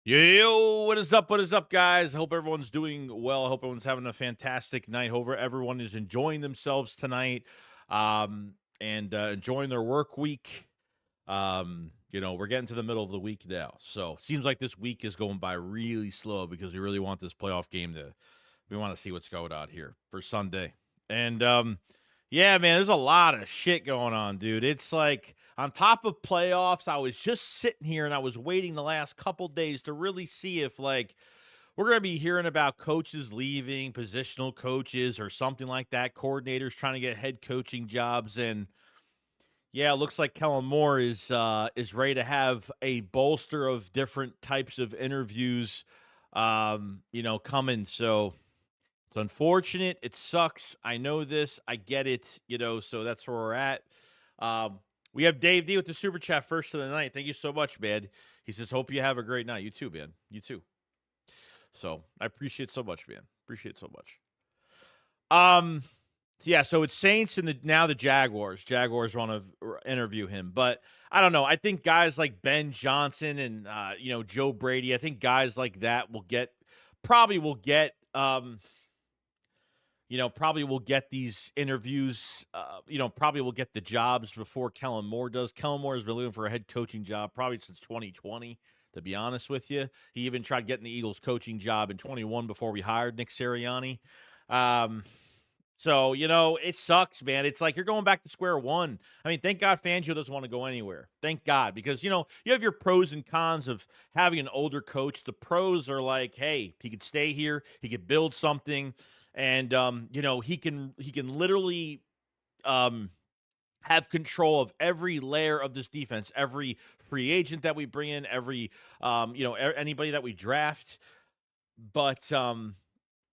Yo, what is up? What is up, guys? I hope everyone's doing well. I hope everyone's having a fantastic night. Hope everyone is enjoying themselves tonight, and enjoying their work week. We're getting to the middle of the week now, so seems like this week is going by really slow because we really want this playoff game to. We want to see what's going on here for Sunday, and yeah, man, there's a lot of shit going on, dude. It's like on top of playoffs, I was just sitting here and I was waiting the last couple days to really see if like we're going to be hearing about coaches leaving, positional coaches or something like that, coordinators trying to get head coaching jobs. And yeah, it looks like Kellen Moore is ready to have a bolster of different types of interviews coming. So it's unfortunate. It sucks. I know this. I get it. So that's where we're at. We have Dave D with the super chat first of the night. Thank you so much, man. He says, "Hope you have a great night." You too, man. You too. So I appreciate so much, man. Appreciate so much. Yeah. So it's Saints and now the Jaguars. Jaguars want to interview him, but I don't know. I think guys like Ben Johnson and Joe Brady. I think guys like that probably will get these interviews, probably will get the jobs before Kellen Moore does. Kellen Moore has been looking for a head coaching job probably since 2020, to be honest with you. He even tried getting the Eagles coaching job in 21 before we hired Nick Sirianni. So, it sucks, man. It's like you're going back to square one. I mean, thank God Fangio doesn't want to go anywhere. Thank God. Because, you have your pros and cons of having an older coach. The pros are like, hey, he could stay here. He could build something. And, he can literally have control of every layer of this defense, every free agent that we bring in, every, anybody that we draft. But,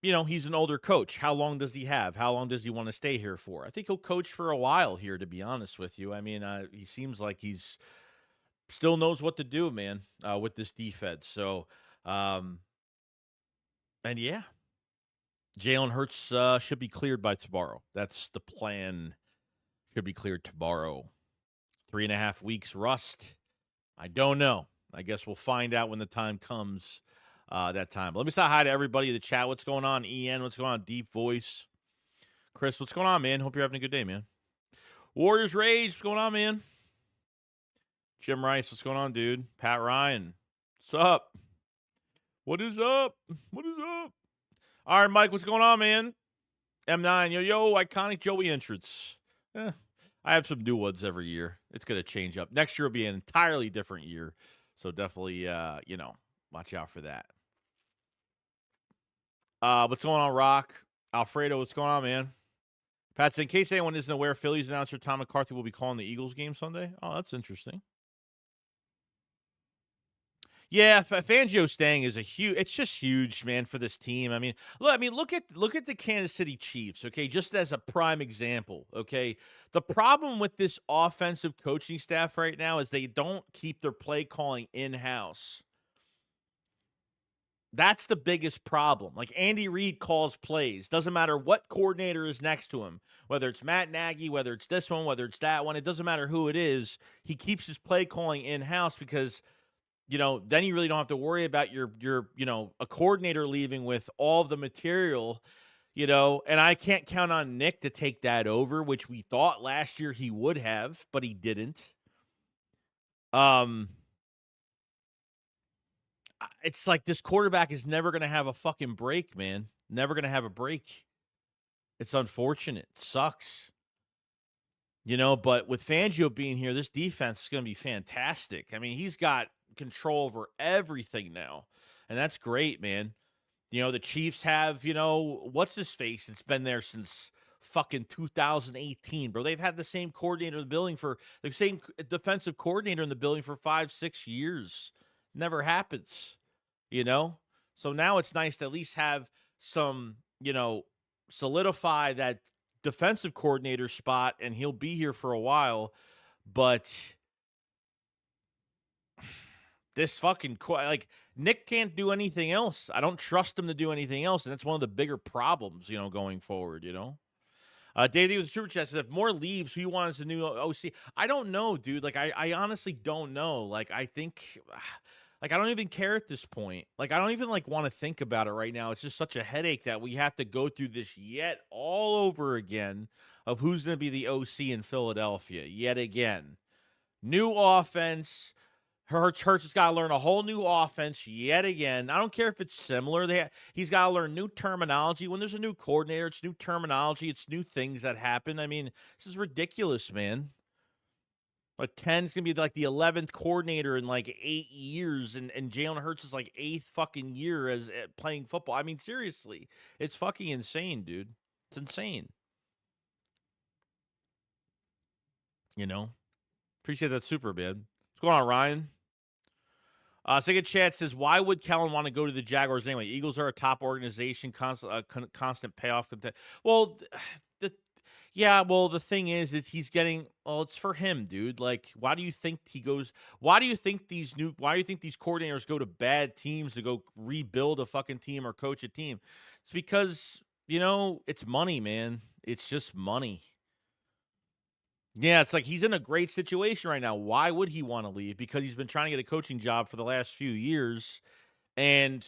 he's an older coach. How long does he have? How long does he want to stay here for? I think he'll coach for a while here, to be honest with you. I mean, he seems like he's still knows what to do, man, with this defense. So, and yeah, Jalen Hurts should be cleared by tomorrow. That's the plan. Should be cleared tomorrow. 3.5 weeks rust. I don't know. I guess we'll find out when the time comes. That time. But let me say hi to everybody in the chat. What's going on, Ian? What's going on, Deep Voice? Chris, what's going on, man? Hope you're having a good day, man. Warriors Rage, what's going on, man? Jim Rice, what's going on, dude? Pat Ryan, what's up? What is up? What is up? All right, Mike, what's going on, man? M9, yo, iconic Joey entrance. I have some new ones every year. It's going to change up. Next year will be an entirely different year. So definitely, watch out for that. What's going on, Rock? Alfredo, what's going on, man? Pat said, in case anyone isn't aware, Phillies announcer Tom McCarthy will be calling the Eagles game Sunday. Oh, that's interesting. Yeah, Fangio staying is it's just huge, man, for this team. I mean, look at the Kansas City Chiefs, okay, just as a prime example, okay? The problem with this offensive coaching staff right now is they don't keep their play calling in-house. That's the biggest problem. Like Andy Reid calls plays. Doesn't matter what coordinator is next to him, whether it's Matt Nagy, whether it's this one, whether it's that one. It doesn't matter who it is. He keeps his play calling in-house because, then you really don't have to worry about your a coordinator leaving with all the material, and I can't count on Nick to take that over, which we thought last year he would have, but he didn't. It's like this quarterback is never going to have a fucking break, man. Never going to have a break. It's unfortunate. It sucks. But with Fangio being here, this defense is going to be fantastic. I mean, he's got control over everything now, and that's great, man. The Chiefs have, what's his face? It's been there since fucking 2018, bro. They've had the same coordinator in the building the same defensive coordinator in the building for 5-6 years. Never happens, So now it's nice to at least have some, solidify that defensive coordinator spot, and he'll be here for a while. But this fucking Nick can't do anything else. I don't trust him to do anything else, and that's one of the bigger problems, going forward. Dave with the super chat says, if Moore leaves, who you want as the new OC? I don't know, dude. Like, I honestly don't know. Like, I think Like, I don't even care at this point. Like, I don't even like want to think about it right now. It's just such a headache that we have to go through this yet all over again of who's going to be the OC in Philadelphia yet again. New offense. Hurts has got to learn a whole new offense yet again. I don't care if it's similar. He's got to learn new terminology. When there's a new coordinator, it's new terminology. It's new things that happen. I mean, this is ridiculous, man. Like 10's going to be like the 11th coordinator in like 8 years, and Jalen Hurts is like 8th fucking year as playing football. I mean, seriously, it's fucking insane, dude. It's insane. You know? Appreciate that super, man. What's going on, Ryan? Second chat says, why would Kellen want to go to the Jaguars anyway? Eagles are a top organization, constant payoff. Well, the thing is he's getting, it's for him, dude. Like, why do you think he goes, why do you think these coordinators go to bad teams to go rebuild a fucking team or coach a team? It's because, it's money, man. It's just money. Yeah, it's like he's in a great situation right now. Why would he want to leave? Because he's been trying to get a coaching job for the last few years, and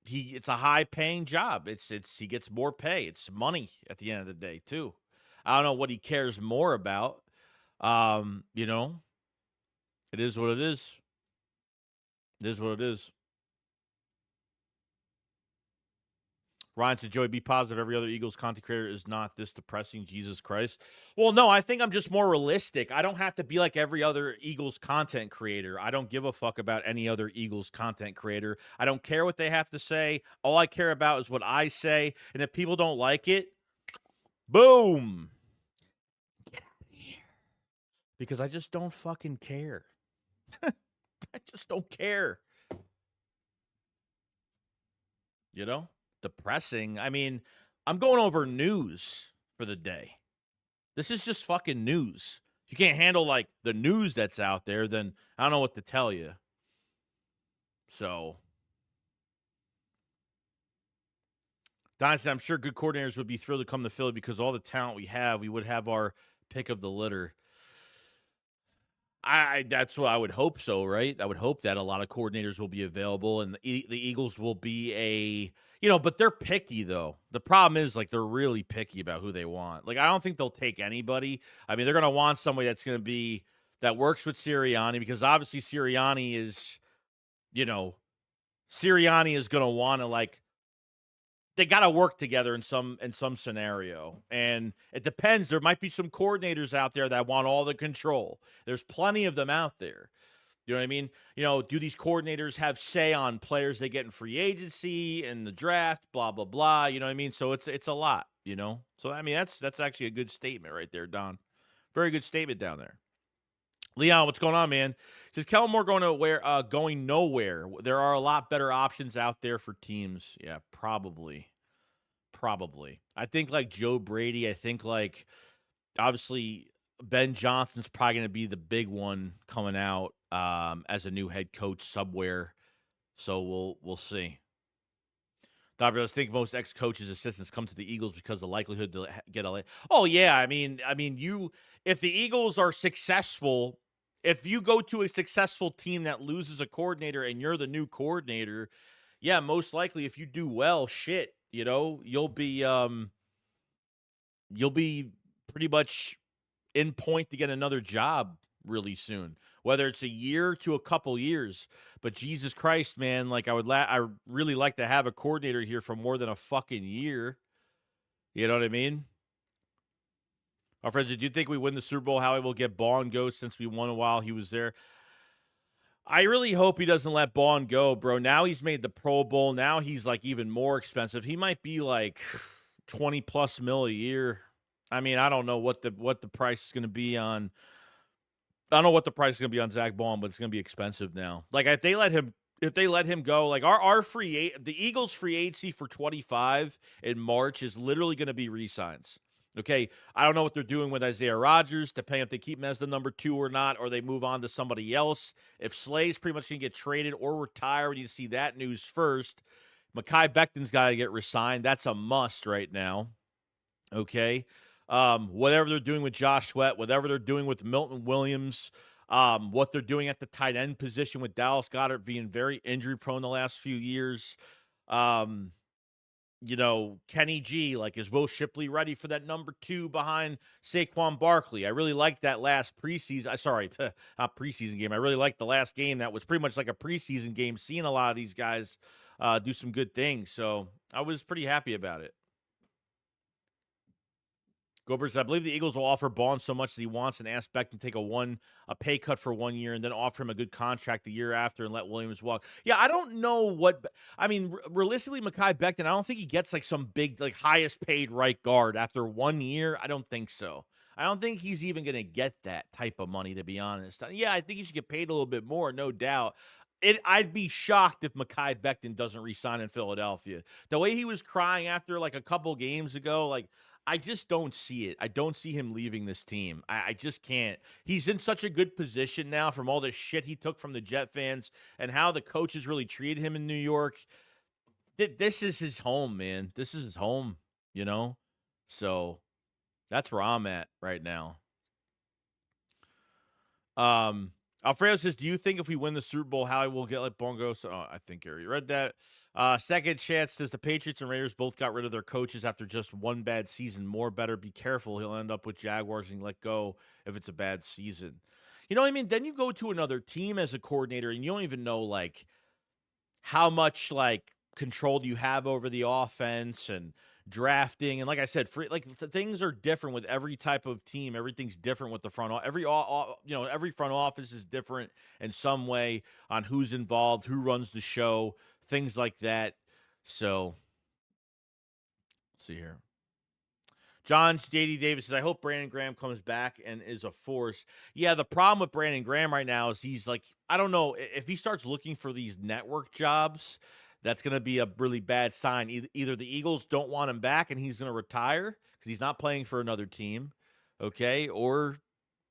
it's a high-paying job. He gets more pay. It's money at the end of the day, too. I don't know what he cares more about. It is what it is. It is what it is. Ryan said, Joey, be positive. Every other Eagles content creator is not this depressing. Jesus Christ. Well, no, I think I'm just more realistic. I don't have to be like every other Eagles content creator. I don't give a fuck about any other Eagles content creator. I don't care what they have to say. All I care about is what I say. And if people don't like it, boom. Get out of here. Because I just don't fucking care. I just don't care. Depressing. I mean, I'm going over news for the day. This is just fucking news. If you can't handle like the news that's out there, then I don't know what to tell you. So, Dynasty, I'm sure good coordinators would be thrilled to come to Philly because all the talent we have, we would have our pick of the litter. That's what I would hope so, right? I would hope that a lot of coordinators will be available and the Eagles will be but they're picky though. The problem is like they're really picky about who they want. Like I don't think they'll take anybody. I mean, they're going to want somebody that's going to be that works with Sirianni because obviously Sirianni is going to want to like they got to work together in some scenario. And it depends. There might be some coordinators out there that want all the control. There's plenty of them out there. You know what I mean? Do these coordinators have say on players they get in free agency and the draft, blah, blah, blah. You know what I mean? So it's a lot, So, I mean, that's actually a good statement right there, Don. Very good statement down there. Leon, what's going on, man? Says Kellen Moore going nowhere. There are a lot better options out there for teams. Yeah, probably. I think like Joe Brady. I think like obviously Ben Johnson's probably going to be the big one coming out as a new head coach somewhere. So we'll see. Doctor, I think most ex-coaches' assistants come to the Eagles because the likelihood to get a. Oh yeah, I mean, if the Eagles are successful, if you go to a successful team that loses a coordinator and you're the new coordinator, yeah, most likely if you do well, you'll be pretty much in point to get another job really soon, whether it's a year to a couple years. But Jesus Christ, man, like I really like to have a coordinator here for more than a fucking year. You know what I mean? Our friends, do you think we win the Super Bowl? Howie will get Baun go since we won while he was there. I really hope he doesn't let Baun go, bro. Now he's made the Pro Bowl. Now he's like even more expensive. He might be like 20 plus mil a year. I mean, I don't know what the price is going to be on. I don't know what the price is going to be on Zack Baun, but it's going to be expensive now. Like if they let him go, like the Eagles free agency for 25 in March is literally going to be re-signs. Okay, I don't know what they're doing with Isaiah Rodgers, depending if they keep him as the number 2 or not, or they move on to somebody else. If Slay's pretty much going to get traded or retire, we need to see that news first. Mekhi Becton's got to get re-signed. That's a must right now. Okay, whatever they're doing with Josh Sweat, whatever they're doing with Milton Williams, What they're doing at the tight end position with Dallas Goedert being very injury prone the last few years. Um, Kenny G, like, is Will Shipley ready for that number 2 behind Saquon Barkley? I really liked that last preseason. Sorry, not preseason game. I really liked the last game. That was pretty much like a preseason game, seeing a lot of these guys do some good things. So I was pretty happy about it. Gobert, I believe the Eagles will offer Baun so much that he wants and ask Beck to take a pay cut for 1 year and then offer him a good contract the year after and let Williams walk. Yeah, I don't know what I mean. Realistically, Mekhi Becton, I don't think he gets like some big, like, highest paid right guard after 1 year. I don't think so. I don't think he's even going to get that type of money, to be honest. Yeah, I think he should get paid a little bit more, no doubt. I'd be shocked if Mekhi Becton doesn't re-sign in Philadelphia. The way he was crying after like a couple games ago, like, I just don't see it. I don't see him leaving this team. I just can't. He's in such a good position now from all the shit he took from the Jet fans and how the coaches really treated him in New York. This is his home, man. This is his home, you know? So that's where I'm at right now. Alfredo says, do you think if we win the Super Bowl, Howie will get like Bongo? So I think you already read that. Second Chance says the Patriots and Raiders both got rid of their coaches after just one bad season. More better be careful. He'll end up with Jaguars and let go if it's a bad season. You know what I mean? Then you go to another team as a coordinator and you don't even know like how much like control do you have over the offense and drafting. And like I said, things are different with every type of team. Everything's different with the front office. Every front office is different in some way on who's involved, who runs the show, things like that. So let's see here. John J.D. Davis says, I hope Brandon Graham comes back and is a force. Yeah, the problem with Brandon Graham right now is he's like, I don't know, if he starts looking for these network jobs, that's going to be a really bad sign. Either the Eagles don't want him back and he's going to retire because he's not playing for another team, okay? Or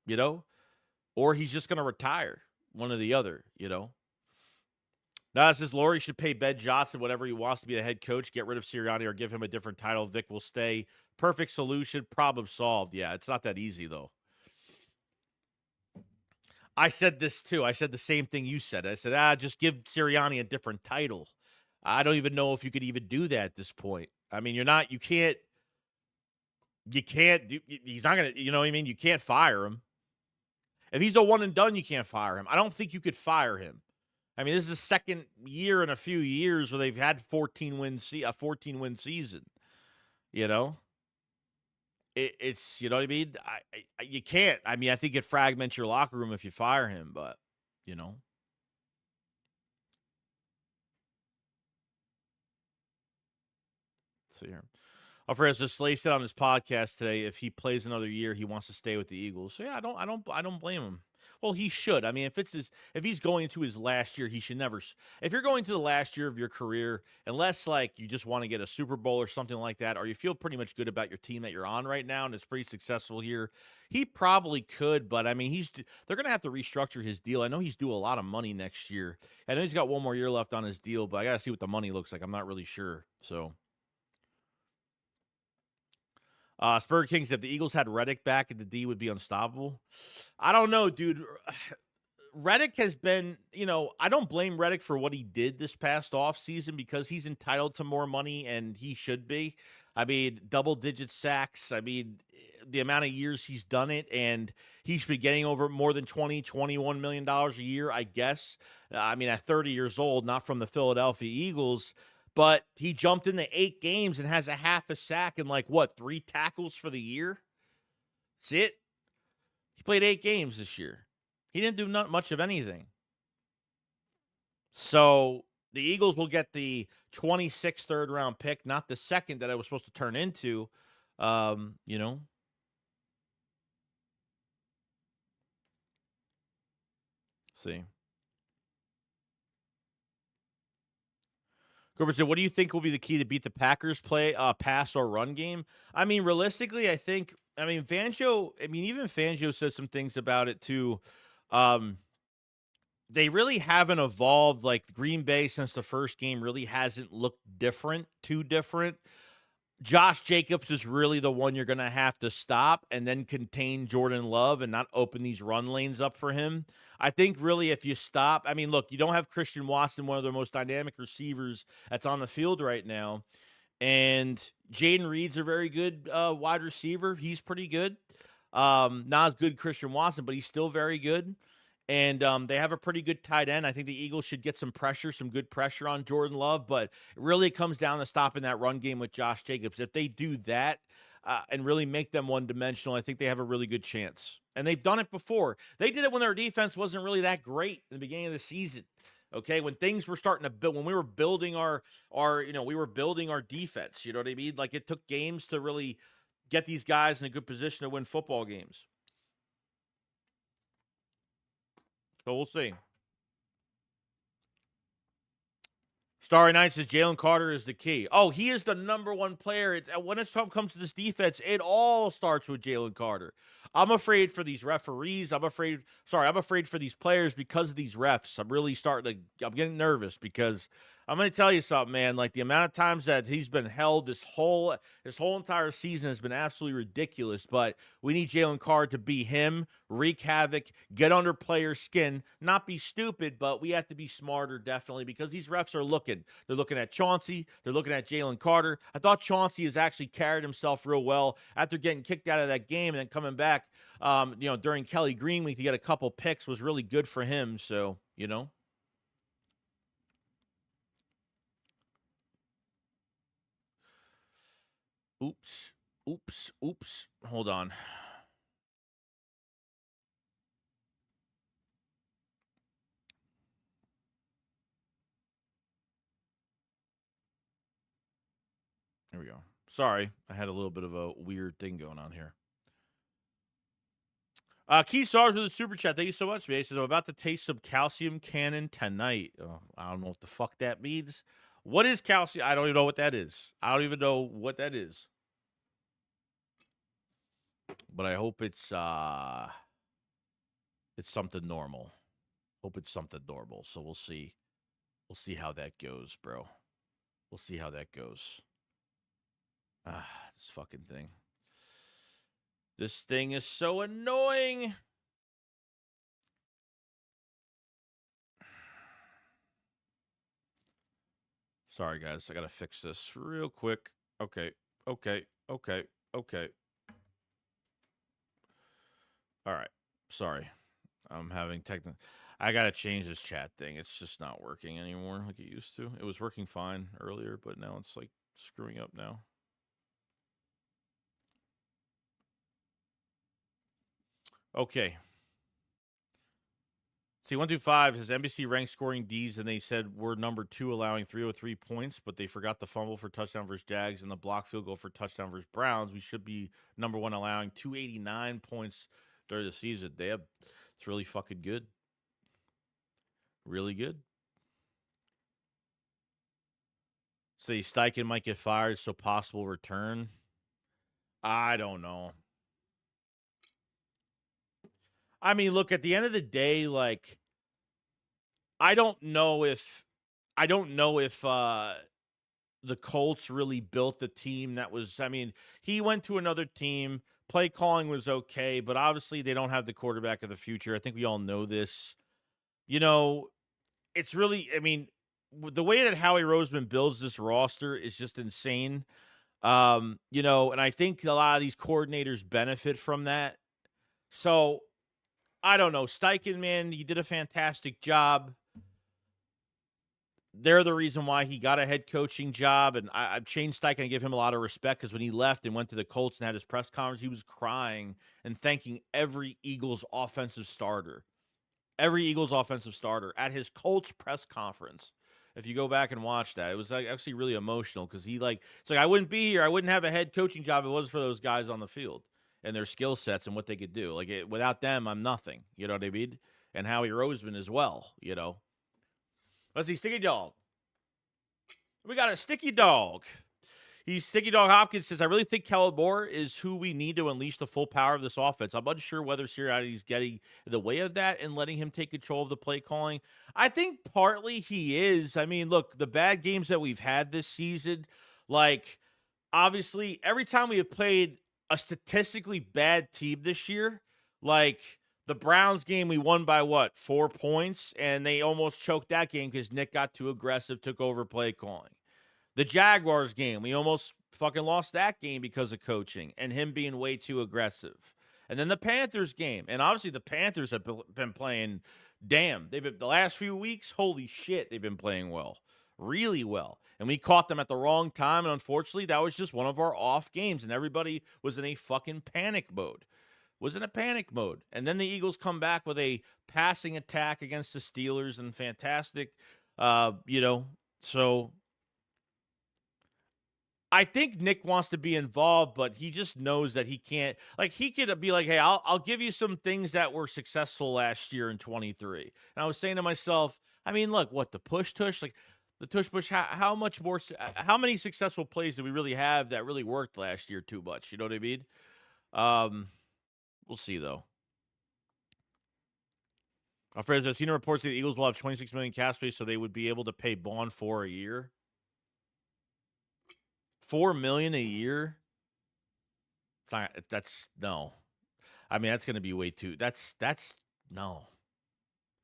he's just going to retire, one or the other, Now, it says Laurie should pay Ben Johnson whatever he wants to be the head coach, get rid of Sirianni or give him a different title. Vic will stay. Perfect solution, problem solved. Yeah, it's not that easy, though. I said this, too. I said the same thing you said. I said, just give Sirianni a different title. I don't even know if you could even do that at this point. I mean, he's not going to, you know what I mean? You can't fire him. If he's a one and done, you can't fire him. I don't think you could fire him. I mean, this is the second year in a few years where they've had a 14-win season. It's you know what I mean. You can't. I mean, I think it fragments your locker room if you fire him, but Let's see here. Alfredo says Slay said on his podcast today, if he plays another year, he wants to stay with the Eagles. So yeah, I don't blame him. Well, he should. I mean, if he's going into his last year, he should never. If you're going to the last year of your career, unless like you just want to get a Super Bowl or something like that, or you feel pretty much good about your team that you're on right now and it's pretty successful here, he probably could. But I mean, they're going to have to restructure his deal. I know he's due a lot of money next year. I know he's got one more year left on his deal, but I got to see what the money looks like. I'm not really sure. So. Spur King said if the Eagles had Reddick back and the D would be unstoppable. I don't know, dude. Reddick has been, I don't blame Reddick for what he did this past offseason because he's entitled to more money and he should be. I mean, double-digit sacks. I mean, the amount of years he's done it, and he should be getting over more than $21 million a year, I guess. I mean, at 30 years old, not from the Philadelphia Eagles. But he jumped into 8 games and has a half a sack and 3 tackles for the year? That's it. He played 8 games this year. He didn't do not much of anything. So the Eagles will get the 26th third-round pick, not the second that I was supposed to turn into, See. Gerber said, what do you think will be the key to beat the Packers pass or run game? I mean, realistically, even Fangio said some things about it too. They really haven't evolved. Like Green Bay since the first game really hasn't looked too different. Josh Jacobs is really the one you're going to have to stop and then contain Jordan Love and not open these run lanes up for him. I think really if you stop, I mean, look, you don't have Christian Watson, one of the most dynamic receivers that's on the field right now. And Jaden Reed's a very good wide receiver. He's pretty good. Not as good Christian Watson, but he's still very good. And they have a pretty good tight end. I think the Eagles should get some pressure, some good pressure on Jordan Love. But it really comes down to stopping that run game with Josh Jacobs. If they do that and really make them one-dimensional, I think they have a really good chance. And they've done it before. They did it when their defense wasn't really that great in the beginning of the season. Okay, when things were starting to build, when we were building our we were building our defense. You know what I mean? Like it took games to really get these guys in a good position to win football games. So we'll see. Starry Night says Jalen Carter is the key. Oh, he is the number one player. When it comes to this defense, it all starts with Jalen Carter. I'm afraid for these referees. I'm afraid for these players because of these refs. I'm getting nervous because I'm going to tell you something, man. Like the amount of times that he's been held this whole entire season has been absolutely ridiculous. But we need Jalen Carter to be him, wreak havoc, get under players' skin, not be stupid, but we have to be smarter definitely because these refs are looking. They're looking at Chauncey. They're looking at Jalen Carter. I thought Chauncey has actually carried himself real well after getting kicked out of that game and then coming back. During Kelly Green Week to get a couple picks was really good for him. So, Oops. Hold on. Here we go. Sorry, I had a little bit of a weird thing going on here. Keith Stars with a super chat. Thank you so much, man. He says, I'm about to taste some calcium cannon tonight. I don't know what the fuck that means. What is calcium? I don't even know what that is. But I hope it's something normal. So we'll see. We'll see how that goes, bro. We'll see how that goes. This fucking thing. This thing is so annoying. Sorry, guys. I got to fix this real quick. Okay. All right. Sorry. I'm having technical. I got to change this chat thing. It's just not working anymore like it used to. It was working fine earlier, but now it's like screwing up now. Okay. See, 1 through 5 says NBC ranked scoring Ds, and they said we're number 2, allowing 303 points, but they forgot the fumble for touchdown versus Jags and the block field goal for touchdown versus Browns. We should be number 1, allowing 289 points during the season. It's really fucking good. Really good. Say Steichen might get fired, so possible return. I don't know. I mean, look, at the end of the day, like, I don't know if the Colts really built the team that was, I mean, he went to another team. Play calling was okay, but obviously they don't have the quarterback of the future. I think we all know this. It's really, I mean, the way that Howie Roseman builds this roster is just insane. And I think a lot of these coordinators benefit from that. So I don't know. Steichen, man, he did a fantastic job. They're the reason why he got a head coaching job. And I've changed Steichen and give him a lot of respect because when he left and went to the Colts and had his press conference, he was crying and thanking every Eagles offensive starter at his Colts press conference. If you go back and watch that, it was actually really emotional because it's like I wouldn't be here. I wouldn't have a head coaching job if it wasn't for those guys on the field and their skill sets and what they could do. Like without them, I'm nothing. You know what I mean? And Howie Roseman as well. Let's see, Sticky Dog. We got a Sticky Dog. Sticky Dog Hopkins says, I really think Kellen Moore is who we need to unleash the full power of this offense. I'm unsure whether Sirianni is getting in the way of that and letting him take control of the play calling. I think partly he is. I mean, look, the bad games that we've had this season, like obviously, every time we have played a statistically bad team this year, like the Browns game, we won by what, 4 points? And they almost choked that game because Nick got too aggressive, took over play calling. The Jaguars game, we almost fucking lost that game because of coaching and him being way too aggressive. And then the Panthers game, and obviously the Panthers have been playing damn. They've been the last few weeks, holy shit, they've been playing well. Really well. And we caught them at the wrong time, and unfortunately, that was just one of our off games, and everybody was in a fucking panic mode. Was in a panic mode. And then the Eagles come back with a passing attack against the Steelers and fantastic so I think Nick wants to be involved, but he just knows that he can't. Like, he could be like, hey, I'll give you some things that were successful last year in 23. And I was saying to myself, I mean, look, what, the push tush? Like, the tush push, how much more, how many successful plays do we really have that really worked last year too much? You know what I mean? We'll see, though. Alfredo, I've seen reports that the Eagles will have 26 million cap space, so they would be able to pay Baun for a year. $4 million a year? It's not, that's no. I mean, that's going to be way too. That's no.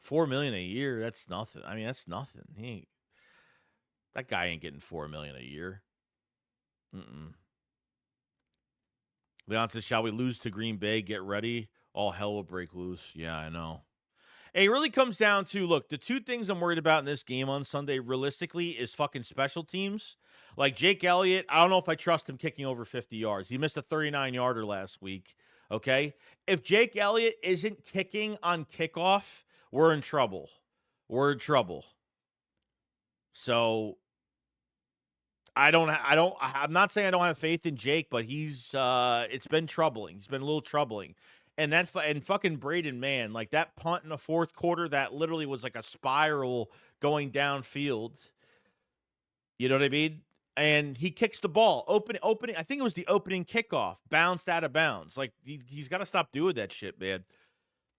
$4 million a year. That's nothing. I mean, that's nothing. That guy ain't getting $4 million a year. Leon says, shall we lose to Green Bay? Get ready. All hell will break loose. Yeah, I know. It really comes down to, look, the two things I'm worried about in this game on Sunday, realistically, is fucking special teams. Like Jake Elliott, I don't know if I trust him kicking over 50 yards. He missed a 39-yarder last week, okay? If Jake Elliott isn't kicking on kickoff, we're in trouble. We're in trouble. So I'm not saying I don't have faith in Jake, but it's been troubling. He's been a little troubling. And fucking Braden, man, like that punt in the fourth quarter, that literally was like a spiral going downfield. You know what I mean? And he kicks the ball. Opening, I think it was the opening kickoff, bounced out of bounds. Like, he's got to stop doing that shit, man.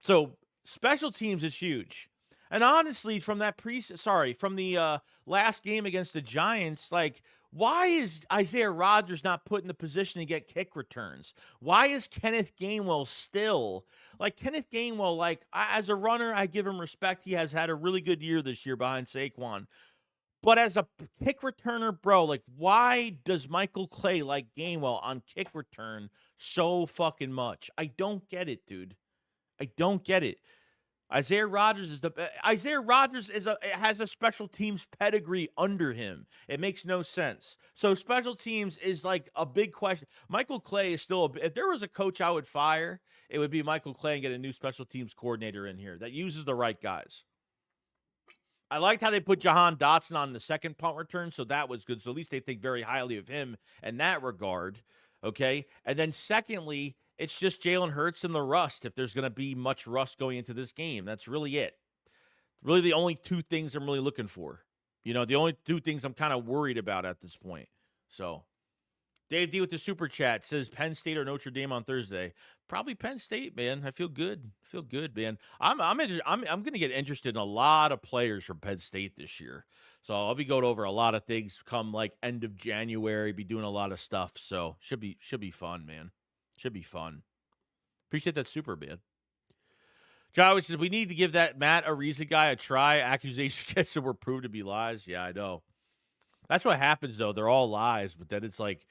So, special teams is huge. And honestly, from the last game against the Giants, like, why is Isaiah Rodgers not put in the position to get kick returns? Why is Kenneth Gainwell still? Like, Kenneth Gainwell, like, as a runner, I give him respect. He has had a really good year this year behind Saquon. But as a kick returner, bro, like, why does Michael Clay like Gainwell on kick return so fucking much? I don't get it, dude. I don't get it. Isaiah Rodgers has a special teams pedigree under him. It makes no sense. So special teams is like a big question. Michael Clay is still if there was a coach I would fire, it would be Michael Clay and get a new special teams coordinator in here that uses the right guys. I liked how they put Jahan Dotson on the second punt return, so that was good. So at least they think very highly of him in that regard. Okay. And then secondly, it's just Jalen Hurts and the rust. If there's going to be much rust going into this game, that's really it. Really the only two things I'm really looking for. You know, the only two things I'm kind of worried about at this point. So Dave D with the super chat says Penn State or Notre Dame on Thursday. Probably Penn State, man. I feel good. Man. I'm going to get interested in a lot of players from Penn State this year. So I'll be going over a lot of things come like end of January, be doing a lot of stuff. So should be fun, man. Should be fun. Appreciate that super, man. John says we need to give that Matt Ariza guy a try. Accusations against him were proved to be lies. Yeah, I know. That's what happens though. They're all lies, but then it's like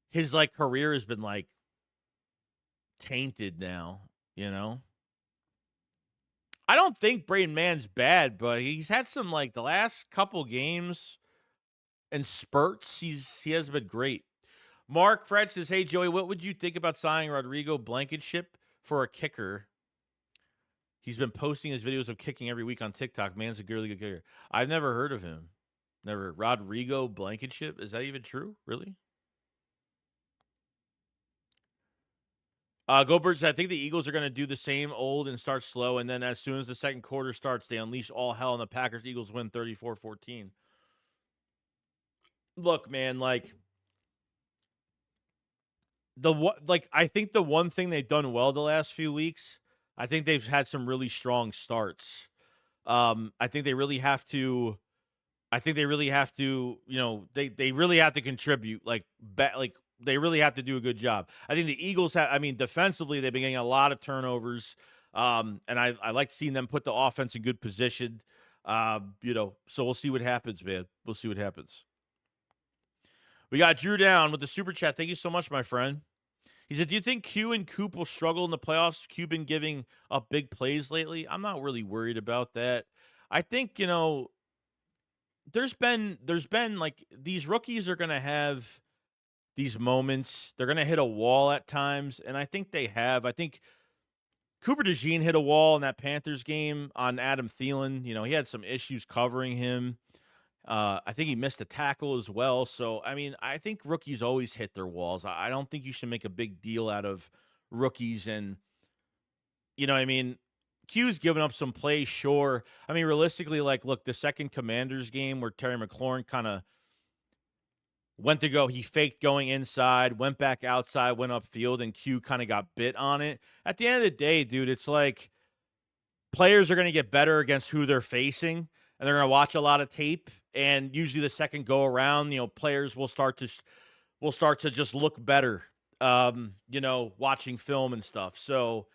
his like career has been like tainted now, you know? I don't think Braden Mann's bad, but he's had some like the last couple games and spurts. He has been great. Mark Fred says, hey, Joey, what would you think about signing Rodrigo Blankenship for a kicker? He's been posting his videos of kicking every week on TikTok. Man's a really good kicker. I've never heard of him. Never. Rodrigo Blankenship? Is that even true? Really? Goldberg, I think the Eagles are going to do the same old and start slow, and then as soon as the second quarter starts, they unleash all hell, and the Packers-Eagles win 34-14. Look, man, like, I think the one thing they've done well the last few weeks, I think they've had some really strong starts. I think they really have to I think they really have to, they really have to contribute. Like they really have to do a good job. I think the Eagles have. I mean, defensively, they've been getting a lot of turnovers, and I like seeing them put the offense in good position. So we'll see what happens, man. We'll see what happens. We got Drew down with the super chat. Thank you so much, my friend. He said, "Do you think Q and Coop will struggle in the playoffs? Q been giving up big plays lately. I'm not really worried about that. I think there's been like these rookies are gonna have these moments. They're gonna hit a wall at times, and I think they have. I think Cooper DeJean hit a wall in that Panthers game on Adam Thielen. He had some issues covering him. I think he missed a tackle as well. So, I mean, I think rookies always hit their walls. I don't think you should make a big deal out of rookies. And, I mean, Q's given up some plays, sure. I mean, realistically, like, look, the second Commanders game where Terry McLaurin kind of went to go, he faked going inside, went back outside, went upfield, and Q kind of got bit on it. At the end of the day, dude, it's like players are going to get better against who they're facing, and they're going to watch a lot of tape. And usually, the second go around, players will start to just look better. Watching film and stuff. So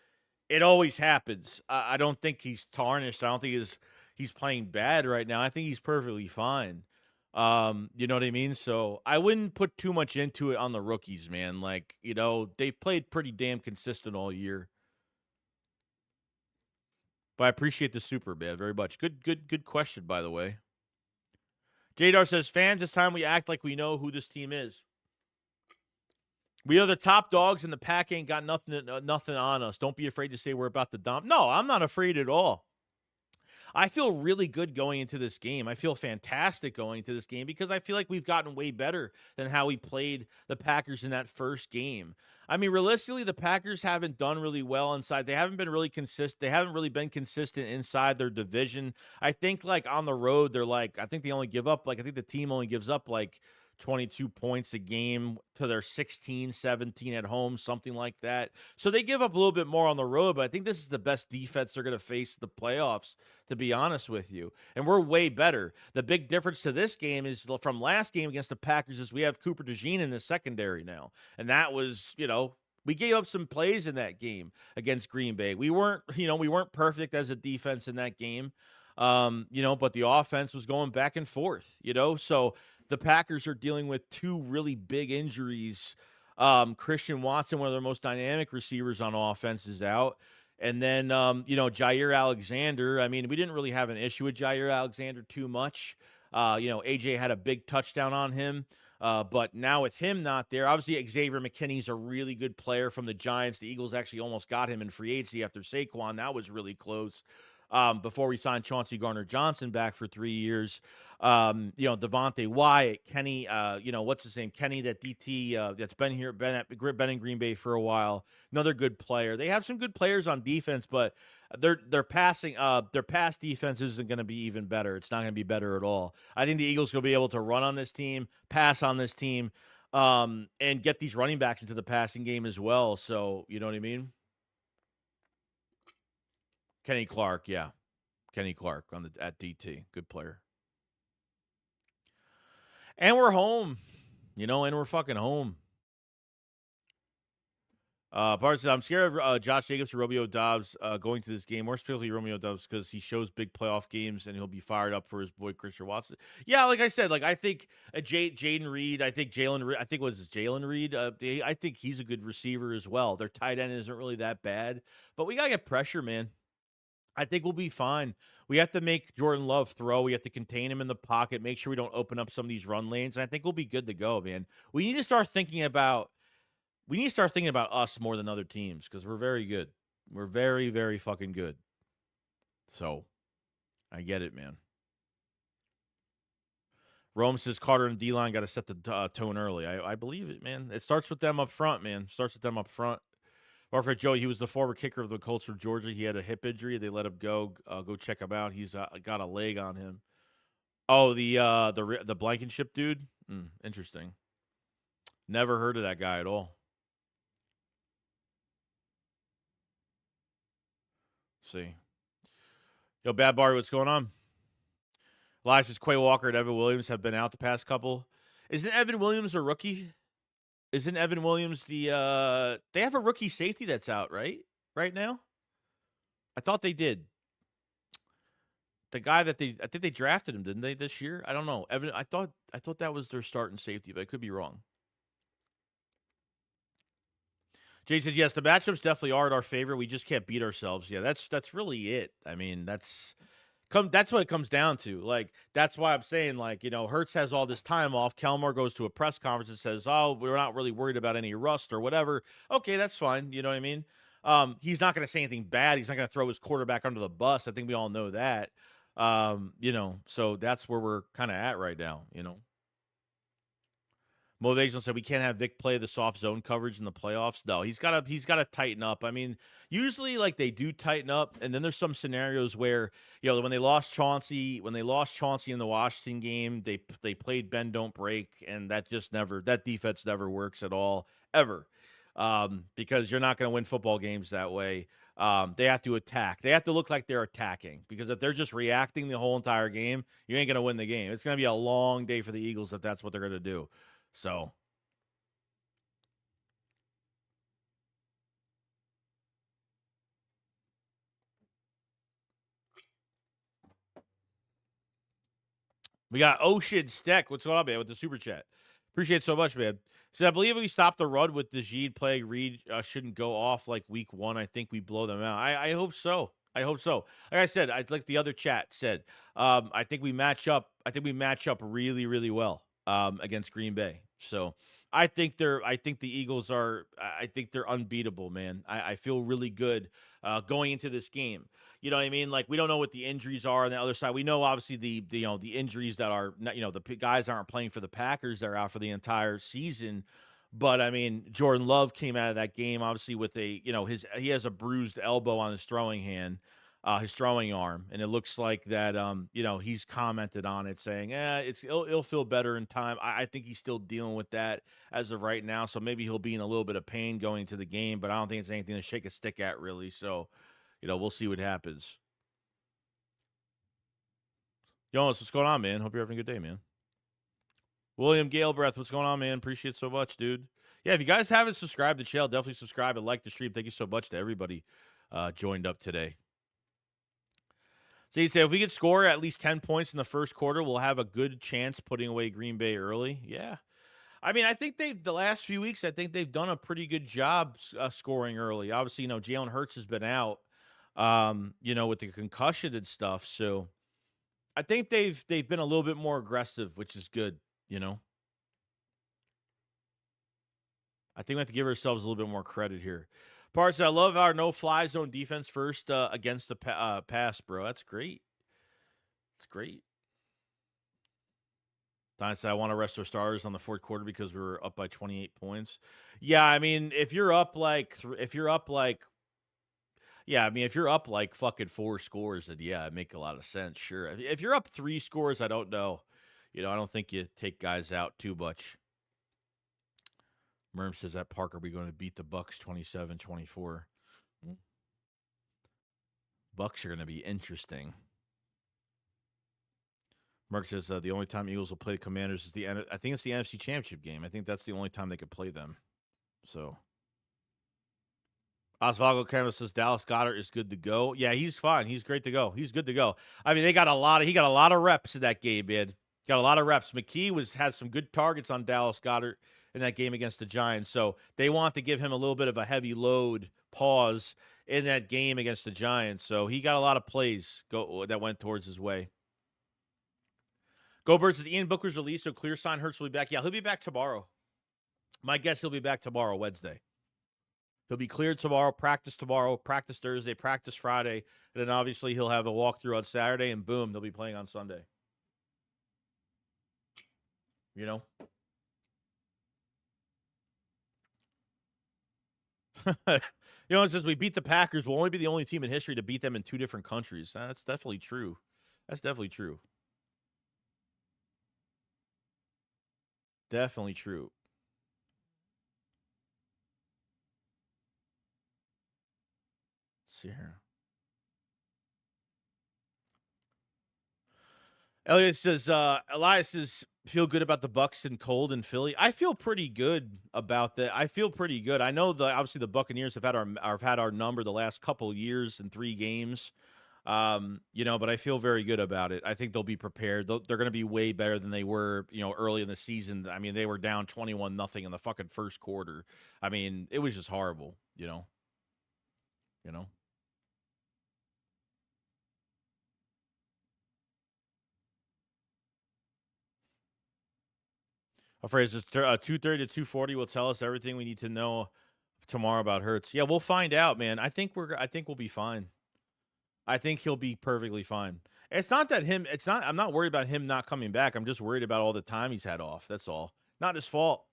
it always happens. I don't think he's tarnished. I don't think he's playing bad right now. I think he's perfectly fine. You know what I mean? So I wouldn't put too much into it on the rookies, man. Like, they've played pretty damn consistent all year. But I appreciate the super, man, very much. Good question, by the way. Jadar says, "Fans, it's time we act like we know who this team is. We are the top dogs, and the pack ain't got nothing on us. Don't be afraid to say we're about to dump." No, I'm not afraid at all. I feel really good going into this game. I feel fantastic going into this game because I feel like we've gotten way better than how we played the Packers in that first game. I mean, realistically, the Packers haven't done really well inside. They haven't been really consistent. They haven't really been consistent inside their division. I think, like, on the road, I think they only give up, I think the team only gives up, 22 points a game to their 16, 17 at home, something like that. So they give up a little bit more on the road, but I think this is the best defense they're going to face the playoffs, to be honest with you. And we're way better. The big difference to this game is from last game against the Packers is we have Cooper DeJean in the secondary now. And that was, we gave up some plays in that game against Green Bay. We weren't perfect as a defense in that game. But the offense was going back and forth, so the Packers are dealing with two really big injuries. Christian Watson, one of their most dynamic receivers on offense, is out. And then, Jair Alexander. I mean, we didn't really have an issue with Jair Alexander too much. AJ had a big touchdown on him. But now with him not there, obviously Xavier McKinney's a really good player from the Giants. The Eagles actually almost got him in free agency after Saquon. That was really close. Before we signed Chauncey Gardner-Johnson back for 3 years. Devontae Wyatt, Kenny, what's his name? Kenny, that DT that's been in Green Bay for a while. Another good player. They have some good players on defense, but their pass defense isn't going to be even better. It's not going to be better at all. I think the Eagles will be able to run on this team, pass on this team, and get these running backs into the passing game as well. So, you know what I mean? Kenny Clark, yeah. Kenny Clark at DT. Good player. And we're home. And we're fucking home. I'm scared of Josh Jacobs or Romeo Dobbs going to this game, more specifically Romeo Dobbs, because he shows big playoff games and he'll be fired up for his boy Christian Watson. Yeah, like I said, I think Jaden Reed, I think Jalen Reed. I think he's a good receiver as well. Their tight end isn't really that bad, but we gotta get pressure, man. I think we'll be fine. We have to make Jordan Love throw. We have to contain him in the pocket, make sure we don't open up some of these run lanes. And I think we'll be good to go, man. We need to start thinking about us more than other teams because we're very good. We're very, very fucking good. So I get it, man. Rome says Carter and D-line got to set the tone early. I believe it, man. It starts with them up front, man. Or for Joey, he was the former kicker of the Colts for Georgia. He had a hip injury. They let him go. Go check him out. He's got a leg on him. Oh, the Blankenship dude. Interesting. Never heard of that guy at all. Let's see. Yo, Bad Bar, what's going on? Elias says Quay Walker and Evan Williams have been out the past couple. Isn't Evan Williams a rookie? Isn't Evan Williams the they have a rookie safety that's out, right? Right now? I thought they did. The guy that I think they drafted him, didn't they, this year? I don't know. Evan, I thought that was their starting safety, but I could be wrong. Jay says, yes, the matchups definitely are in our favor. We just can't beat ourselves. Yeah, that's really it. I mean, that's what it comes down to. Like, that's why I'm saying, like, Hurts has all this time off. Kelmore goes to a press conference and says, oh, we're not really worried about any rust or whatever. Okay, that's fine. You know what I mean? He's not going to say anything bad. He's not going to throw his quarterback under the bus. I think we all know that. So that's where we're kind of at right now, Motivational said we can't have Vic play the soft zone coverage in the playoffs. No, he's gotta tighten up. I mean, usually like they do tighten up, and then there's some scenarios where when they lost Chauncey in the Washington game, they played bend don't break, and that defense never works at all ever, because you're not going to win football games that way. They have to attack. They have to look like they're attacking, because if they're just reacting the whole entire game, you ain't going to win the game. It's going to be a long day for the Eagles if that's what they're going to do. So we got Ocean Steck. What's going on, man, with the super chat? Appreciate it so much, man. So I believe if we stop the run with Najee playing Reed, shouldn't go off like week 1. I think we blow them out. I hope so. I hope so. Like I said, like the other chat said, I think we match up. I think we match up really, really well against Green Bay. So I think the Eagles are. I think they're unbeatable, man. I feel really good going into this game. You know what I mean? Like, we don't know what the injuries are on the other side. We know, obviously, the injuries that are, the guys aren't playing for the Packers. They're out for the entire season. But I mean, Jordan Love came out of that game, obviously, with he has a bruised elbow on his throwing hand, his throwing arm. And it looks like that, he's commented on it saying, it'll feel better in time. I think he's still dealing with that as of right now. So maybe he'll be in a little bit of pain going into the game, but I don't think it's anything to shake a stick at, really. So, we'll see what happens. Jonas, what's going on, man? Hope you're having a good day, man. William Galebreath, what's going on, man? Appreciate it so much, dude. Yeah, if you guys haven't subscribed to the channel, definitely subscribe and like the stream. Thank you so much to everybody joined up today. So you say, if we could score at least 10 points in the first quarter, we'll have a good chance putting away Green Bay early. Yeah. I mean, I think the last few weeks, I think they've done a pretty good job scoring early. Obviously, Jalen Hurts has been out, with the concussion and stuff. So I think they've been a little bit more aggressive, which is good, I think we have to give ourselves a little bit more credit here. Parts, I love our no-fly zone defense first against the pass, bro. That's great. It's great. Don said, I want to rest our starters on the fourth quarter because we were up by 28 points. Yeah, I mean, if you're up like fucking 4 scores, then yeah, it make a lot of sense. Sure. If you're up 3 scores, I don't know. I don't think you take guys out too much. Merm says that Parker be going to beat the Bucks 27-24. Bucks are going to be interesting. Mark says the only time Eagles will play the Commanders is I think it's the NFC Championship game. I think that's the only time they could play them. So Osvaldo Campbell says Dallas Goedert is good to go. Yeah, he's fine. He's great to go. He's good to go. I mean, he got a lot of reps in that game, man. Got a lot of reps. McKee has some good targets on Dallas Goedert in that game against the Giants. So they want to give him a little bit of a heavy load pause in that game against the Giants. So he got a lot of plays that went towards his way. Go Birds says Ian Booker's released, so clear sign Hurts will be back. Yeah, he'll be back tomorrow. My guess, he'll be back tomorrow, Wednesday. He'll be cleared tomorrow, practice Thursday, practice Friday, and then obviously he'll have a walkthrough on Saturday, and boom, they'll be playing on Sunday. It says we beat the Packers. We'll only be the only team in history to beat them in 2 different countries. That's definitely true. Definitely true. Let's see here. Elias says, Elias says, feel good about the Bucks and cold in Philly. I feel pretty good about that. I feel pretty good. I know obviously the Buccaneers have had our number the last couple years in 3 games. But I feel very good about it. I think they'll be prepared. They're going to be way better than they were, early in the season. I mean, they were down 21-0 in the fucking first quarter. I mean, it was just horrible, you know. Afraid it's 2:30 to 2:40 will tell us everything we need to know tomorrow about Hurts. Yeah, we'll find out, man. I think we'll be fine. I think he'll be perfectly fine. It's not that him. It's not. I'm not worried about him not coming back. I'm just worried about all the time he's had off. That's all. Not his fault.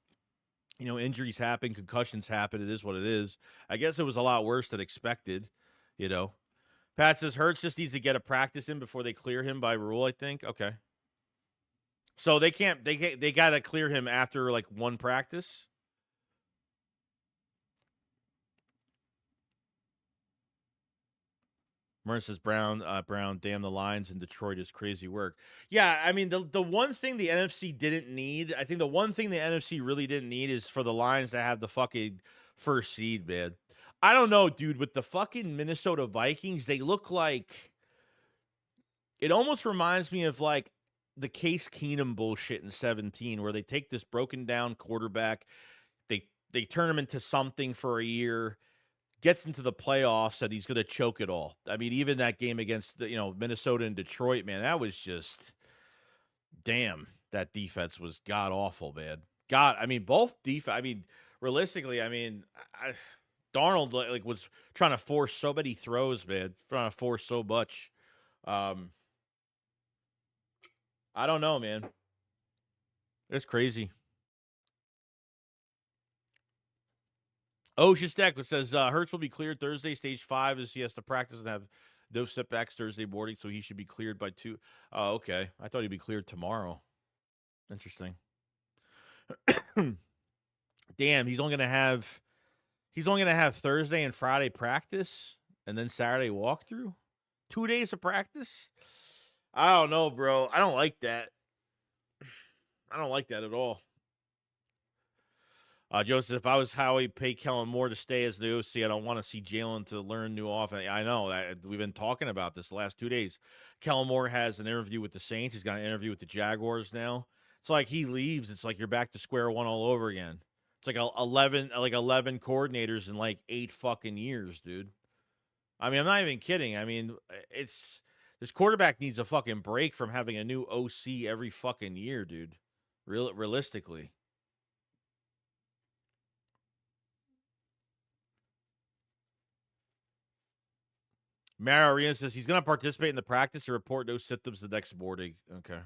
Injuries happen, concussions happen. It is what it is. I guess it was a lot worse than expected. You know. Pat says Hurts just needs to get a practice in before they clear him by rule. I think. Okay. So they can't. They got to clear him after like one practice. Murray says Brown, damn the Lions in Detroit is crazy work. Yeah, I mean the one thing the NFC didn't need, I think the one thing the NFC really didn't need is for the Lions to have the fucking first seed, man. I don't know, dude. With the fucking Minnesota Vikings, they look like it almost reminds me of like the Case Keenum bullshit in 17, where they take this broken down quarterback, they turn him into something for a year, gets into the playoffs, and he's going to choke it all. I mean, even that game against Minnesota and Detroit, man, that was just damn. That defense was god awful, man. God, I mean, both defense. I mean, realistically, I mean, Darnold like was trying to force so many throws, man. Trying to force so much. Um, I don't know, man. It's crazy. Oh, Shestek says Hurts will be cleared Thursday. Stage 5 is he has to practice and have no setbacks Thursday morning, so he should be cleared by 2. Oh, okay. I thought he'd be cleared tomorrow. Interesting. Damn, he's only gonna have Thursday and Friday practice, and then Saturday walkthrough. 2 days of practice. I don't know, bro. I don't like that. I don't like that at all. Joseph, if I was Howie, pay Kellen more to stay as the OC. I don't want to see Jalen to learn new offense. I know that we've been talking about this the last 2 days. Kellen Moore has an interview with the Saints. He's got an interview with the Jaguars now. It's like he leaves. It's like you're back to square one all over again. It's like 11 coordinators in like 8 fucking years, dude. I mean, I'm not even kidding. I mean, this quarterback needs a fucking break from having a new OC every fucking year, dude. Realistically. Mario Arena says he's going to participate in the practice and report no symptoms the next morning. Okay.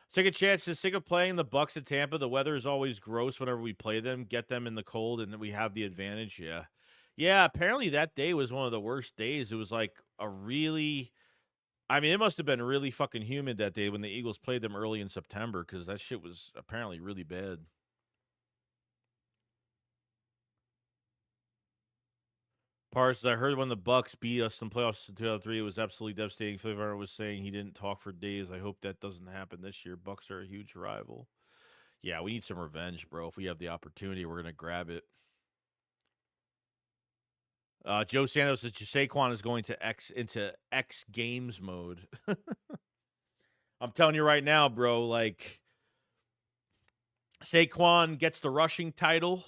Second chance says sick of playing the Bucks at Tampa. The weather is always gross whenever we play them. Get them in the cold, and then we have the advantage. Yeah, yeah. Apparently that day was one of the worst days. It was like a really, I mean, it must have been really fucking humid that day when the Eagles played them early in September because that shit was apparently really bad. Parsons, I heard when the Bucks beat us in playoffs in 2003, it was absolutely devastating. Flavor was saying he didn't talk for days. I hope that doesn't happen this year. Bucks are a huge rival. Yeah, we need some revenge, bro. If we have the opportunity, we're gonna grab it. Joe Santos says Saquon is going to X Games mode. I'm telling you right now, bro. Like Saquon gets the rushing title.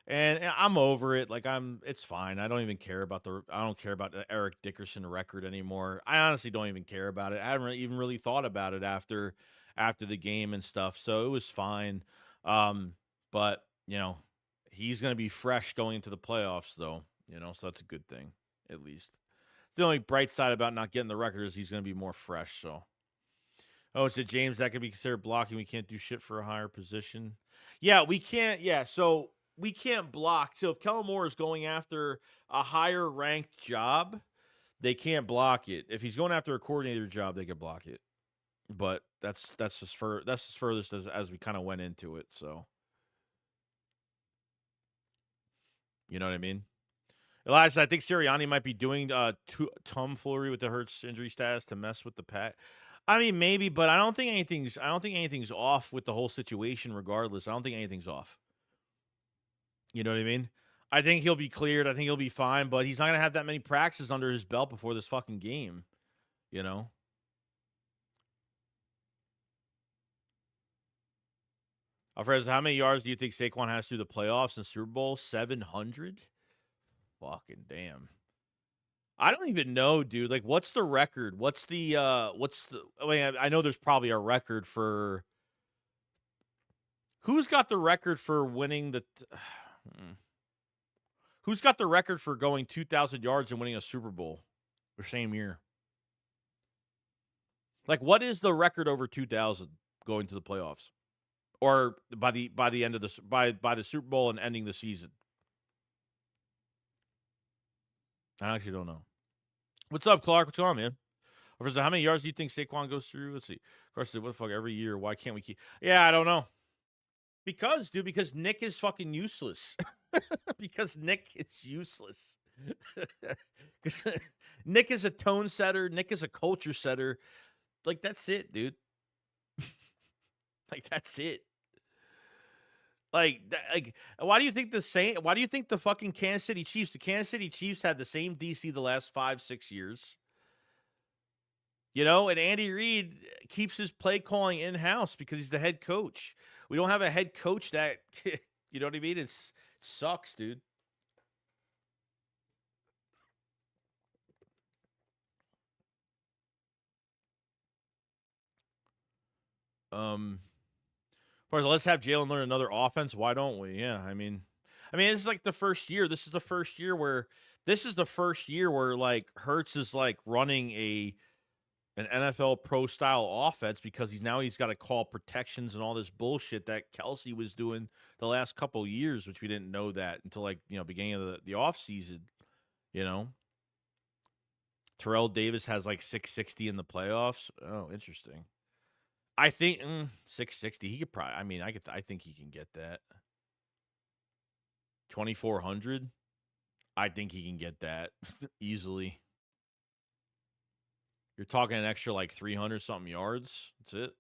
And I'm over it. Like it's fine. I don't even care about I don't care about the Eric Dickerson record anymore. I honestly don't even care about it. I haven't even really thought about it after the game and stuff. So it was fine. But he's gonna be fresh going into the playoffs, though. So that's a good thing, at least. The only bright side about not getting the record is he's gonna be more fresh. So. Oh, it's a James that could be considered blocking. We can't do shit for a higher position. Yeah, we can't. Yeah, so we can't block. So if Kellen Moore is going after a higher ranked job, they can't block it. If he's going after a coordinator job, they can block it. But that's just furthest as we kind of went into it. So you know what I mean. Elias, I think Sirianni might be doing tomfoolery with the Hurts injury status to mess with the Pat. I mean, maybe, but I don't think anything's off with the whole situation regardless. I don't think anything's off. You know what I mean? I think he'll be cleared. I think he'll be fine, but he's not gonna have that many practices under his belt before this fucking game, you know? Alfredo, how many yards do you think Saquon has through the playoffs and Super Bowl? 700? Fucking damn. I don't even know, dude. Like, what's the record? I mean, I know there's probably a record for who's got the record for winning who's got the record for going 2,000 yards and winning a Super Bowl the same year? Like, what is the record over 2,000 going to the playoffs? Or by the end of by the Super Bowl and ending the season? I actually don't know. What's up, Clark? What's going on, man? How many yards do you think Saquon goes through? Let's see. Of course, what the fuck every year? Why can't we keep? Yeah, I don't know. Because Nick is fucking useless. Because Nick is useless. Nick is a tone setter. Nick is a culture setter. Like, that's it, dude. Like, that's it. Like, why do you think the fucking Kansas City Chiefs? The Kansas City Chiefs had the same DC the last 5-6 years. You know, and Andy Reid keeps his play calling in house because he's the head coach. We don't have a head coach that, you know what I mean? It sucks, dude. First, let's have Jalen learn another offense. Why don't we? Yeah, I mean, this is like the first year. This is the first year where like Hurts is like running an NFL pro style offense because he's got to call protections and all this bullshit that Kelsey was doing the last couple of years, which we didn't know that until like, beginning of the off season, you know. Terrell Davis has like 660 in the playoffs. Oh, interesting. I think 660. He could probably. I think he can get that. 2,400. I think he can get that easily. You're talking an extra like 300 something yards. That's it.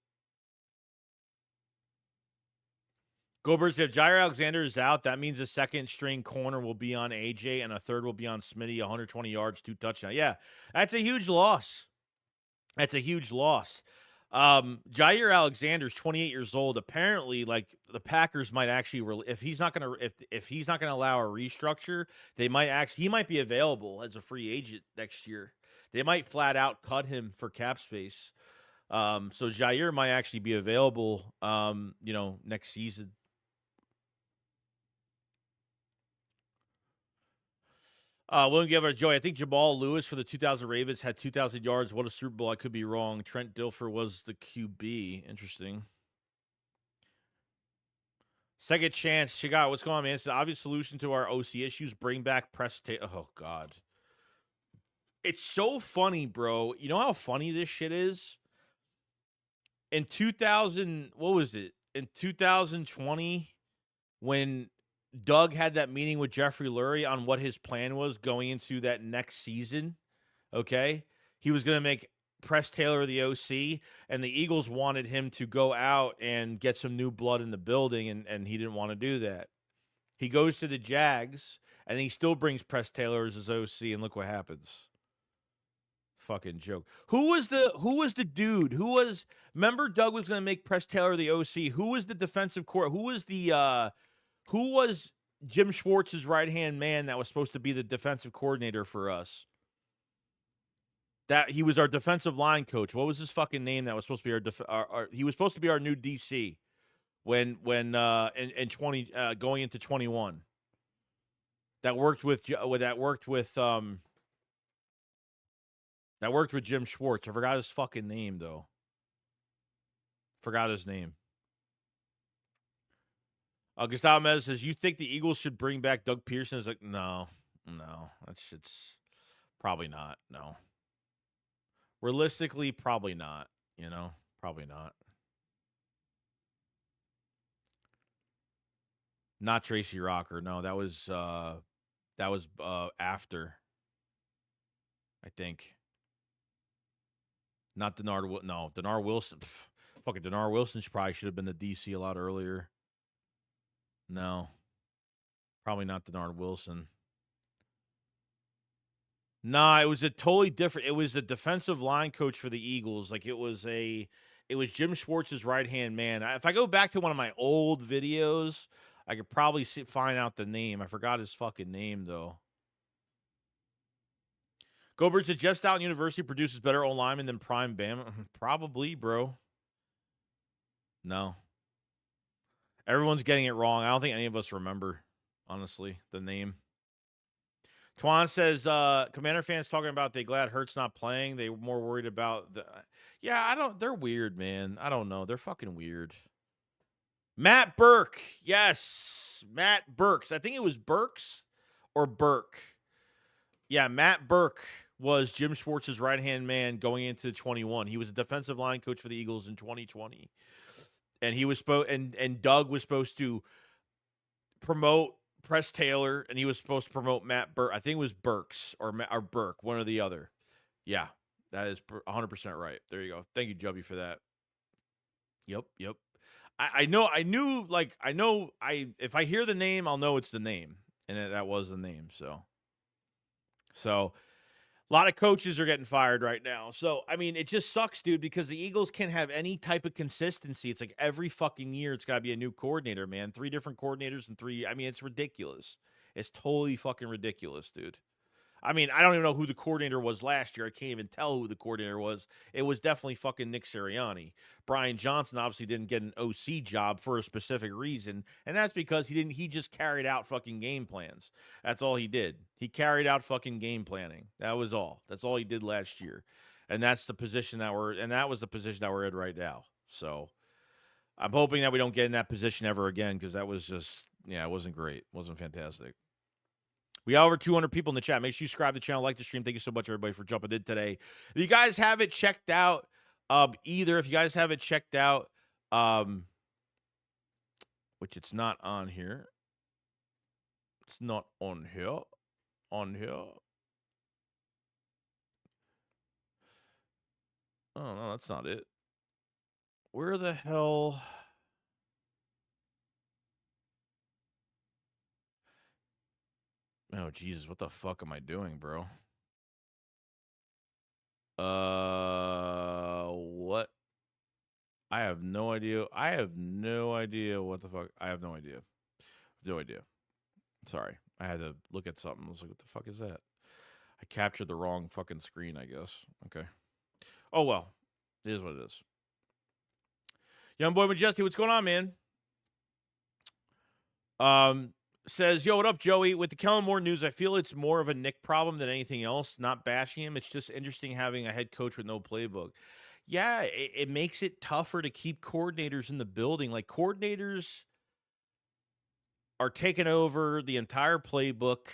Goldbergs, if Jair Alexander is out, that means a second string corner will be on AJ and a third will be on Smitty. 120 yards, 2 touchdowns. Yeah, that's a huge loss. Jair Alexander's 28 years old. Apparently, like the Packers might actually, if he's not gonna allow a restructure, he might be available as a free agent next year. They might flat out cut him for cap space. So Jair might actually be available, next season. William Giver, Joey, I think Jamal Lewis for the 2000 Ravens had 2,000 yards. What a Super Bowl. I could be wrong. Trent Dilfer was the QB. Interesting. Second chance. Chicago, what's going on, man? It's the obvious solution to our OC issues. Bring back Oh, God. It's so funny, bro. You know how funny this shit is? In 2000, what was it? In 2020, when Doug had that meeting with Jeffrey Lurie on what his plan was going into that next season, okay? He was going to make Press Taylor the OC, and the Eagles wanted him to go out and get some new blood in the building, and he didn't want to do that. He goes to the Jags, and he still brings Press Taylor as his OC, and look what happens. Fucking joke. Who was the dude? Remember Doug was going to make Press Taylor the OC? Who was the defensive core? Who was Jim Schwartz's right-hand man that was supposed to be the defensive coordinator for us? That he was our defensive line coach. What was his fucking name that was supposed to be he was supposed to be our new DC when in 20 going into 21. That worked with Jim Schwartz. I forgot his fucking name though. Forgot his name. Gustavo Mez says, you think the Eagles should bring back Doug Pearson? Is like, no. That shit's probably not. No. Realistically, probably not. Probably not. Not Tracy Rocker. No, that was after. I think. Not Denard. No, Denard Wilson. Fucking Denard Wilson probably should have been the DC a lot earlier. No, probably not Denard Wilson. Nah, it was a totally different. It was the defensive line coach for the Eagles. Like it was Jim Schwartz's right hand man. If I go back to one of my old videos, I could probably find out the name. I forgot his fucking name though. Gobert said Jeff Stout University produces better O linemen than Prime Bama. Probably, bro. No. Everyone's getting it wrong. I don't think any of us remember, honestly, the name. Twan says, Commander fans talking about they glad Hurt's not playing. They were more worried about the. Yeah, they're weird, man. I don't know. They're fucking weird. Matt Burke. Yes. Matt Burks. I think it was Burks or Burke. Yeah, Matt Burke was Jim Schwartz's right-hand man going into 21. He was a defensive line coach for the Eagles in 2020. And he was and Doug was supposed to promote Press Taylor, and he was supposed to promote Matt Burke. I think it was Burks or Burke, one or the other. Yeah, that is 100% right. There you go. Thank you, Jubby, for that. Yep. If I hear the name, I'll know it's the name, and that was the name. So a lot of coaches are getting fired right now. So, I mean, it just sucks, dude, because the Eagles can't have any type of consistency. It's like every fucking year it's got to be a new coordinator, man. 3 different coordinators and 3. I mean, it's ridiculous. It's totally fucking ridiculous, dude. I mean, I don't even know who the coordinator was last year. I can't even tell who the coordinator was. It was definitely fucking Nick Sirianni. Brian Johnson obviously didn't get an OC job for a specific reason, and that's because he just carried out fucking game plans. That's all he did. He carried out fucking game planning. That was all. That's all he did last year. And that was the position that we're in right now. So I'm hoping that we don't get in that position ever again, because that was just, it wasn't great. It wasn't fantastic. We got over 200 people in the chat. Make sure you subscribe to the channel, like the stream. Thank you so much, everybody, for jumping in today. If you guys have it checked out, if you guys have it checked out, which it's not on here. It's not on here. On here. Oh, no, that's not it. Where the hell... Oh, Jesus, what the fuck am I doing, bro? What? I have no idea. I have no idea what the fuck. I have no idea. No idea. Sorry. I had to look at something. I was like, what the fuck is that? I captured the wrong fucking screen, I guess. Okay. Oh, well. It is what it is. Young Boy Majesty, what's going on, man? Says, yo, what up, Joey? With the Kellen Moore news, I feel it's more of a Nick problem than anything else. Not bashing him. It's just interesting having a head coach with no playbook. Yeah, it makes it tougher to keep coordinators in the building. Like, coordinators are taking over the entire playbook.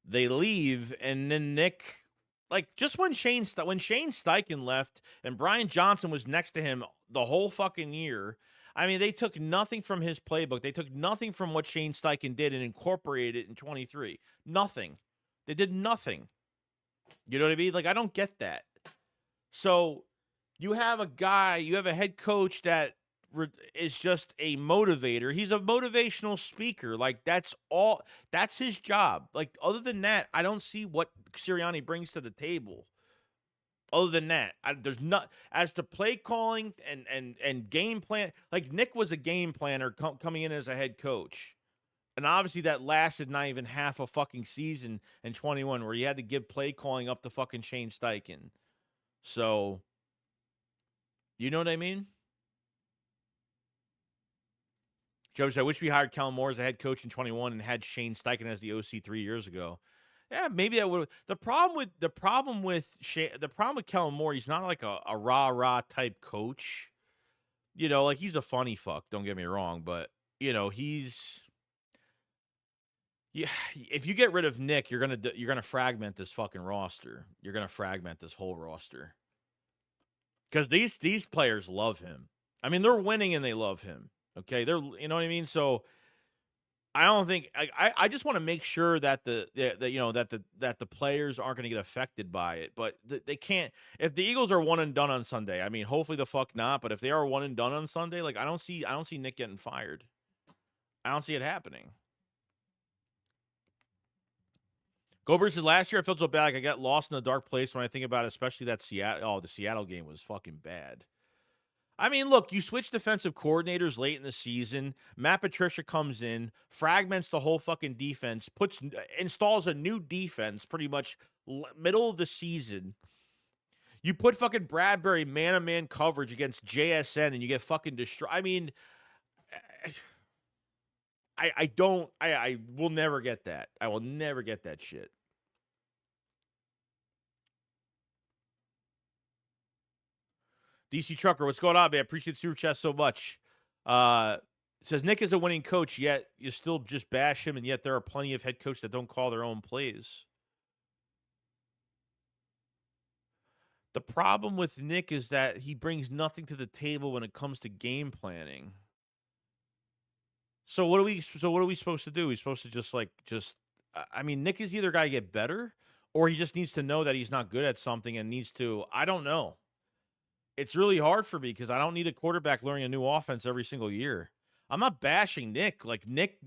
They leave, and then Nick, like, just when Shane Steichen left and Brian Johnson was next to him the whole fucking year, I mean, they took nothing from his playbook. They took nothing from what Shane Steichen did and incorporated it in 23. Nothing. They did nothing. You know what I mean? Like, I don't get that. So you have a head coach that is just a motivator. He's a motivational speaker. Like, that's his job. Like, other than that, I don't see what Sirianni brings to the table. Other than that, there's not, as to play calling and game plan. Like, Nick was a game planner coming in as a head coach, and obviously that lasted not even half a fucking season in 21, where he had to give play calling up to fucking Shane Steichen. So, you know what I mean? Joe said, I wish we hired Kellen Moore as a head coach in 21 and had Shane Steichen as the OC 3 years ago. Yeah, maybe that would. The problem with Kellen Moore, he's not like a rah-rah type coach. You know, like, he's a funny fuck, don't get me wrong, but, you know, if you get rid of Nick, you're gonna fragment this fucking roster. You're gonna fragment this whole roster. Because these players love him. I mean, they're winning and they love him. Okay, you know what I mean? So I don't think I just want to make sure that that the players aren't going to get affected by it, but they can't. If the Eagles are one and done on Sunday, I mean, hopefully the fuck not. But if they are one and done on Sunday, like I don't see Nick getting fired. I don't see it happening. Gober said last year I felt so bad, like I got lost in a dark place when I think about it, especially that Seattle. Oh, the Seattle game was fucking bad. I mean, look, you switch defensive coordinators late in the season. Matt Patricia comes in, fragments the whole fucking defense, installs a new defense pretty much middle of the season. You put fucking Bradbury man-to-man coverage against JSN and you get fucking destroyed. I mean, I will never get that. I will never get that shit. DC Trucker, what's going on, man? Appreciate the super chat so much. Says Nick is a winning coach, yet you still just bash him, and yet there are plenty of head coaches that don't call their own plays. The problem with Nick is that he brings nothing to the table when it comes to game planning. So what are we supposed to do? He's supposed to I mean, Nick is either got to get better or he just needs to know that he's not good at something and needs to, I don't know. It's really hard for me because I don't need a quarterback learning a new offense every single year. I'm not bashing Nick. Like Nick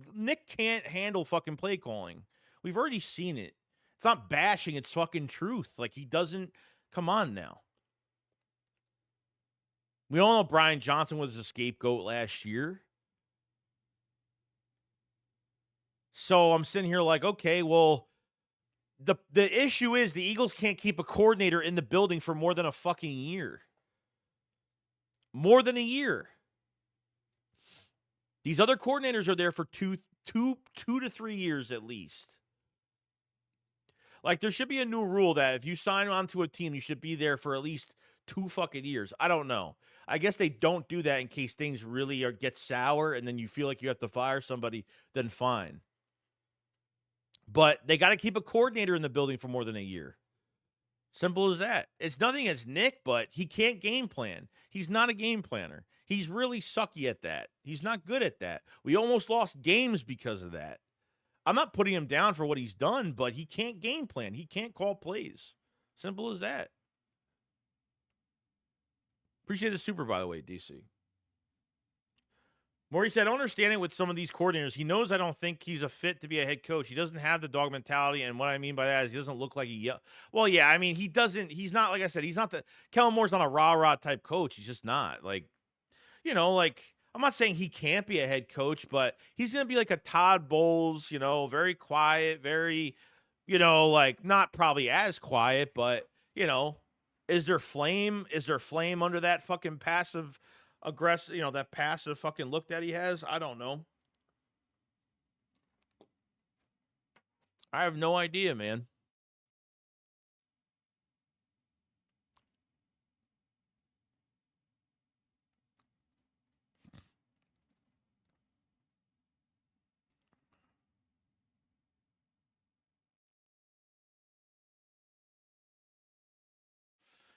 can't handle fucking play calling. We've already seen it. It's not bashing, it's fucking truth. Like he doesn't, come on now. We all know Brian Johnson was a scapegoat last year. So I'm sitting here like, okay, well, the issue is the Eagles can't keep a coordinator in the building for more than a fucking year. More than a year. These other coordinators are there for two to 3 years at least. Like, there should be a new rule that if you sign on to a team, you should be there for at least 2 fucking years. I don't know. I guess they don't do that in case things really get sour and then you feel like you have to fire somebody, then fine. But they got to keep a coordinator in the building for more than a year. Simple as that. It's nothing against Nick, but he can't game plan. He's not a game planner. He's really sucky at that. He's not good at that. We almost lost games because of that. I'm not putting him down for what he's done, but he can't game plan. He can't call plays. Simple as that. Appreciate the super, by the way, DC. Maury said, I don't understand it with some of these coordinators. He knows I don't think he's a fit to be a head coach. He doesn't have the dog mentality, and what I mean by that is he doesn't look like well, yeah, I mean, he's not, like I said, he's not Kellen Moore's not a rah-rah type coach. He's just not. Like, I'm not saying he can't be a head coach, but he's going to be like a Todd Bowles, very quiet, very, not probably as quiet, but, is there flame under that fucking passive aggressive, that passive fucking look that he has? I don't know. I have no idea, man.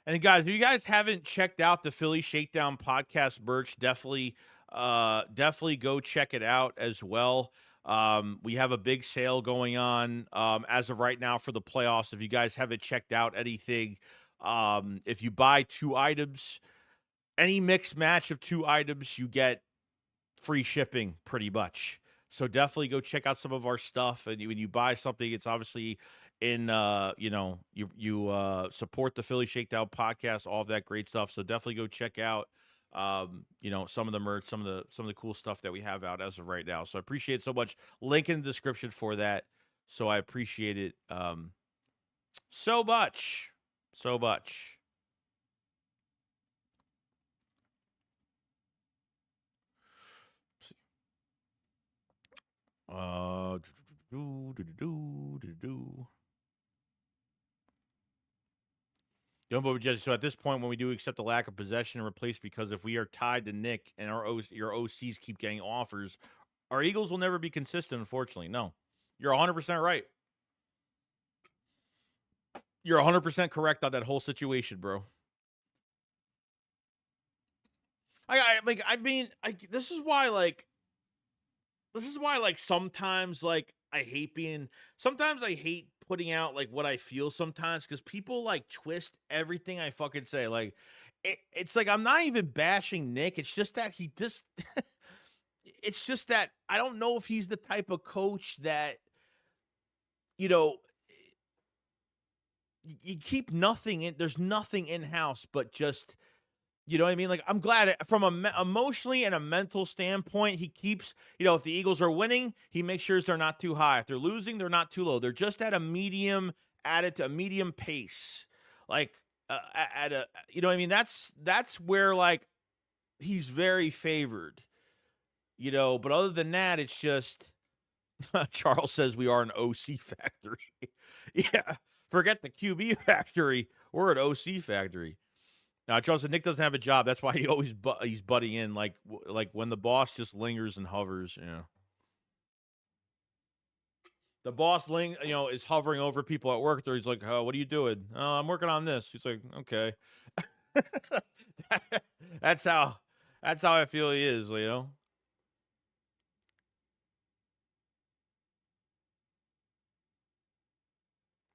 And guys, if you guys haven't checked out the Philly Shakedown podcast merch, definitely go check it out as well. We have a big sale going on as of right now for the playoffs. If you guys haven't checked out anything, if you buy 2 items, any mixed match of 2 items, you get free shipping pretty much. So definitely go check out some of our stuff. And when you buy something, it's obviously in you support the Philly Shakedown podcast, all of that great stuff. So definitely go check out some of the merch, some of the cool stuff that we have out as of right now. So I appreciate it so much. Link in the description for that. So I appreciate it so much. So much. So at this point, when we do accept the lack of possession and replace, because if we are tied to Nick and your OCs keep getting offers, our Eagles will never be consistent, unfortunately. No. You're 100% right. You're 100% correct on that whole situation, bro. This is why, this is why, like, sometimes, like, sometimes I hate putting out, like, what I feel sometimes because people, like, twist everything I fucking say. Like, it's like I'm not even bashing Nick. It's just that he just, it's just that I don't know if he's the type of coach that, you know, you keep nothing in, there's nothing in house but just, you know what I mean? Like, I'm glad from a emotionally and a mental standpoint, he keeps, if the Eagles are winning, he makes sure they're not too high. If they're losing, they're not too low. They're just at a medium, a medium pace. Like, at a, you know what I mean? That's where, like, he's very favored, but other than that, it's just, Charles says we are an OC factory. Yeah. Forget the QB factory. We're an OC factory. Now, Charles said Nick doesn't have a job. That's why he always he's butting in, like when the boss just lingers and hovers. The boss is hovering over people at work. There, he's like, "Oh, what are you doing?" "Oh, I'm working on this." He's like, "Okay." that's how I feel he is.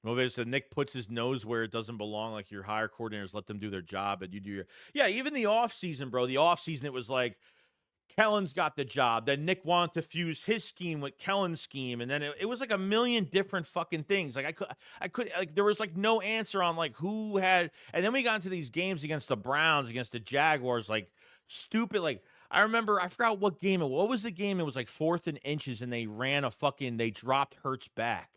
Motivated said Nick puts his nose where it doesn't belong. Like, your hire coordinators let them do their job, and you do your. Yeah, even the off season, bro. The off season, it was like, Kellen's got the job. Then Nick wanted to fuse his scheme with Kellen's scheme, and then it was like a million different fucking things. Like, I could like, there was like no answer on like who had. And then we got into these games against the Browns, against the Jaguars, like stupid. Like, I remember, I forgot what game what was the game? It was like 4th and inches, and they dropped Hurts back.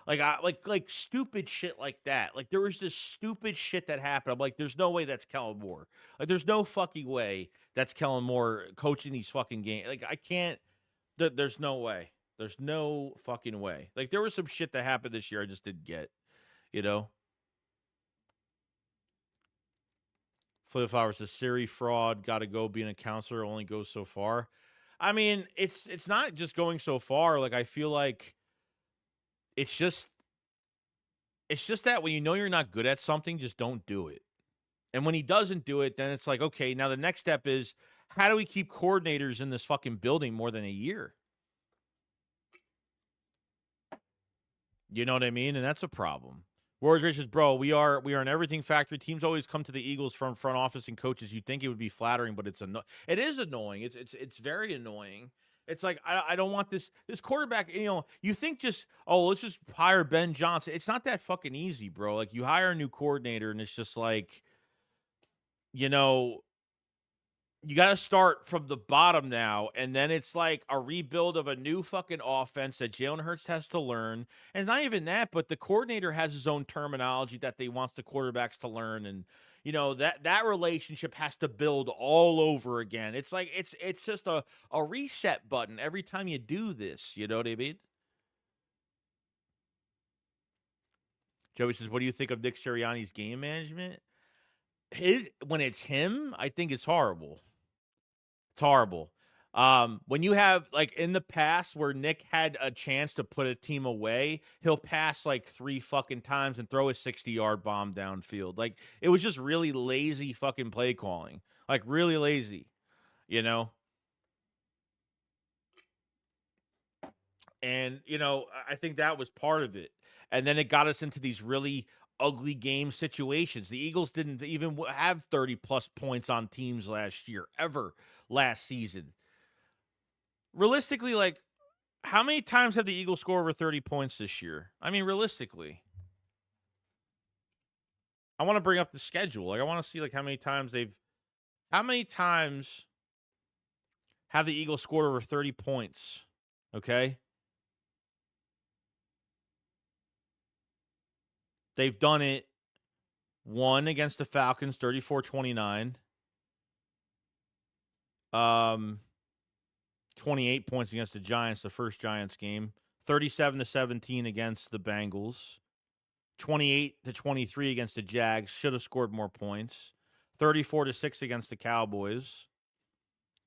Like, like stupid shit like that. Like, there was this stupid shit that happened. I'm like, there's no way that's Kellen Moore. Like, there's no fucking way that's Kellen Moore coaching these fucking games. Like, I can't. There's no way. There's no fucking way. Like, there was some shit that happened this year I just didn't get. You know. Flip Flowers says Siri fraud. Got to go. Being a counselor only goes so far. I mean, it's not just going so far. Like, I feel like it's just that when you know you're not good at something, just don't do it. And when he doesn't do it, then it's like, okay, now the next step is, how do we keep coordinators in this fucking building more than a year? You know what I mean? And that's a problem. Warriors Rich says, bro, we are an everything factory. Teams always come to the Eagles from front office and coaches. You'd think it would be flattering, but it is annoying. It's very annoying. It's like, I don't want this quarterback. You think just, let's just hire Ben Johnson. It's not that fucking easy, bro. Like, you hire a new coordinator, and it's just like, you got to start from the bottom now, and then it's like a rebuild of a new fucking offense that Jalen Hurts has to learn. And not even that, but the coordinator has his own terminology that they wants the quarterbacks to learn, and that relationship has to build all over again. It's like it's just a reset button every time you do this. You know what I mean? Joey says, "What do you think of Nick Sirianni's game management?" When it's him, I think it's horrible. It's horrible. When you have, like, in the past where Nick had a chance to put a team away, he'll pass like 3 fucking times and throw a 60-yard bomb downfield. Like, it was just really lazy fucking play calling. Like, really lazy, you know? And, I think that was part of it. And then it got us into these really ugly game situations. The Eagles didn't even have 30 plus points on teams last year, ever last season. Realistically, like, how many times have the Eagles scored over 30 points this year? I mean, realistically. I want to bring up the schedule. Like, I want to see, like, how many times have the Eagles scored over 30 points? Okay? They've done it one against the Falcons, 34-29. 28 points against the Giants, the first Giants game. 37-17 against the Bengals. 28-23 against the Jags. Should have scored more points. 34-6 against the Cowboys.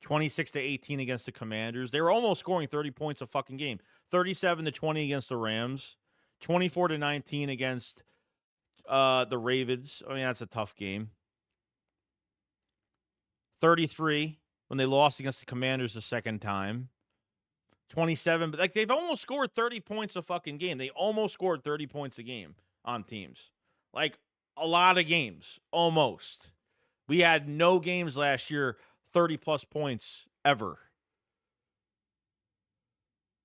26-18 against the Commanders. They were almost scoring 30 points a fucking game. 37-20 against the Rams. 24-19 against the Ravens. I mean, that's a tough game. 33 when they lost against the Commanders the second time. 27, but like they've almost scored 30 points a fucking game. They almost scored 30 points a game on teams. Like a lot of games, almost. We had no games last year 30 plus points ever.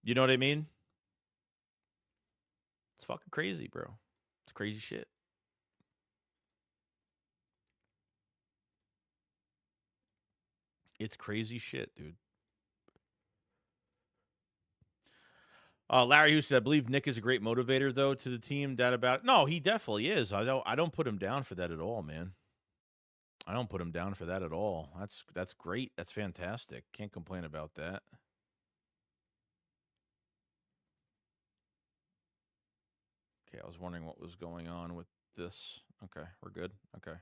You know what I mean? It's fucking crazy, bro. It's crazy shit. It's crazy shit, dude. Larry Houston, I believe Nick is a great motivator, though, to the team. That about no, he definitely is. I don't put him down for that at all, man. I don't put him down for that at all. That's great. That's fantastic. Can't complain about that. Okay, I was wondering what was going on with this. Okay, we're good. Okay.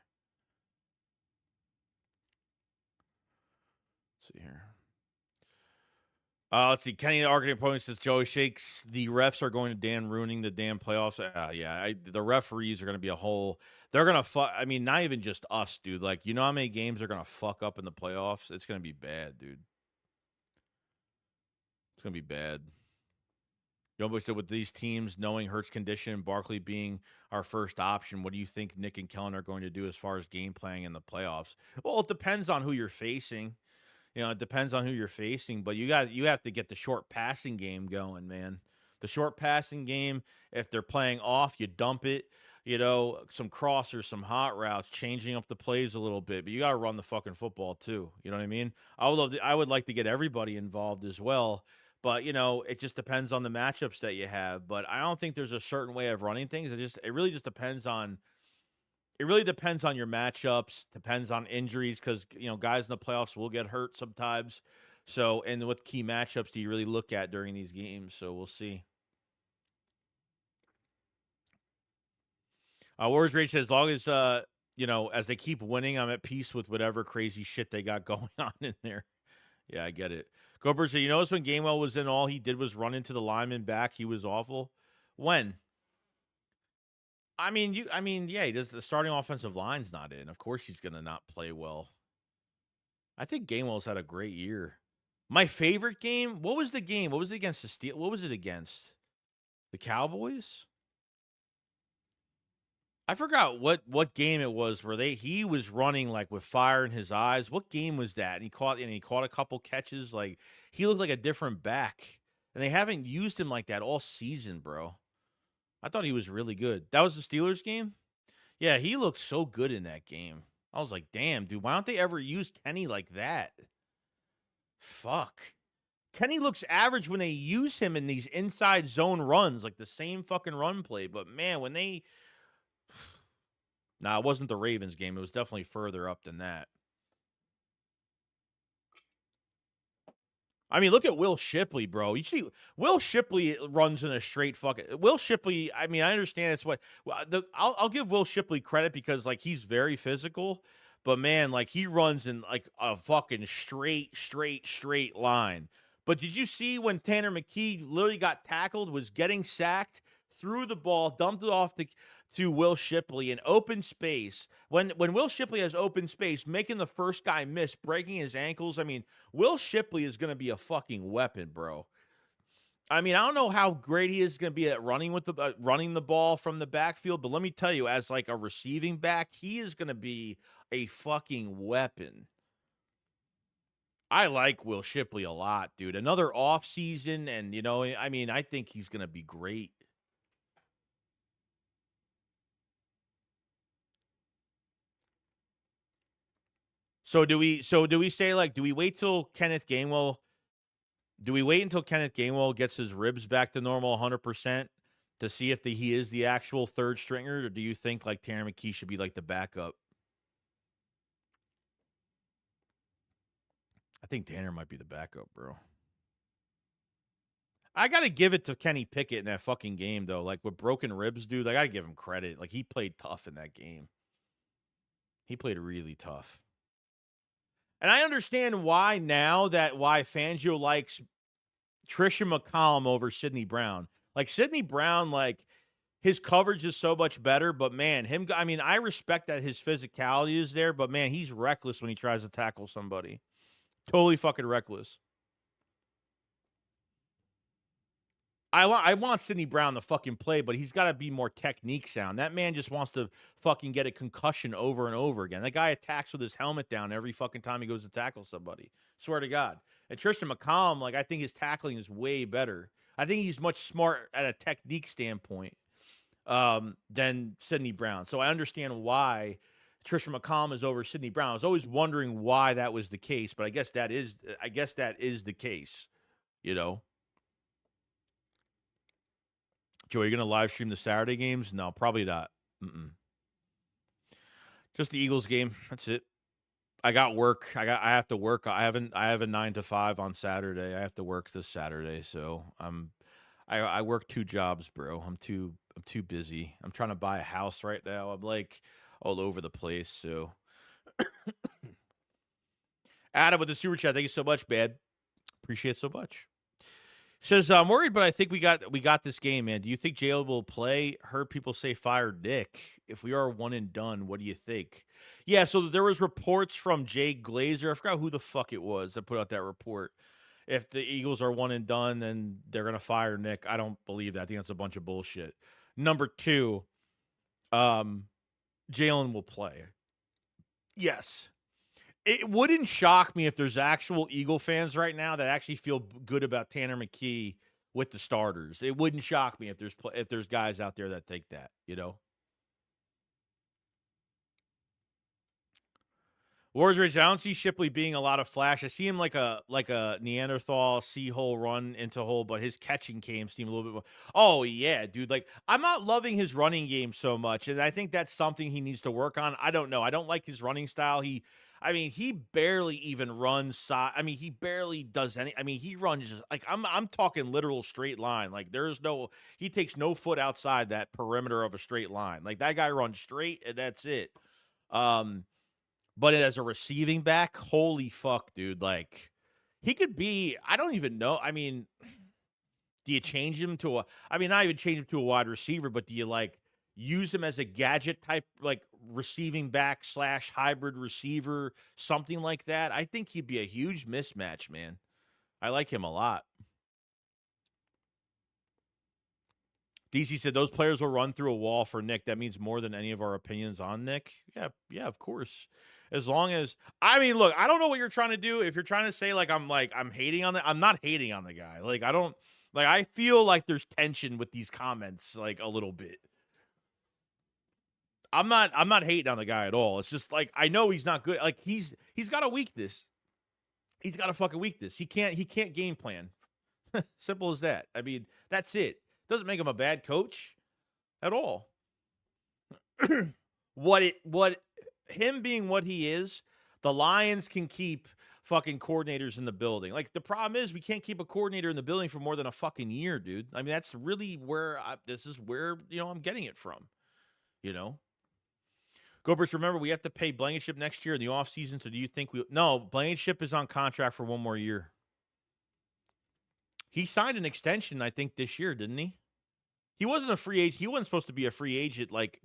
Let's see here. Let's see. Kenny, the arguing opponent, says Joey Shakes. The refs are going to damn ruining the damn playoffs. The referees are going to be a whole. They're going to fuck. I mean, not even just us, dude. Like, you know how many games they're going to fuck up in the playoffs? It's going to be bad, dude. It's going to be bad. Nobody said with these teams knowing Hurts' condition and Barkley being our first option, what do you think Nick and Kellen are going to do as far as game playing in the playoffs? Well, it depends on who you're facing. It depends on who you're facing, but you have to get the short passing game going, man. The short passing game, if they're playing off, you dump it. Some crossers, some hot routes, changing up the plays a little bit. But you got to run the fucking football too. You know what I mean? I would like to get everybody involved as well. But it just depends on the matchups that you have. But I don't think there's a certain way of running things. It really just depends on. It really depends on your matchups, depends on injuries, because guys in the playoffs will get hurt sometimes. So, and what key matchups do you really look at during these games? So we'll see. Warriors Rage says, as long as as they keep winning, I'm at peace with whatever crazy shit they got going on in there. Yeah, I get it. Goldberg said, you notice when Gainwell was in, all he did was run into the lineman back. He was awful. When? Yeah, he does. The starting offensive line's not in. Of course, he's gonna not play well. I think Gainwell's had a great year. My favorite game. What was the game? What was it against the Steel? What was it against? The Cowboys? I forgot what game it was where he was running like with fire in his eyes. What game was that? And he caught a couple catches. Like he looked like a different back. And they haven't used him like that all season, bro. I thought he was really good. That was the Steelers game? Yeah, he looked so good in that game. I was like, damn, dude, why don't they ever use Kenny like that? Fuck. Kenny looks average when they use him in these inside zone runs, like the same fucking run play. But man, when they. Nah, it wasn't the Ravens game. It was definitely further up than that. I mean, look at Will Shipley, bro. You see, Will Shipley runs in a straight fucking. Will Shipley. I mean, I understand it's what. I'll give Will Shipley credit because like he's very physical, but man, like he runs in like a fucking straight line. But did you see when Tanner McKee literally got tackled, was getting sacked, threw the ball, dumped it off to Will Shipley in open space? When Will Shipley has open space, making the first guy miss, breaking his ankles. I mean, Will Shipley is going to be a fucking weapon, bro. I mean, I don't know how great he is going to be at running the ball from the backfield, but let me tell you, as like a receiving back, he is going to be a fucking weapon. I like Will Shipley a lot, dude. Another offseason, and I think he's going to be great. So do we say like, do we wait until Kenneth Gainwell gets his ribs back to normal 100% to see if he is the actual third stringer, or do you think like Tanner McKee should be like the backup? I think Tanner might be the backup, bro. I got to give it to Kenny Pickett in that fucking game, though. Like, with broken ribs, dude, I got to give him credit. Like, he played tough in that game. He played really tough. And I understand why Fangio likes Trisha McCollum over Sidney Brown. Like, Sidney Brown, like, his coverage is so much better, but man, I respect that his physicality is there, but man, he's reckless when he tries to tackle somebody. Totally fucking reckless. I want Sidney Brown to fucking play, but he's got to be more technique sound. That man just wants to fucking get a concussion over and over again. That guy attacks with his helmet down every fucking time he goes to tackle somebody. Swear to God. And Tristan McCollum, like, I think his tackling is way better. I think he's much smart at a technique standpoint than Sidney Brown. So I understand why Tristan McCollum is over Sidney Brown. I was always wondering why that was the case, but I guess that is the case, you know. Joe, are you going to live stream the Saturday games? No, probably not. Just the Eagles game. That's it. I got work. I have to work. I have a 9 to 5 on Saturday. I have to work this Saturday, so I work 2 jobs, bro. I'm too busy. I'm trying to buy a house right now. I'm like all over the place. So Adam with the super chat. Thank you so much, man. Appreciate it so much. Says, I'm worried, but I think we got this game, man. Do you think Jalen will play? Heard people say fire Nick. If we are one and done, what do you think? Yeah, so there was reports from Jay Glazer. I forgot who the fuck it was that put out that report. If the Eagles are one and done, then they're going to fire Nick. I don't believe that. I think that's a bunch of bullshit. Number 2, Jalen will play. Yes. It wouldn't shock me if there's actual Eagle fans right now that actually feel good about Tanner McKee with the starters. It wouldn't shock me if there's guys out there that think that, you know. Warriors Rage, I don't see Shipley being a lot of flash. I see him like a Neanderthal C-hole run into hole, but his catching game seemed a little bit more. Oh, yeah, dude. Like, I'm not loving his running game so much, and I think that's something he needs to work on. I don't know. I don't like his running style. He barely even runs. He barely does any. He runs just like I'm talking literal straight line. Like he takes no foot outside that perimeter of a straight line. Like that guy runs straight and that's it. But as a receiving back, holy fuck, dude. Like he could be, I don't even know. Do you change him to not even change him to a wide receiver, but do you like use him as a gadget type, like receiving back / hybrid receiver, something like that? I think he'd be a huge mismatch, man. I like him a lot. DC said those players will run through a wall for Nick. That means more than any of our opinions on Nick. Yeah, of course. As long as look, I don't know what you're trying to do. If you're trying to say I'm hating on I'm not hating on the guy. Like I feel like there's tension with these comments, like a little bit. I'm not hating on the guy at all. It's just like I know he's not good. Like he's got a weakness. He's got a fucking weakness. He can't game plan. Simple as that. That's it. Doesn't make him a bad coach at all. What him being what he is, the Lions can keep fucking coordinators in the building. Like the problem is we can't keep a coordinator in the building for more than a fucking year, dude. That's really where this is where, I'm getting it from, Gobers, remember, we have to pay Blankenship next year in the offseason, so do you think No, Blankenship is on contract for one more year. He signed an extension, I think, this year, didn't he? He wasn't a free agent. He wasn't supposed to be a free agent like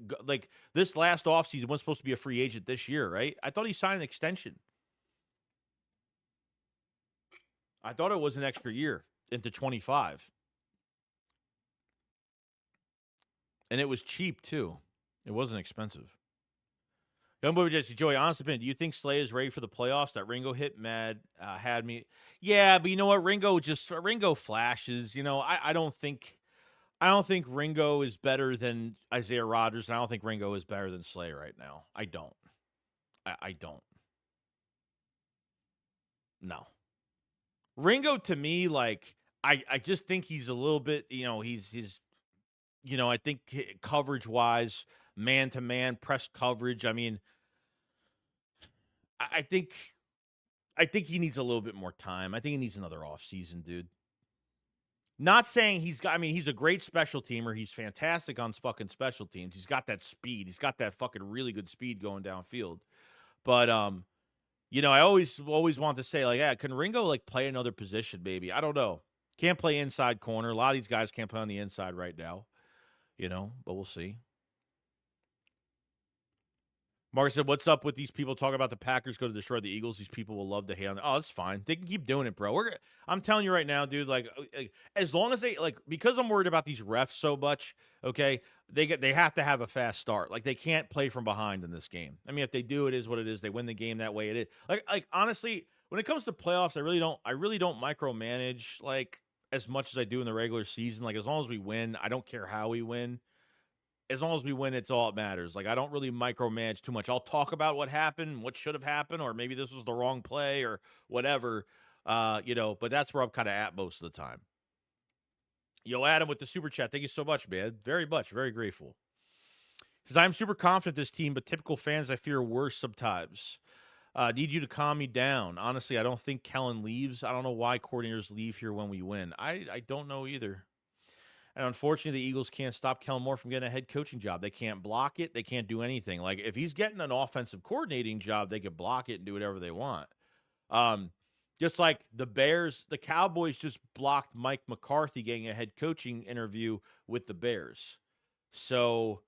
this last offseason wasn't supposed to be a free agent this year, right? I thought he signed an extension. I thought it was an extra year into 25. And it was cheap, too. It wasn't expensive. Young boy Jesse Joey, honest opinion, do you think Slay is ready for the playoffs? That Ringo hit had me. Yeah, but you know what? Ringo flashes. I don't think Ringo is better than Isaiah Rodgers, and I don't think Ringo is better than Slay right now. I don't. I don't. No. Ringo, to me, like, I just think he's a little bit, he's I think coverage-wise, man-to-man, press coverage, I think he needs a little bit more time. I think he needs another offseason, dude. Not saying he's a great special teamer. He's fantastic on fucking special teams. He's got that speed. He's got that fucking really good speed going downfield. But, I always want to say, like, yeah, can Ringo, like, play another position, maybe? I don't know. Can't play inside corner. A lot of these guys can't play on the inside right now, but we'll see. Mark said, "What's up with these people talking about the Packers going to destroy the Eagles? These people will love to hate on them." Oh, that's fine. They can keep doing it, bro. I'm telling you right now, dude. Like, as long as they because I'm worried about these refs so much. Okay, they have to have a fast start. Like they can't play from behind in this game. I mean, if they do, it is what it is. They win the game that way. It is like honestly, when it comes to playoffs, I really don't micromanage like as much as I do in the regular season. Like as long as we win, I don't care how we win. As long as we win, it's all that matters. Like I don't really micromanage too much. I'll talk about what happened, what should have happened, or maybe this was the wrong play or whatever. But that's where I'm kind of at most of the time. Yo, Adam with the super chat. Thank you so much, man. Very much. Very grateful. Says I'm super confident this team, but typical fans I fear worse sometimes. Need you to calm me down. Honestly, I don't think Kellen leaves. I don't know why coordinators leave here when we win. I don't know either. And unfortunately, the Eagles can't stop Kellen Moore from getting a head coaching job. They can't block it. They can't do anything. Like if he's getting an offensive coordinating job, they could block it and do whatever they want. Just like the Bears, the Cowboys just blocked Mike McCarthy getting a head coaching interview with the Bears. So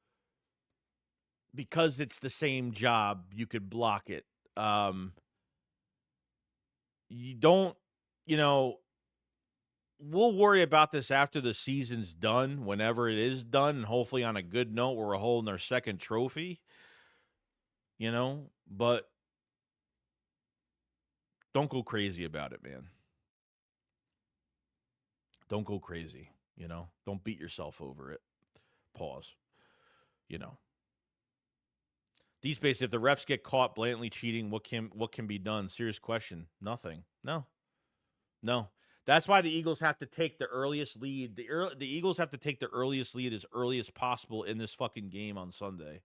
because it's the same job, you could block it. You don't, you know, we'll worry about this after the season's done, whenever it is done, and hopefully on a good note where we're holding our second trophy, but don't go crazy about it, man. Don't go crazy, Don't beat yourself over it. Pause. These space, if the refs get caught blatantly cheating, what can be done? Serious question. Nothing. No. That's why the Eagles have to take the earliest lead. The Eagles have to take the earliest lead as early as possible in this fucking game on Sunday.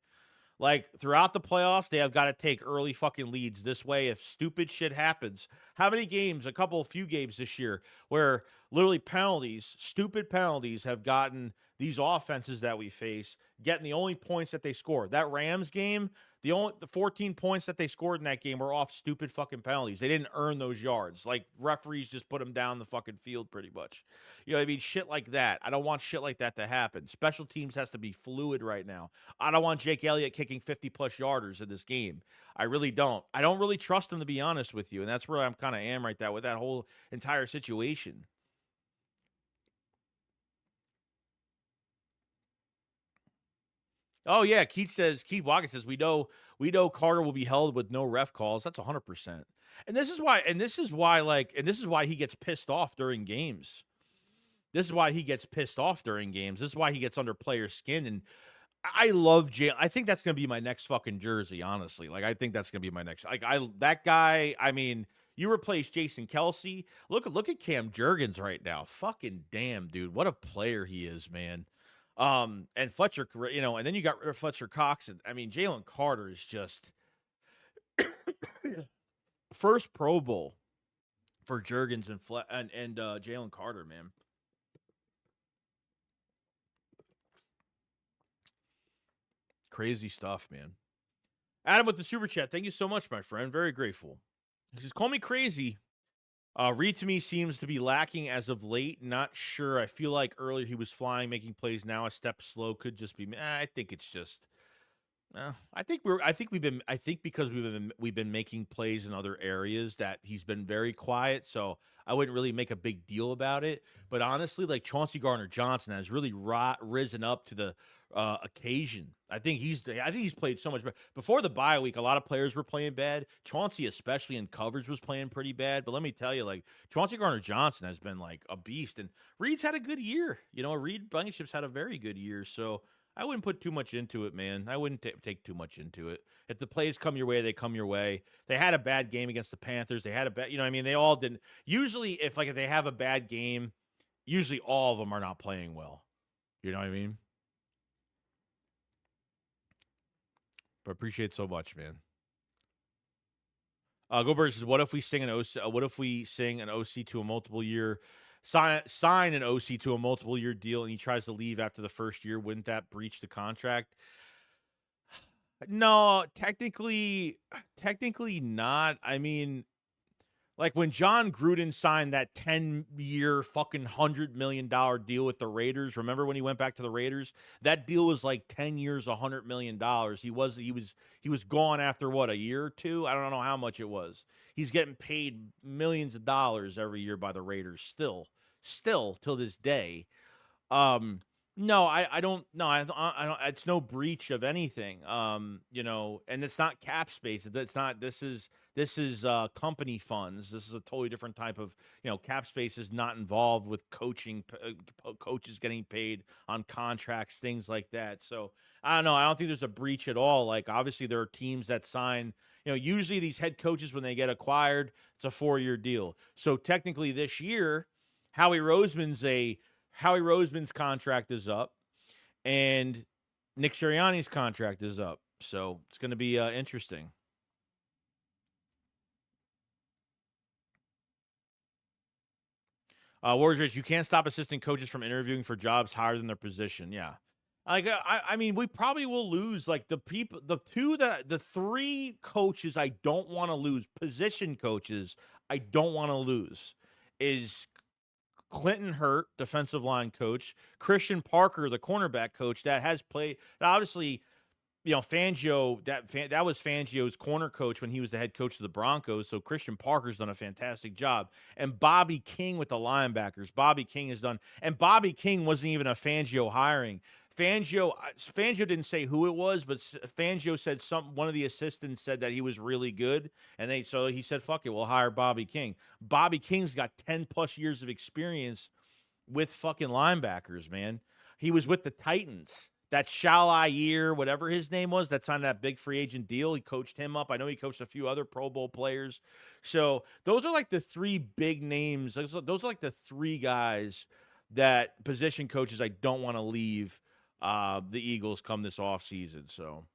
Like throughout the playoffs, they have got to take early fucking leads. This way, if stupid shit happens, how many games, few games this year, where literally stupid penalties have gotten these offenses that we face getting the only points that they score. That Rams game, the 14 points that they scored in that game were off stupid fucking penalties. They didn't earn those yards. Like referees just put them down the fucking field pretty much. You know what I mean? Shit like that. I don't want shit like that to happen. Special teams has to be fluid right now. I don't want Jake Elliott kicking 50-plus yarders in this game. I really don't. I don't really trust him, to be honest with you, and that's where I'm kind of am right there with that whole entire situation. Oh yeah, Keith Watkins says we know Carter will be held with no ref calls. That's 100%. And this is why he gets pissed off during games. This is why he gets pissed off during games. This is why he gets under players' skin. And I love Jalen. I think that's gonna be my next fucking jersey, honestly. Like I think that's gonna be my next. That guy. I mean, you replace Jason Kelsey. Look at Cam Jurgens right now. Fucking damn, dude, what a player he is, man. And Fletcher, and then you got rid of Fletcher Cox, and I mean Jalen Carter is just first Pro Bowl for Jurgens and Jalen Carter, man. Crazy stuff, man. Adam with the super chat. Thank you so much, my friend. Very grateful. He says, "Call me crazy. Reed to me seems to be lacking as of late. Not sure. I feel like earlier he was flying, making plays. Now a step slow. Could just be. I think it's just. I think because we've been making plays in other areas that he's been very quiet. So I wouldn't really make a big deal about it. But honestly, like Chauncey Gardner-Johnson has really risen up to the occasion. I think he's played so much better. Before the bye week, a lot of players were playing bad. Chauncey, especially in coverage, was playing pretty bad. But let me tell you, like Chauncey Gardner-Johnson has been like a beast, and Reed's had a good year. Reed Blankenship's had a very good year. So I wouldn't put too much into it, man. I wouldn't take too much into it. If the plays come your way, they come your way. They had a bad game against the Panthers. They had a bad, I mean, they all didn't. Usually, if they have a bad game, usually all of them are not playing well. You know what I mean? But appreciate it so much, man. Goldberg says, "What if we sing an OC? What if we sing an OC to a multiple year?" Sign an OC to a multiple year deal and he tries to leave after the first year, wouldn't that breach the contract? No, technically not. I mean, Like when John Gruden signed that 10-year fucking $100 million deal with the Raiders. Remember when he went back to the Raiders? That deal was like 10 years, $100 million. He was gone after what, a year or two? I don't know how much it was. He's getting paid millions of dollars every year by the Raiders still till this day. Um, no, I don't. No, I don't. It's no breach of anything. And it's not cap space. It's not. This is company funds. This is a totally different type of. Cap space is not involved with coaching. Coaches getting paid on contracts, things like that. So I don't know. I don't think there's a breach at all. Like obviously there are teams that sign. Usually these head coaches when they get acquired, it's a 4-year deal. So technically this year, Howie Roseman's contract is up, and Nick Sirianni's contract is up. So it's going to be interesting. Warriors, you can't stop assistant coaches from interviewing for jobs higher than their position. Yeah. Like I mean, we probably will lose like the three coaches I don't want to lose, position coaches I don't want to lose is Clinton Hurt, defensive line coach, Christian Parker, the cornerback coach that has played. Obviously, Fangio, that was Fangio's corner coach when he was the head coach of the Broncos. So Christian Parker's done a fantastic job. And Bobby King with the linebackers. Bobby King has done, and Bobby King wasn't even a Fangio hiring. Fangio didn't say who it was, but Fangio said one of the assistants said that he was really good, and so he said, "Fuck it, we'll hire Bobby King." Bobby King's got 10 plus years of experience with fucking linebackers, man. He was with the Titans. That Shalair, whatever his name was, that signed that big free agent deal. He coached him up. I know he coached a few other Pro Bowl players. So those are like the three big names. Those are like the three guys that position coaches I don't want to leave the Eagles come this offseason. So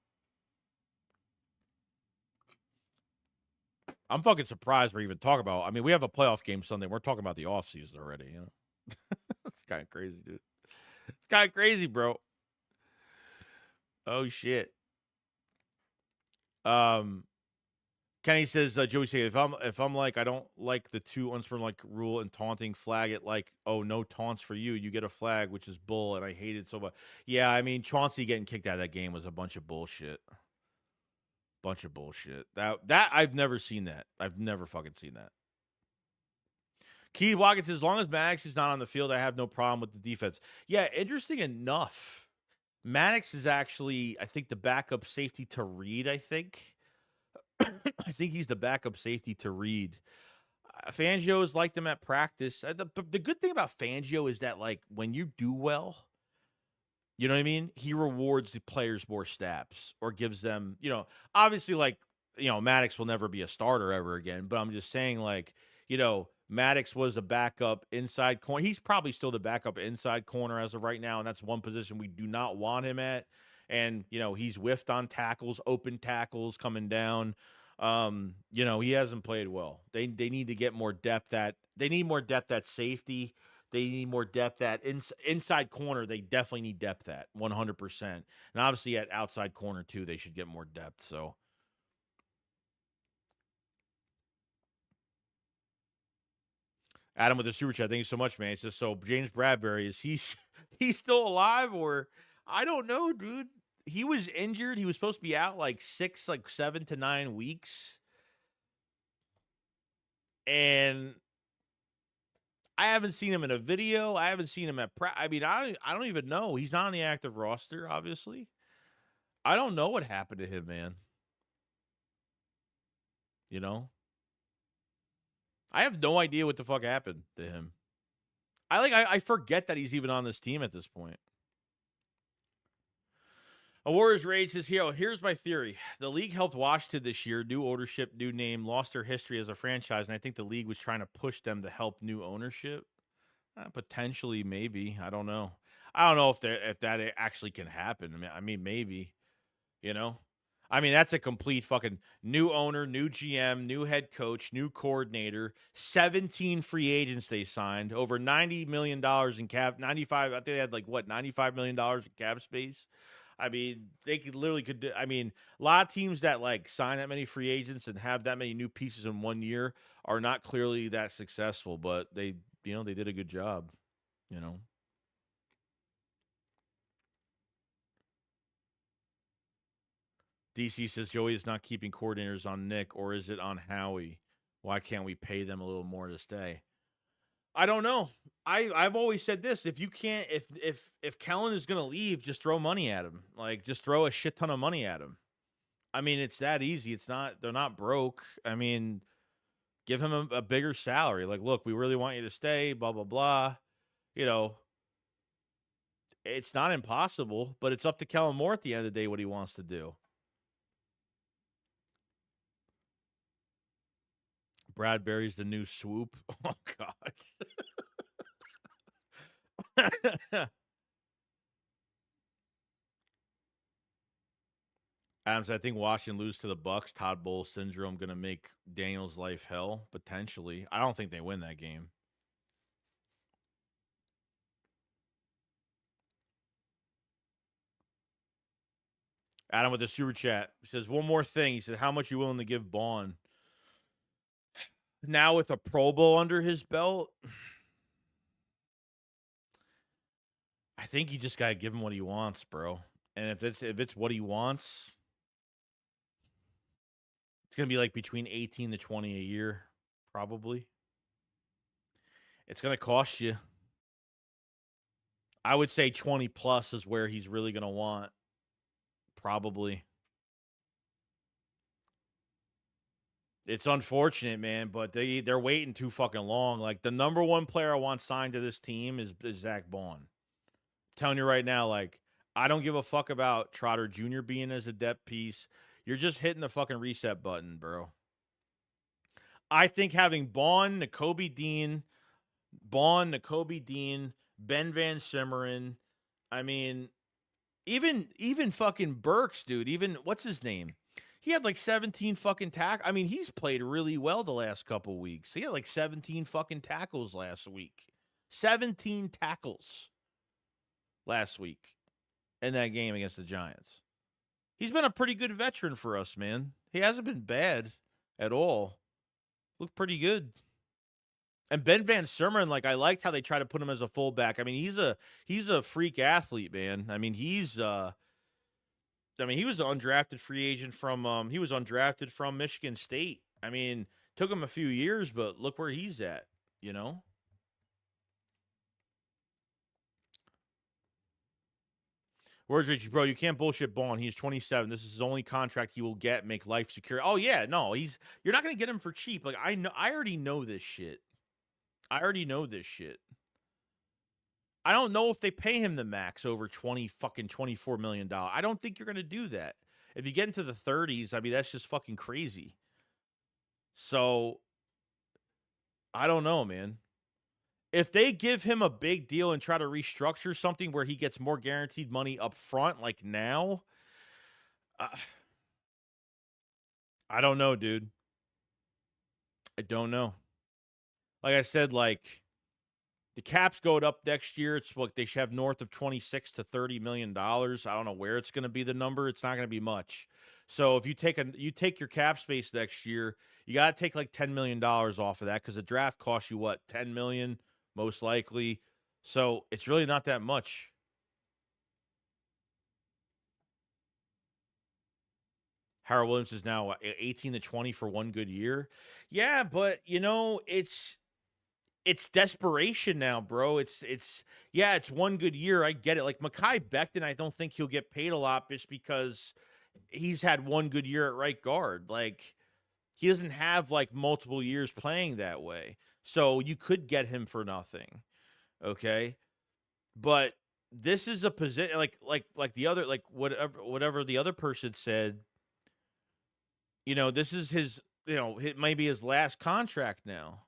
I'm fucking surprised we're even talking about. I mean, we have a playoff game Sunday. We're talking about the offseason already. It's kind of crazy, dude. It's kind of crazy, bro. Oh shit. Kenny says, Joey say if I'm like I don't like the two unsportsmanlike rule and taunting, flag it like, oh, no taunts for you. You get a flag, which is bull, and I hate it so much. Yeah, I mean Chauncey getting kicked out of that game was a bunch of bullshit. Bunch of bullshit. That I've never seen that. I've never fucking seen that. Keith Watkins says, as long as Maddox is not on the field, I have no problem with the defense. Yeah, interesting enough. Maddox is actually, I think, the backup safety to Reed, I think. I think he's the backup safety to Reed. Fangio has liked him at practice. The good thing about Fangio is that, like, when you do well, you know what I mean? He rewards the players more snaps or gives them, obviously, like, Maddox will never be a starter ever again. But I'm just saying, like, Maddox was a backup inside corner. He's probably still the backup inside corner as of right now, and that's one position we do not want him at. And, he's whiffed on tackles, open tackles coming down. He hasn't played well. They need to get more depth at safety. They need more depth at inside corner. They definitely need depth at 100%. And obviously at outside corner too, they should get more depth. So Adam with the super chat. Thank you so much, man. He says, so James Bradbury, is he's still alive, or I don't know, dude. He was injured. He was supposed to be out like 7 to 9 weeks. And I haven't seen him in a video. I haven't seen him at I don't even know. He's not on the active roster, obviously. I don't know what happened to him, man. I have no idea what the fuck happened to him. I forget that he's even on this team at this point. A Warriors Rage says, here's my theory. The league helped Washington this year. New ownership, new name, lost their history as a franchise, and I think the league was trying to push them to help new ownership. Potentially, maybe. I don't know. I don't know if that actually can happen. I mean, maybe. That's a complete fucking new owner, new GM, new head coach, new coordinator, 17 free agents they signed, over $90 million in cap, 95. I think they had $95 million in cap space. I mean, they could literally could do, I mean, a lot of teams that like sign that many free agents and have that many new pieces in 1 year are not clearly that successful, but they, they did a good job, you know. DC says Joey is not keeping coordinators on Nick, or is it on Howie? Why can't we pay them a little more to stay? I don't know. I've always said this: if you can't, if Kellen is going to leave, just throw money at him. Like, just throw a shit ton of money at him. I mean, it's that easy. It's not. They're not broke. I mean, give him a bigger salary. Like, look, we really want you to stay. Blah blah blah. You know, it's not impossible, but it's up to Kellen Moore at the end of the day what he wants to do. Bradbury's the new swoop. Oh gosh. Adams, I think Washington lose to the Bucks. Todd Bowles syndrome going to make Daniel's life hell potentially. I don't think they win that game. Adam with the super chat says one more thing. He said, "How much you willing to give Baun now with a Pro Bowl under his belt?" I think you just gotta give him what he wants, bro. And if it's what he wants, it's gonna be like between 18 to 20 a year, probably. It's gonna cost you. I would say 20 plus is where he's really gonna want. Probably. It's unfortunate, man, but they're waiting too fucking long. Like, the number one player I want signed to this team is Zack Baun. I'm telling you right now, like, I don't give a fuck about Trotter Jr. being as a depth piece. You're just hitting the fucking reset button, bro. I think having Baun, Nakobe Dean, Ben Van Simmeren, I mean, even fucking Burks, dude. Even what's his name? He had like 17 fucking tackles. I mean, he's played really well the last couple weeks. He had like 17 fucking tackles last week. 17 tackles last week in that game against the Giants. He's been a pretty good veteran for us, man. He hasn't been bad at all. Looked pretty good. And Ben Van Simmeren, like, I liked how they try to put him as a fullback. I mean, he's a freak athlete, man. I mean, he was an undrafted free agent from Michigan State. I mean, took him a few years, but look where he's at, you know? Where's Richie, bro? You can't bullshit Baun. He's 27. This is his only contract he will get. Make life secure. Oh yeah, no, you're not gonna get him for cheap. Like, I already know this shit. I don't know if they pay him the max over $24 million. I don't think you're gonna do that. If you get into the 30s, I mean, that's just fucking crazy. So I don't know, man. If they give him a big deal and try to restructure something where he gets more guaranteed money up front, like now, I don't know, dude. I don't know. Like I said, like, the cap's going up next year. It's like they should have north of $26 to $30 million. I don't know where it's going to be the number. It's not going to be much. So if you take your cap space next year, you got to take like $10 million off of that because the draft costs you what, $10 million most likely. So it's really not that much. Harold Williams is now 18 to 20 for one good year. Yeah, but it's desperation now, bro. It's one good year. I get it. Like Mekhi Becton, I don't think he'll get paid a lot just because he's had one good year at right guard. Like, he doesn't have like multiple years playing that way. So you could get him for nothing. Okay? But this is a position like the other, like whatever the other person said, this is his, it might be his last contract now.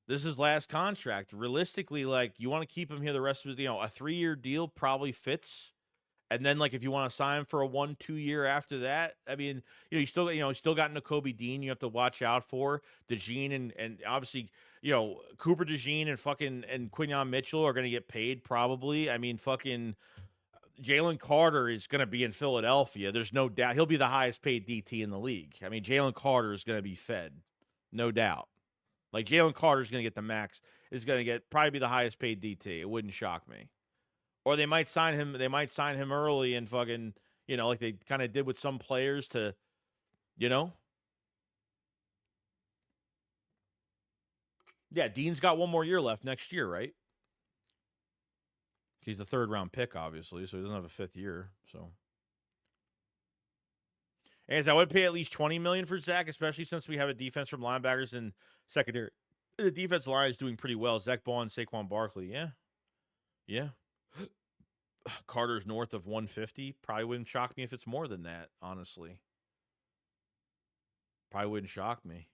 This is his last contract. Realistically, like, you want to keep him here the rest of the, a 3-year deal probably fits. And then, like, if you want to sign him for a 1-2 year after that, I mean, you still got Nakobe Dean you have to watch out for. DeJean and obviously, Cooper DeJean and Quinyon Mitchell are going to get paid probably. I mean, fucking Jalen Carter is going to be in Philadelphia. There's no doubt. He'll be the highest paid DT in the league. I mean, Jalen Carter is going to be fed. No doubt. Like, Jalen Carter is going to get the max, is going to get probably be the highest paid DT. It wouldn't shock me. Or they might sign him. They might sign him early and fucking, like they kind of did with some players to, Yeah, Dean's got one more year left next year, right? He's the 3rd-round pick, obviously, so he doesn't have a 5th year. So, and I would pay at least $20 million for Zach, especially since we have a defense from linebackers and secondary. The defense line is doing pretty well. Zack Baun, Saquon Barkley, yeah. Carter's north of 150. Probably wouldn't shock me if it's more than that. Honestly, probably wouldn't shock me.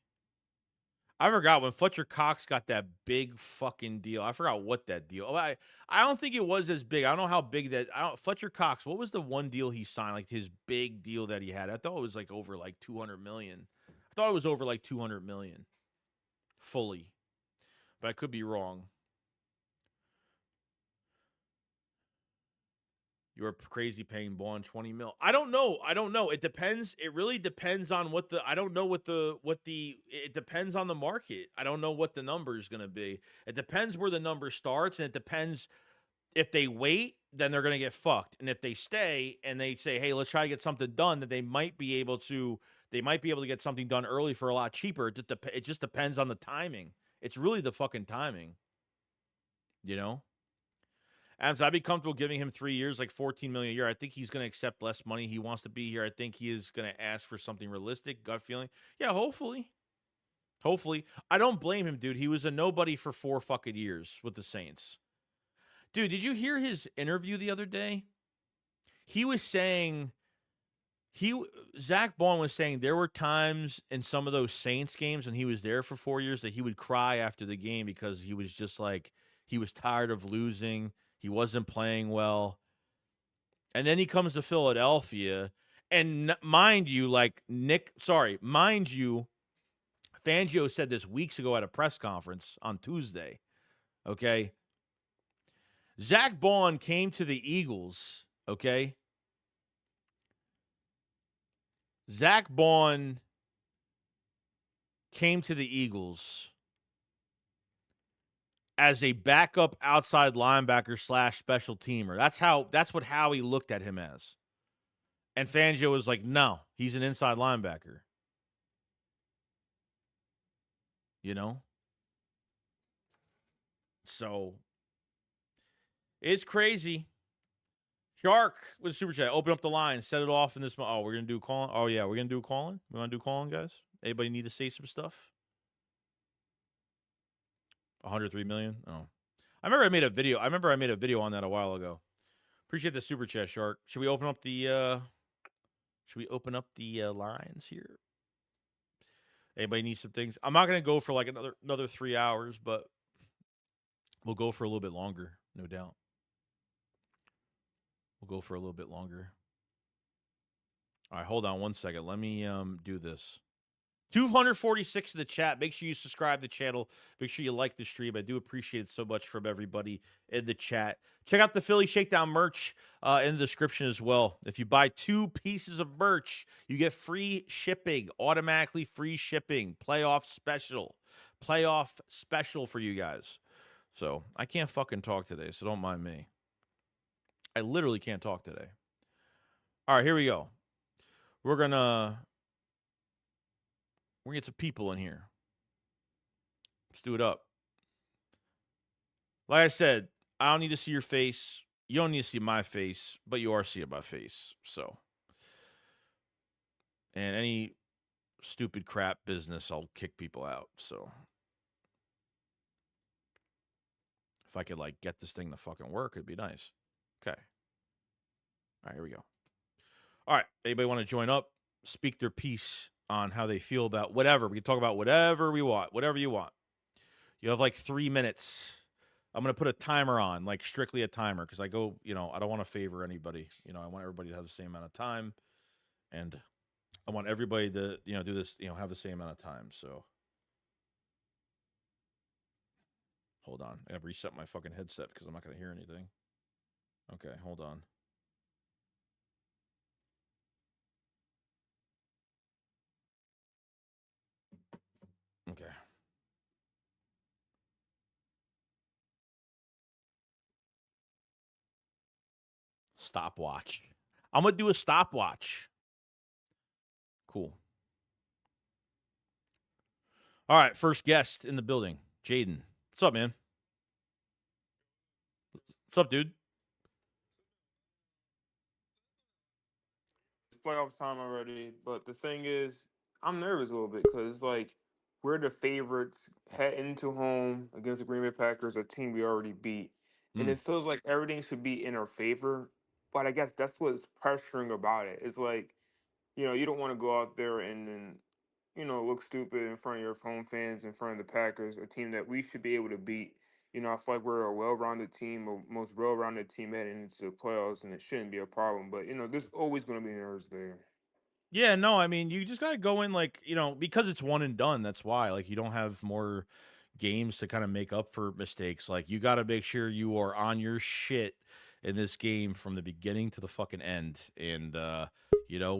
I forgot when Fletcher Cox got that big fucking deal. I forgot what that deal. I don't think it was as big. I don't know how big that. Fletcher Cox. What was the one deal he signed? Like his big deal that he had. I thought it was like over like $200 million. I thought it was over like $200 million fully, but I could be wrong. You were crazy paying Baun $20 million. I don't know. It depends. It really depends on what the. I don't know what the. It depends on the market. I don't know what the number is going to be. It depends where the number starts, and it depends if they wait, then they're going to get fucked. And if they stay and they say, "Hey, let's try to get something done," that they might be able to. They might be able to get something done early for a lot cheaper. It just depends on the timing. It's really the fucking timing. Adams, I'd be comfortable giving him 3 years, like $14 million a year. I think he's going to accept less money. He wants to be here. I think he is going to ask for something realistic, gut feeling. Yeah, hopefully. I don't blame him, dude. He was a nobody for 4 fucking years with the Saints. Dude, did you hear his interview the other day? He was saying, Zack Baun was saying there were times in some of those Saints games when he was there for 4 years that he would cry after the game because he was just like, he was tired of losing. He wasn't playing well. And then he comes to Philadelphia. And mind you, Fangio said this weeks ago at a press conference on Tuesday. Okay. Zack Baun came to the Eagles. Okay. Zack Baun came to the Eagles as a backup outside linebacker / special teamer. That's what Howie looked at him as. And Fangio was like, no, he's an inside linebacker. So it's crazy. Shark with super chat. Open up the line. Set it off in this. Oh, we're going to do calling. Oh, yeah, we're going to do calling. We want to do calling, guys? Anybody need to say some stuff? 103 million? Oh. I remember I made a video on that a while ago. Appreciate the super chat, Shark. Should we open up the lines here? Anybody need some things? I'm not going to go for like another 3 hours, but we'll go for a little bit longer, no doubt. We'll go for a little bit longer. All right, hold on one second. Let me do this. 246 in the chat. Make sure you subscribe to the channel. Make sure you like the stream. I do appreciate it so much from everybody in the chat. Check out the Philly Shakedown merch in the description as well. If you buy 2 pieces of merch, you get free shipping, automatically free shipping. Playoff special for you guys. So I can't fucking talk today, so don't mind me. I literally can't talk today. All right, here we go. We're gonna get some people in here. Let's do it up. Like I said, I don't need to see your face. You don't need to see my face, but you are seeing my face. So, and any stupid crap business, I'll kick people out. So, if I could like get this thing to fucking work, it'd be nice. Okay. All right, here we go. All right, anybody want to join up? Speak their piece on how they feel about whatever. We can talk about whatever we want, whatever you want. You have like 3 minutes. I'm going to put a timer on, like strictly a timer, because I go, I don't want to favor anybody. I want everybody to have the same amount of time. And I want everybody to, do this, have the same amount of time. So hold on. I have to reset my fucking headset because I'm not going to hear anything. Okay, hold on. Stopwatch. I'm gonna do a stopwatch. Cool. All right, first guest in the building, Jaden. What's up, man? What's up, dude? It's playoff time already, but the thing is, I'm nervous a little bit because like we're the favorites heading to home against the Green Bay Packers, a team we already beat, and Mm. it feels like everything should be in our favor. But I guess that's what's pressuring about it. It's like you don't want to go out there and then look stupid in front of your home fans, in front of the Packers, a team that we should be able to beat. I feel like we're a well-rounded team, a most well-rounded team heading into the playoffs, and it shouldn't be a problem. But there's always going to be nerves there. Yeah, no, I mean, you just gotta go in like, because it's one and done. That's why, like, you don't have more games to kind of make up for mistakes. Like, you gotta make sure you are on your shit in this game from the beginning to the fucking end. And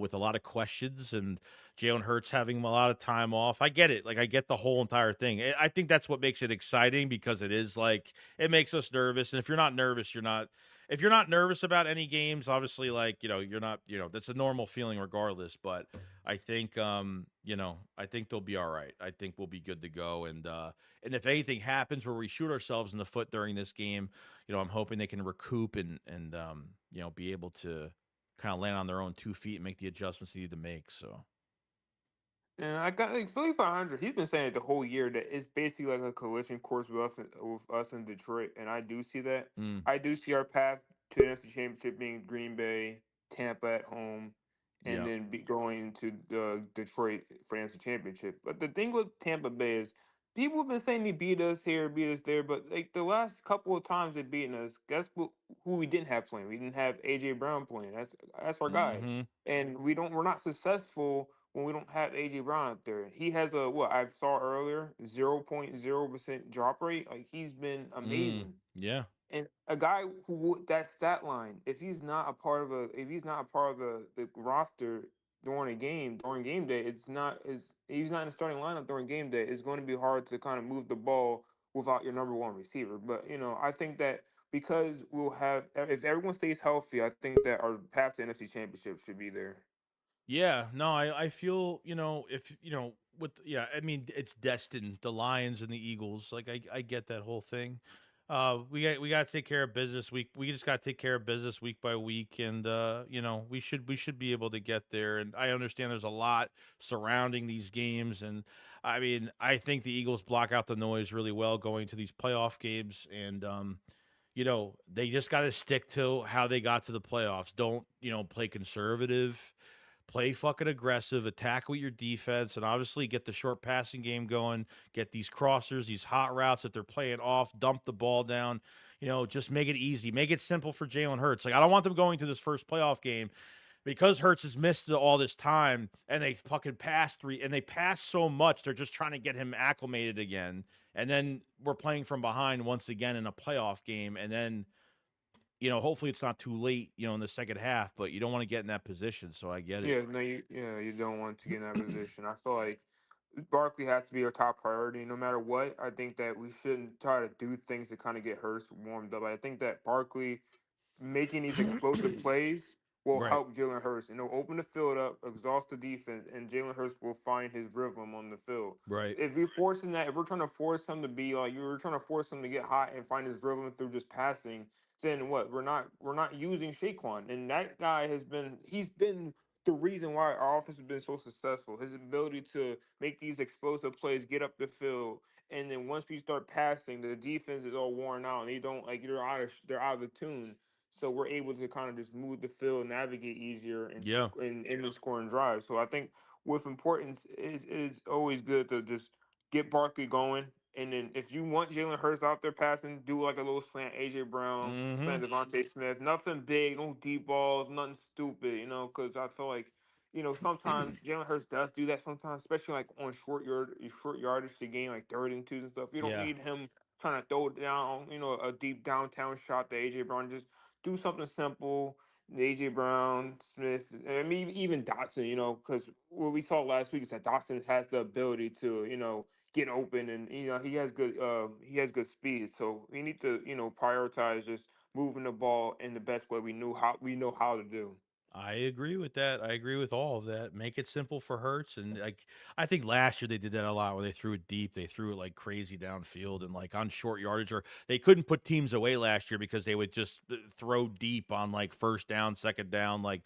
with a lot of questions and Jalen Hurts having a lot of time off. I get it. Like, I get the whole entire thing. I think that's what makes it exciting because it is like it makes us nervous. And if you're not nervous, you're not if you're not nervous about any games, obviously, like, you're not, that's a normal feeling regardless. But I think, I think they'll be all right. I think we'll be good to go. And if anything happens where we shoot ourselves in the foot during this game, I'm hoping they can recoup and be able to kind of land on their own 2 feet and make the adjustments they need to make. So, And I got like Philly 500. He's been saying it the whole year that it's basically like a collision course with us in Detroit, and I do see that. mm, I do see our path to the NFC Championship being Green Bay, Tampa at home, and yeah. then going to the Detroit for the NFC Championship. But the thing with Tampa Bay is people have been saying they beat us here, beat us there, but like the last couple of times they beaten us, guess who we didn't have playing? We didn't have AJ Brown playing. That's our guy, Hmm. and we're not successful when we don't have AJ Brown out there. He has a what I saw earlier 0.0% drop rate. Like he's been Mm, amazing. yeah. And a guy that stat line, if he's not a part of the roster during game day, it's not is he's not in the starting lineup during game day. It's going to be hard to kind of move the ball without your number one receiver. But I think that because we'll have if everyone stays healthy, I think that our path to NFC Championship should be there. Yeah, no, I feel, if, yeah, I mean, it's destined, the Lions and the Eagles. Like, I get that whole thing. We got to take care of business we just got to take care of business week by week. And we should be able to get there. And I understand there's a lot surrounding these games. And I mean, I think the Eagles block out the noise really well going to these playoff games. And they just got to stick to how they got to the playoffs. Don't, play conservative, play fucking aggressive, attack with your defense, and obviously get the short passing game going, get these crossers, these hot routes that they're playing off, dump the ball down, just make it easy, make it simple for Jalen Hurts. Like, I don't want them going to this first playoff game because Hurts has missed all this time and they fucking pass three and they pass so much, they're just trying to get him acclimated again. And then we're playing from behind once again in a playoff game. And then hopefully it's not too late, in the second half, but you don't want to get in that position. So I get it. Yeah, no, you don't want to get in that position. I feel like Barkley has to be our top priority no matter what. I think that we shouldn't try to do things to kind of get Hurst warmed up. I think that Barkley making these explosive plays will Right. help Jalen Hurts. And it'll open the field up, exhaust the defense, and Jalen Hurts will find his rhythm on the field. Right. If we're trying to force him to be like you were trying to force him to get hot and find his rhythm through just passing, then what? We're not using Saquon. And that guy he's been the reason why our offense has been so successful. His ability to make these explosive plays, get up the field, and then once we start passing, the defense is all worn out and they don't like they're out of the tune. So we're able to kind of just move the field, navigate easier, and Yeah. end the scoring drive. So I think with importance is always good to just get Barkley going. And then if you want Jalen Hurts out there passing, do like a little slant AJ Brown, Mm-hmm. slant Devontae Smith. Nothing big, no deep balls, nothing stupid, because I feel like, sometimes Jalen Hurts does do that sometimes, especially like on short yardage to gain like third and twos and stuff. You don't Yeah. need him trying to throw it down, a deep downtown shot to AJ Brown. Just do something simple. AJ Brown, Smith, and I mean even Dotson, because what we saw last week is that Dotson has the ability to, get open and he has good speed. So we need to, prioritize just moving the ball in the best way we know how to do. I agree with that. I agree with all of that. Make it simple for Hurts, and like I think last year they did that a lot when they threw it deep. They threw it like crazy downfield and like on short yardage, or they couldn't put teams away last year because they would just throw deep on like first down, second down, like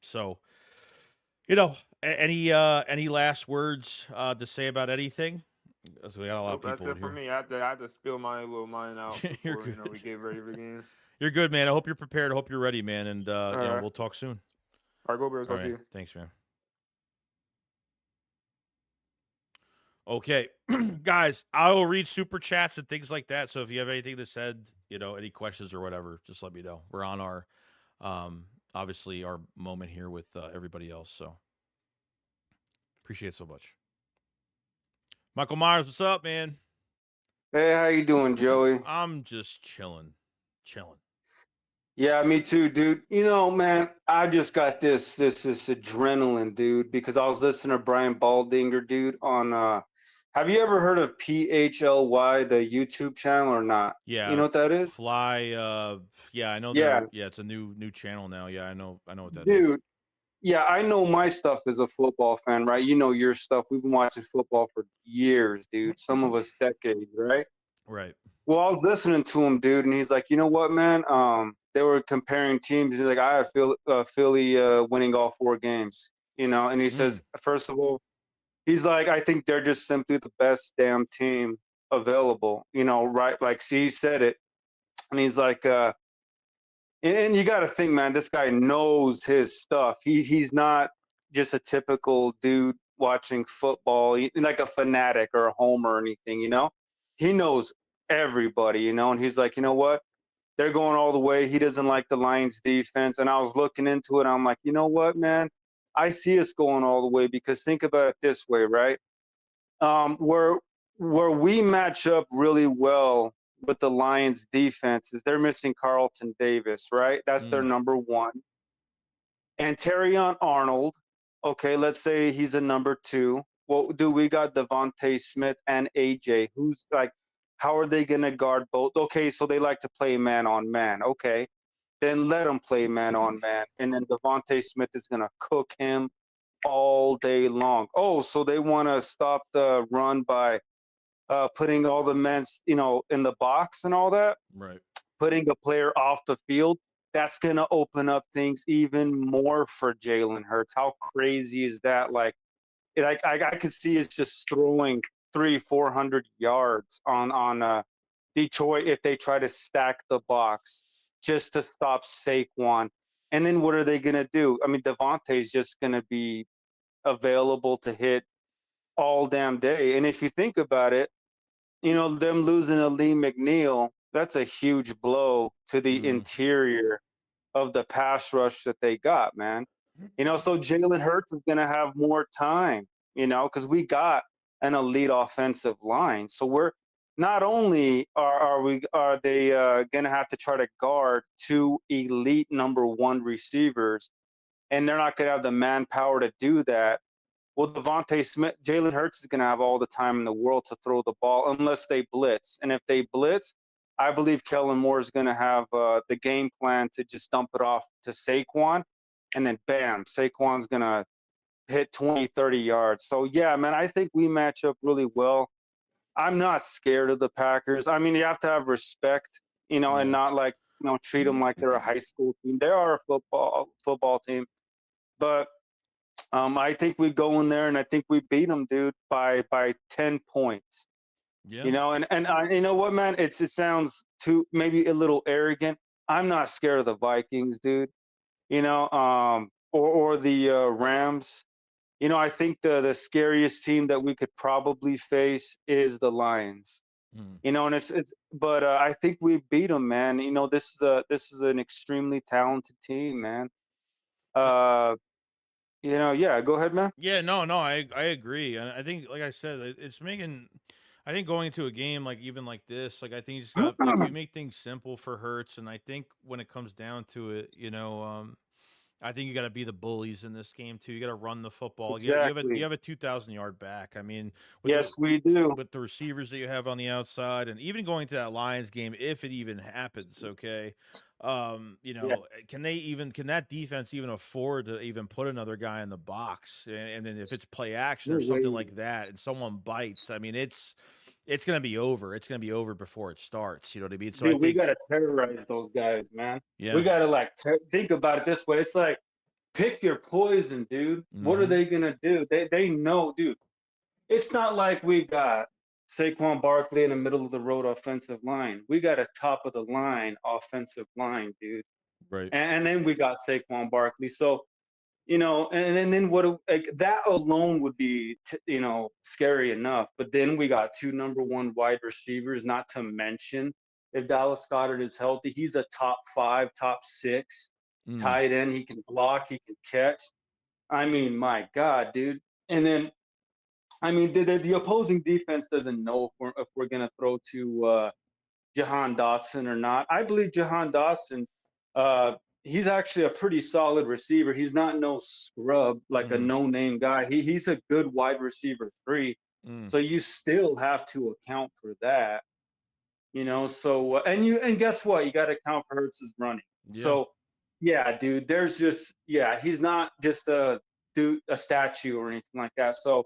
So any last words to say about anything? 'Cause we got a lot of Nope, that's people in it for here. me. I had to spill my little mind out You're before we good. get ready for the game. You're good, man. I hope you're prepared. I hope you're ready, man. And All right, we'll talk soon. all right, go Bears. All Talk to right. you. Thanks, man. Okay, guys, I will read super chats and things like that. So if you have anything to said, any questions or whatever, just let me know. We're on our, obviously our moment here with everybody else. So appreciate it so much. Michael Myers, what's up, man? Hey, how you doing, Joey? I'm just chilling. Yeah, me too, dude. You know, man, I just got this adrenaline, dude, because I was listening to Brian Baldinger, dude, on have you ever heard of PHLY, the YouTube channel or not? You Yeah, know what that is? fly. Yeah, I know Yeah, they're. Yeah, it's a new channel now. Yeah, I know what that is. dude. Yeah, I know my stuff as a football fan, right? You know your stuff. We've been watching football for years, dude. Some of us decades, right? Right. Well, I was listening to him, dude, and he's like, you know what, man? They were comparing teams. He's like, I have Philly winning all 4 games, and he Mm, says, first of all, he's like, I think they're just simply the best damn team available, right? Like, see, he said it, and he's like, and you got to think, man, this guy knows his stuff. He's not just a typical dude watching football, like a fanatic or a homer or anything. He knows everybody, and he's like, you know what? They're going all the way. He doesn't like the Lions defense. And I was looking into it. I'm like, you know what, man? I see us going all the way because think about it this way, right? Where we match up really well with the Lions defense is they're missing Carlton Davis, right? That's their mm, number one. And Terrion Arnold, okay, let's say he's a number two. Well, do we got Devontae Smith and AJ? Who's like, how are they going to guard both? Okay, so they like to play man on man. Okay, then let them play man on man. And then Devontae Smith is going to cook him all day long. Oh, so they want to stop the run by putting all the men, in the box and all that, right. putting a player off the field. That's going to open up things even more for Jalen Hurts. How crazy is that? I could see it's just throwing 300-400 yards on Detroit if they try to stack the box just to stop Saquon. And then what are they going to do? I mean, Devontae is just going to be available to hit all damn day. And if you think about it, them losing a Lee McNeil, that's a huge blow to the Mm, interior of the pass rush that they got, man. So Jalen Hurts is going to have more time, because we got an elite offensive line. So we're not only are they going to have to try to guard two elite number one receivers, and they're not going to have the manpower to do that. Well, Devontae Smith, Jalen Hurts is going to have all the time in the world to throw the ball unless they blitz. And if they blitz, I believe Kellen Moore is going to have the game plan to just dump it off to Saquon. And then, bam, Saquon's going to hit 20, 30 yards. So, yeah, man, I think we match up really well. I'm not scared of the Packers. I mean, you have to have respect, and yeah. not like, treat them like they're a high school team. They are a football team. But I think we go in there and I think we beat them, dude, by 10 points. Yeah. You know what, man? It sounds too maybe a little arrogant. I'm not scared of the Vikings, dude. Or the Rams. I think the scariest team that we could probably face is the Lions. Mm. And but I think we beat them, man. This is an extremely talented team, man. Uh, yeah. Go ahead, man. Yeah, no, I agree, and I think, like I said, it's making. I think going into a game like even like this, like I think you just got like you make things simple for Hertz, and I think when it comes down to it, I think you got to be the bullies in this game too. You got to run the football. You Exactly. have a 2,000-yard back. I mean, with the Yes, we do. with the receivers that you have on the outside, and even going to that Lions game, if it even happens, okay. Yeah, Can that defense even afford to even put another guy in the box? And then if it's play action no or something way. like that, and someone bites, I mean, it's gonna be over. It's gonna be over before it starts. You know what I mean? So I Dude, we think, gotta terrorize those guys, man. We yeah. gotta like think about it this way. It's like pick your poison, dude. What are Hmm. they gonna do? They know, dude. It's not like we got Saquon Barkley in the middle of the road offensive line. We got a top of the line offensive line, dude. Right. And then we got Saquon Barkley. So and then like that alone would be scary enough. But then we got two number one wide receivers, not to mention if Dallas Goddard is healthy, he's a top 5, top 6 Mm, tight end. He can block, he can catch. I mean, my God, dude. And then I mean, the opposing defense doesn't know if we're gonna throw to Jahan Dotson or not. I believe Jahan Dotson, uh, he's actually a pretty solid receiver. He's not no scrub like a mm, no-name guy. He's a good wide receiver 3. mm. So you still have to account for that, So and guess what? You got to account for Hurts's running. Yeah. So yeah, dude, he's not just a statue or anything like that. So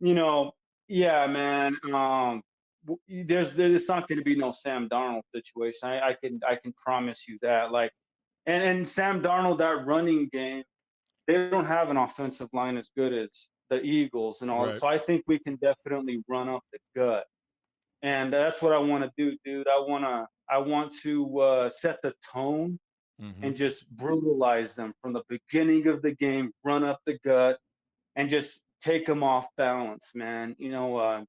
you know, yeah, man. There's not going to be no Sam Darnold situation. I can promise you that. Like, and Sam Darnold, that running game, they don't have an offensive line as good as the Eagles and all. Right. So I think we can definitely run up the gut, and that's what I want to do, dude. I want to set the tone Mhm. and just brutalize them from the beginning of the game. Run up the gut and just take him off balance, man.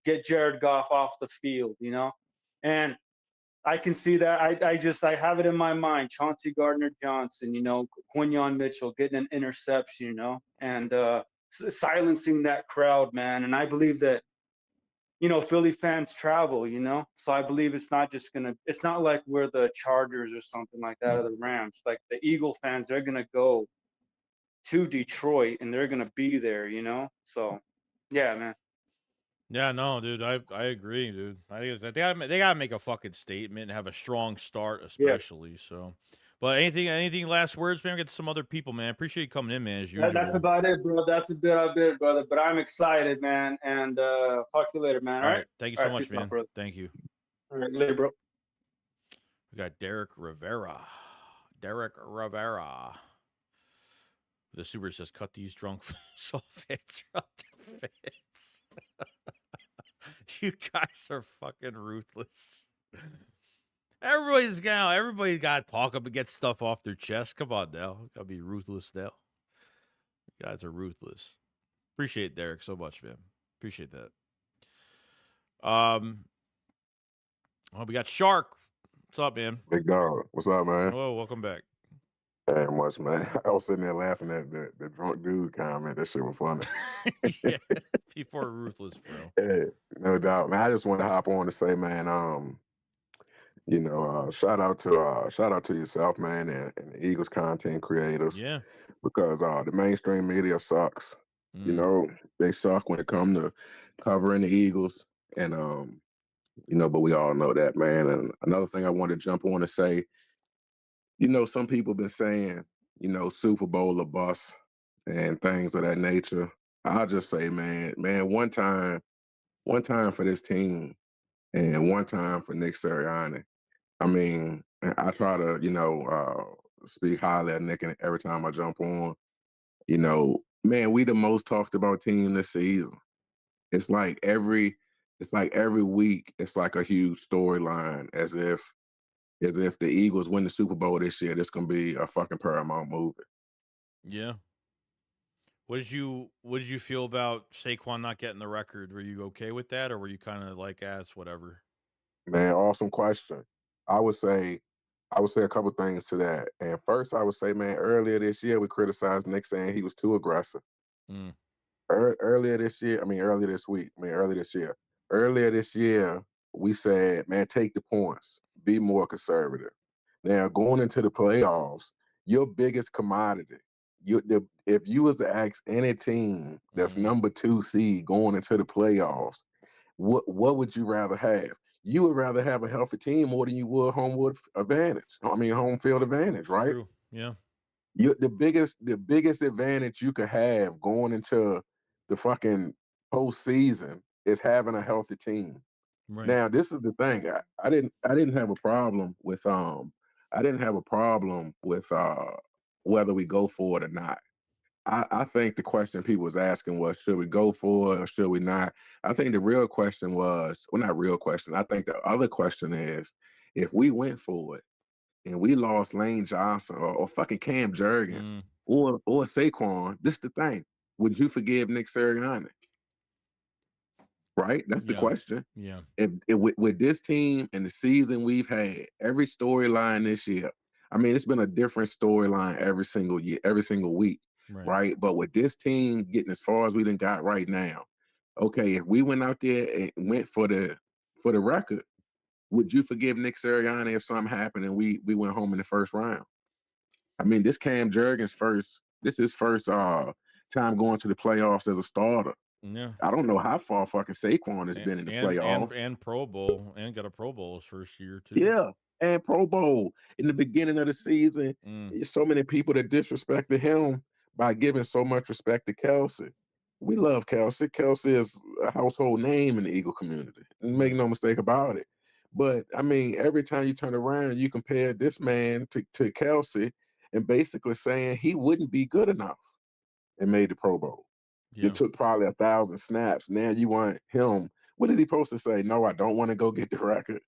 Get Jared Goff off the field, and I can see that. I have it in my mind. Chauncey Gardner Johnson, Quinyon Mitchell getting an interception, and silencing that crowd, man. And I believe that Philly fans travel, so I believe it's not like we're the Chargers or something like that, or the Rams. Like the Eagle fans, they're gonna go to Detroit and they're gonna be there, So yeah, man. Yeah, no, dude, I agree, dude. I think they gotta make a fucking statement and have a strong start, Yeah. especially. So, but anything last words, man? Get some other people, man. Appreciate you coming in, man, as That's usual. about it, bro. That's about it, brother. But I'm excited, man. And talk to you later, man. All All right? right, thank you All so right, much, peace out, man. brother. Thank you. All right, later, bro. We got Derek Rivera. Derek Rivera. The super says, "Cut these drunk sulfates from the fence." You guys are fucking ruthless. Everybody's got to talk up and get stuff off their chest. Come on now, gotta be ruthless now. You guys are ruthless. Appreciate Derek so much, man. Appreciate that. Um, well, we got Shark. What's up, man? Big dog, what's up, man? Hello, welcome back. Ain't much, man. I was sitting there laughing at the drunk dude comment. That shit was funny. Yeah, people are ruthless, bro. Yeah, no doubt, man. I just want to hop on to say, man, shout out to yourself, man, and the Eagles content creators Yeah. because the mainstream media sucks. You Mm, know, they suck when it comes to covering the Eagles, and but we all know that, man. And another thing I want to jump on to say, some people been saying, Super Bowl or bust and things of that nature. I'll just say, man, one time for this team and one time for Nick Sirianni. I mean, I try to, speak highly at Nick and every time I jump on. Man, we the most talked about team this season. It's like every week, it's like a huge storyline, as if the Eagles win the Super Bowl this year, this gonna be a fucking Paramount movie. yeah. What did you feel about Saquon not getting the record? Were you okay with that, or were you kind of like, it's whatever? Man, awesome question. I would say I would say a couple things to that. And first, I would say, man, earlier this year we criticized Nick saying he was too aggressive. Mm, Earlier this year, earlier this week, earlier this year. Earlier this year, we said, man, take the points, be more conservative. Now, going into the playoffs, your biggest commodity if you was to ask any team that's Mhm. number 2 seed going into the playoffs, what would you rather have? You would rather have a healthy team more than you would home field advantage, It's right? true. Yeah. The biggest advantage you could have going into the fucking postseason is having a healthy team. Right. Now, this is the thing. I didn't have a problem with whether we go for it or not. I think the question people was asking was, should we go for it or should we not? I think the real question was, well, not real question. I think the other question is, if we went for it and we lost Lane Johnson or fucking Cam Jurgens Mm. or Saquon, this is the thing. Would you forgive Nick Sirianni? Right? That's the Yeah. question. Yeah. If with this team and the season we've had, every storyline this year, I mean, it's been a different storyline every single year, every single week, Right. right? But with this team getting as far as we done got right now, okay, if we went out there and went for the record, would you forgive Nick Sirianni if something happened and we went home in the first round? I mean, this is his first time going to the playoffs as a starter. Yeah. I don't know how far fucking Saquon has And been in the and and playoffs. and Pro Bowl and got a Pro Bowl his first year too. Yeah, and Pro Bowl in the beginning of the season. Mm. There's so many people that disrespected him by giving so much respect to Kelsey. We love Kelsey. Kelsey is a household name in the Eagle community. Make Right. no mistake about it. But I mean, every time you turn around, you compare this man to Kelsey and basically saying he wouldn't be good enough and made the Pro Bowl. It Yeah. took probably 1,000 snaps. Now you want him. What is he supposed to say? No, I don't want to go get the record.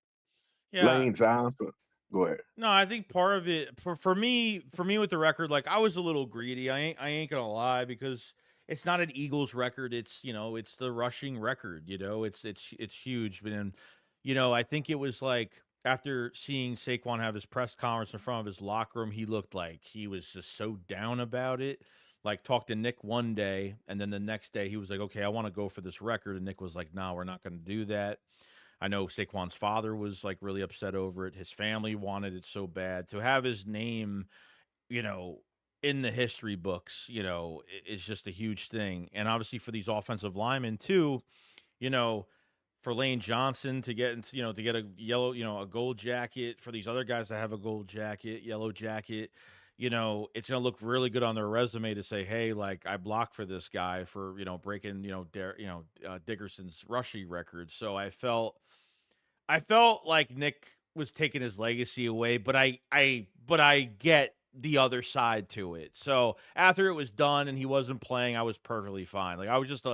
Yeah. Lane Johnson. Go ahead. No, I think part of it for me with the record, like I was a little greedy. I ain't gonna lie because it's not an Eagles record. It's it's the rushing record. It's huge. But then, I think it was like after seeing Saquon have his press conference in front of his locker room, he looked like he was just so down about it. Like talked to Nick one day, and then the next day he was like, "Okay, I want to go for this record," and Nick was like, "No, we're not going to do that." I know Saquon's father was like really upset over it. His family wanted it so bad to have his name, you know, in the history books, is just a huge thing. And obviously for these offensive linemen too, you know, for Lane Johnson to get to get a yellow, a gold jacket, for these other guys to have a gold jacket, yellow jacket, it's gonna look really good on their resume to say, hey, like I blocked for this guy for breaking Dickerson's rushing record. So I felt like Nick was taking his legacy away, but I get the other side to it. So after it was done and he wasn't playing, I was perfectly fine. Like I was just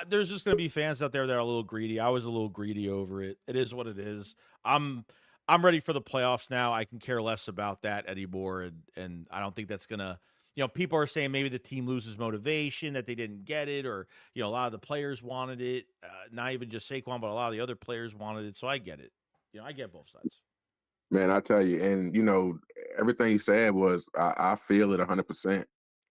there's just gonna be fans out there that are a little greedy. I was a little greedy over it. It is what it is. I'm I'm ready for the playoffs now. I can care less about that anymore, and I don't think that's gonna. People are saying maybe the team loses motivation that they didn't get it, or a lot of the players wanted it. Not even just Saquon, but a lot of the other players wanted it. So I get it. I get both sides. Man, I tell you, and everything he said was I feel it 100%.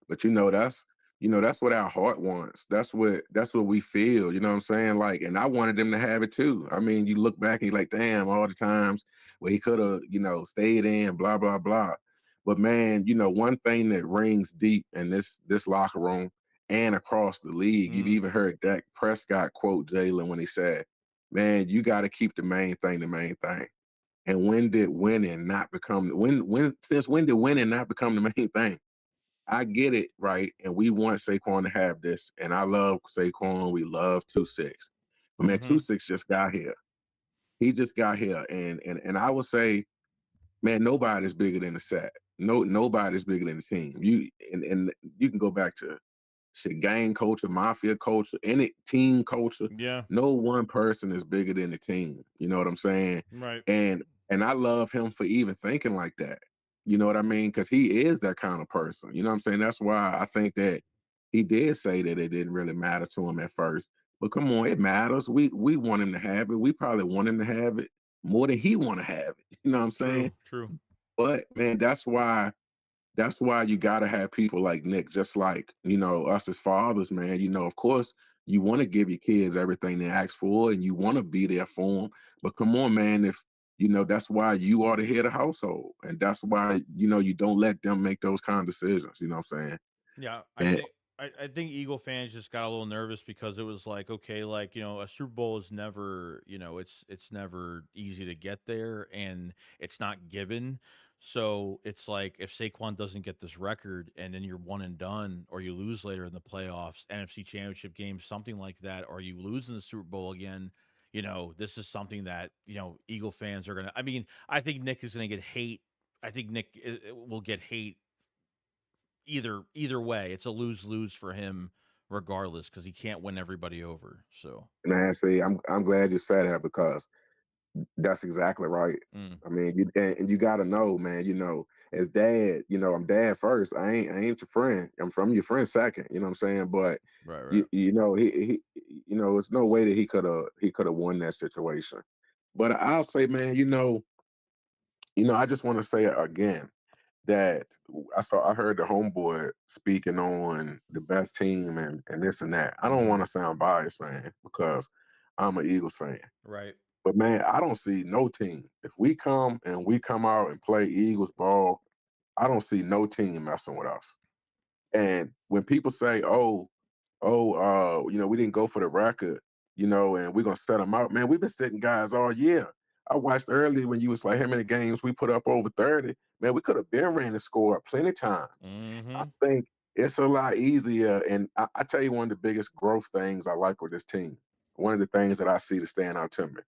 But that's what our heart wants. That's what we feel. You know what I'm saying? Like, and I wanted them to have it too. I mean, you look back and you're like, damn, all the times where he could have, stayed in, blah, blah, blah. But man, one thing that rings deep in this locker room and across the league, you've Mm, even heard Dak Prescott quote Jalen when he said, man, you got to keep the main thing the main thing. And when did winning not become the main thing? I get it, right? And we want Saquon to have this. And I love Saquon. We love 2-6. But man, mm-hmm. 2-6 just got here. He just got here. And I would say, man, nobody's bigger than the set. Nobody's bigger than the team. And you can go back to shit, gang culture, mafia culture, any team culture. Yeah. No one person is bigger than the team. You know what I'm saying? Right. And I love him for even thinking like that. You know what I mean? Because he is that kind of person. You know what I'm saying? That's why I think that he did say that it didn't really matter to him at first. But come on, it matters. We want him to have it. We probably want him to have it more than he want to have it. You know what I'm saying? True. True. But man, that's why you gotta have people like Nick, just like, us as fathers, man. Of course, you want to give your kids everything they ask for and you want to be there for them. But come on, man, if that's why you are the head of the household. And that's why, you don't let them make those kind of decisions. You know what I'm saying? Yeah, And I think Eagle fans just got a little nervous because it was like, okay, like, a Super Bowl is never, it's never easy to get there and it's not given. So it's like if Saquon doesn't get this record and then you're one and done or you lose later in the playoffs, NFC championship game, something like that, or you lose in the Super Bowl again, this is something that, Eagle fans are gonna I think Nick is gonna get hate. I think Nick will get hate either way. It's a lose-lose for him regardless because he can't win everybody over. So, I say I'm glad you said that because that's exactly right. mm, I mean, and you got to know, man. As dad, I'm dad first. I ain't your friend. I'm from your friend second. You know what I'm saying? But right, right. it's no way that he could have won that situation. But I'll say, man, I just want to say it again that I heard the homeboy speaking on the best team and this and that. I don't Mhm. want to sound biased, man, because I'm an Eagles fan. Right. But man, I don't see no team. If we come out and play Eagles ball, I don't see no team messing with us. And when people say, we didn't go for the record, and we're gonna set them out, man, we've been sitting guys all year. I watched earlier when you was like, how many games we put up over 30? Man, we could have been ran the score plenty times. I Mhm. think it's a lot easier. And I tell you one of the biggest growth things I like with this team. One of the things that I see to stand out to me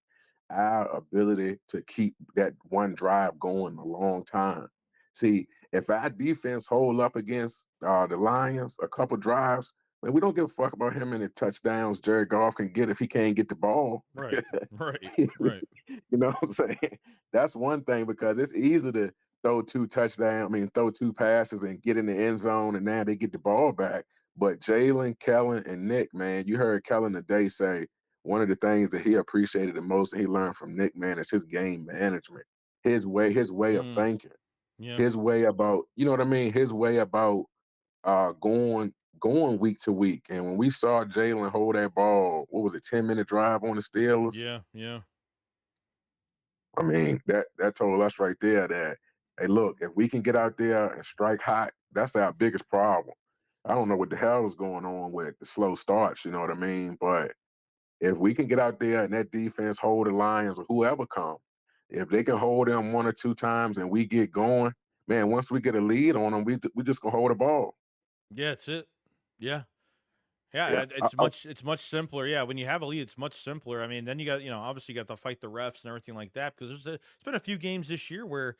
our ability to keep that one drive going a long time. See, if our defense hold up against the Lions a couple drives, man, we don't give a fuck about how many touchdowns Jared Goff can get if he can't get the ball. Right. Right. You Right. know what I'm saying? That's one thing because it's easy to throw two passes and get in the end zone, and now they get the ball back. But Jalen, Kellen, and Nick, man, you heard Kellen today say one of the things that he appreciated the most and he learned from Nick, man, is his game management, his way of Mm. thinking, Yeah. his way about, you know what I mean? His way about going week to week. And when we saw Jalen hold that ball, what was it, 10-minute drive on the Steelers? Yeah. Yeah. I mean, that told us right there that, hey, look, if we can get out there and strike hot, that's our biggest problem. I don't know what the hell is going on with the slow starts, you know what I mean? But if we can get out there and that defense hold the Lions or whoever come, if they can hold them one or two times and we get going, man, once we get a lead on them, we just gonna hold the ball. Yeah, that's it. Yeah. Yeah, Yeah, it's much simpler. Yeah, when you have a lead, it's much simpler. Then you got, obviously you got to fight the refs and everything like that because it's been a few games this year where,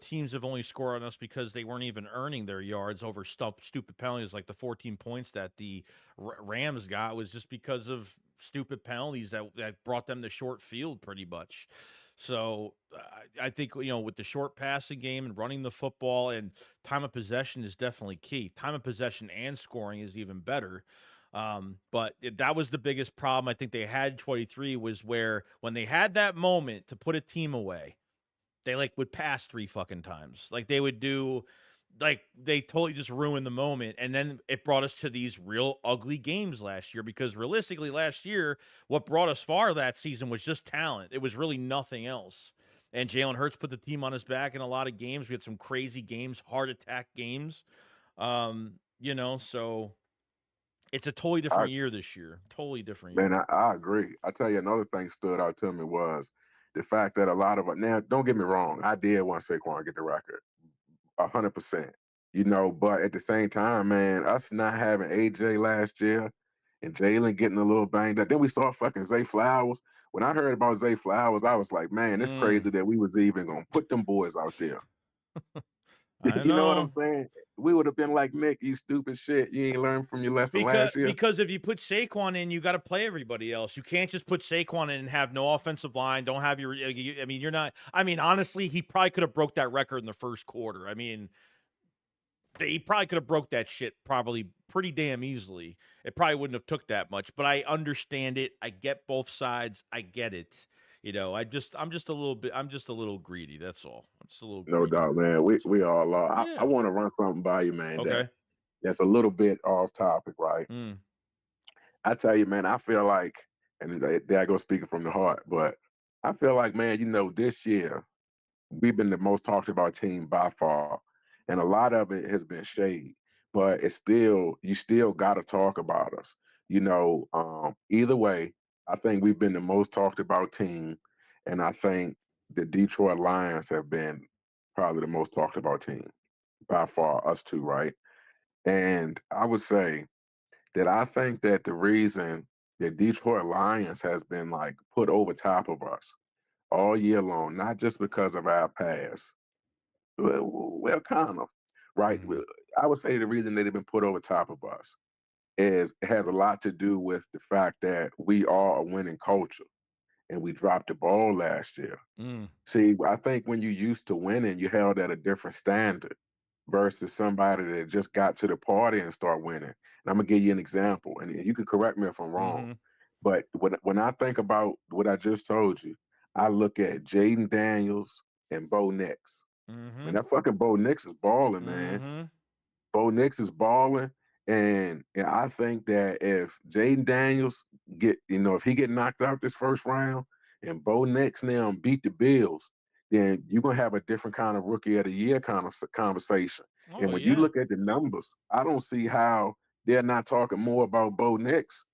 teams have only scored on us because they weren't even earning their yards over stupid penalties like the 14 points that the Rams got was just because of stupid penalties that brought them to short field pretty much. So I think, with the short passing game and running the football and time of possession is definitely key. Time of possession and scoring is even better. But that was the biggest problem I think they had 23 was where when they had that moment to put a team away, they like would pass three fucking times. Like they would do like they totally just ruined the moment. And then it brought us to these real ugly games last year because realistically last year, what brought us far that season was just talent. It was really nothing else. And Jalen Hurts put the team on his back in a lot of games. We had some crazy games, heart attack games. So it's a totally I, different year this year. Totally different man, year. I agree. I tell you, another thing stood out to me was the fact that a lot of now, don't get me wrong, I did want Saquon to get the record, 100%. But at the same time, man, us not having AJ last year and Jalen getting a little banged up. Then we saw fucking Zay Flowers. When I heard about Zay Flowers, I was like, man, it's Mm, crazy that we was even gonna put them boys out there. I You know what I'm know. saying? We would have been like, Nick, you stupid shit. You ain't learned from your lesson Because last year. because if you put Saquon in, you got to play everybody else. You can't just put Saquon in and have no offensive line. Don't have your. You're not. Honestly, he probably could have broke that record in the first quarter. He probably could have broke that shit probably pretty damn easily. It probably wouldn't have took that much. But I understand it. I get both sides. I get it. I'm just a little bit. I'm just a little greedy. That's all. I'm just a little No greedy. doubt, man. We That's we all. all are. I Yeah. want to run something by you, man. That Okay. that's a little bit off topic, right? Mm. I tell you, man, I feel like, and there I go speaking from the heart, but I feel like, man, this year we've been the most talked about team by far, and a lot of it has been shade. but it's still you still got to talk about us. Either way, I think we've been the most talked about team, and I think the Detroit Lions have been probably the most talked about team by far. Us two, right? And I would say that I think that the reason the Detroit Lions has been like put over top of us all year long, not just because of our past. Well, kind of, right? Mhm. I would say the reason they've been put over top of us is it has a lot to do with the fact that we are a winning culture and we dropped the ball last year. Mm. See, I think when you used to winning, you held at a different standard versus somebody that just got to the party and start winning. And I'm gonna give you an example, and you can correct me if I'm wrong. Mhm. But when I think about what I just told you, I look at Jaden Daniels and Bo Nix. Man, Mhm. that fucking Bo Nix is balling, man. Mhm. Bo Nix is balling, and I think that if Jaden Daniels if he get knocked out this first round, and Bo Nix now beat the Bills, then you're gonna have a different kind of rookie of the year kind of conversation. And Oh when you yeah. look at the numbers, I don't see how they're not talking more about Bo Nix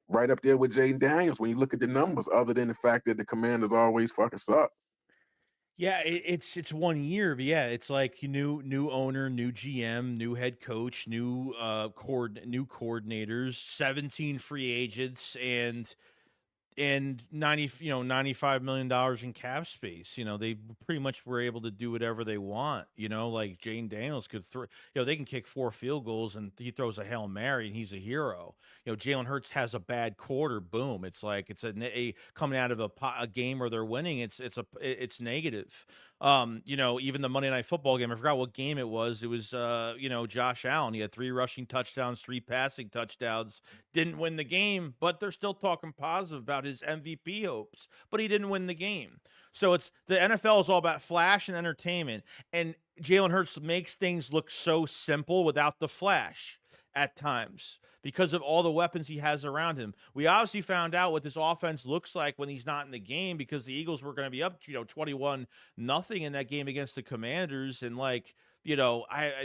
right up there with Jaden Daniels when you look at the numbers, other than the fact that the Commanders always fucking suck. Yeah, it's 1 year, but yeah, it's like you new owner, new GM, new head coach, new coordinators, 17 free agents, and 95 million dollars in cap space. They pretty much were able to do whatever they want. Like Jane Daniels could throw. They can kick 4 field goals and he throws a Hail Mary and he's a hero. Jalen Hurts has a bad quarter. Boom! It's like it's a coming out of a game where they're winning. It's negative. Even the Monday Night Football game. I forgot what game it was. It was Josh Allen. He had 3 rushing touchdowns, 3 passing touchdowns, didn't win the game, but they're still talking positive about his MVP hopes. But he didn't win the game. So it's the NFL is all about flash and entertainment. And Jalen Hurts makes things look so simple without the flash at times because of all the weapons he has around him. We obviously found out what this offense looks like when he's not in the game because the Eagles were going to be up, 21-0 in that game against the Commanders. And I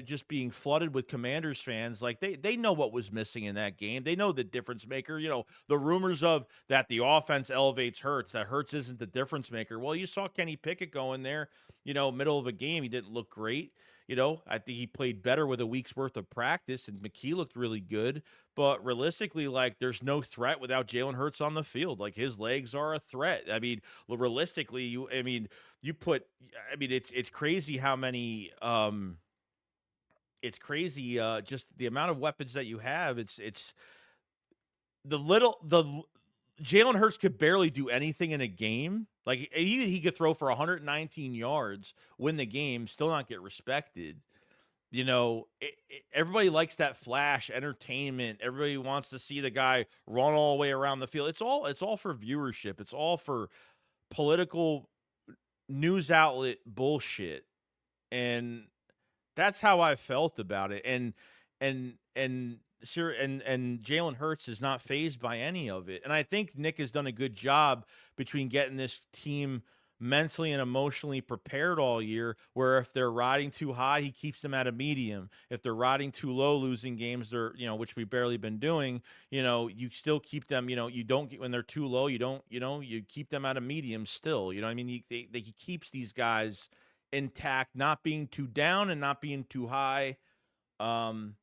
just being flooded with Commanders fans, like they know what was missing in that game. They know the difference maker. The rumors of that the offense elevates Hurts, that Hurts isn't the difference maker. Well, you saw Kenny Pickett go in there, middle of a game. He didn't look great. I think he played better with a week's worth of practice, and McKee looked really good. But realistically, like, there's no threat without Jalen Hurts on the field. Like, his legs are a threat. I mean, realistically, it's crazy how many it's crazy just the amount of weapons that you have. It's the little the Jalen Hurts could barely do anything in a game. Like he could throw for 119 yards, win the game, still not get respected. Everybody likes that flash entertainment. Everybody wants to see the guy run all the way around the field. It's all for viewership. It's all for political news outlet bullshit. And that's how I felt about it. And Jalen Hurts is not phased by any of it. And I think Nick has done a good job between getting this team mentally and emotionally prepared all year, where if they're riding too high, he keeps them at a medium. If they're riding too low, losing games, which we've barely been doing, you still keep them, you don't get when they're too low, you keep them at a medium still. You know what I mean? He keeps these guys intact, not being too down and not being too high. Um,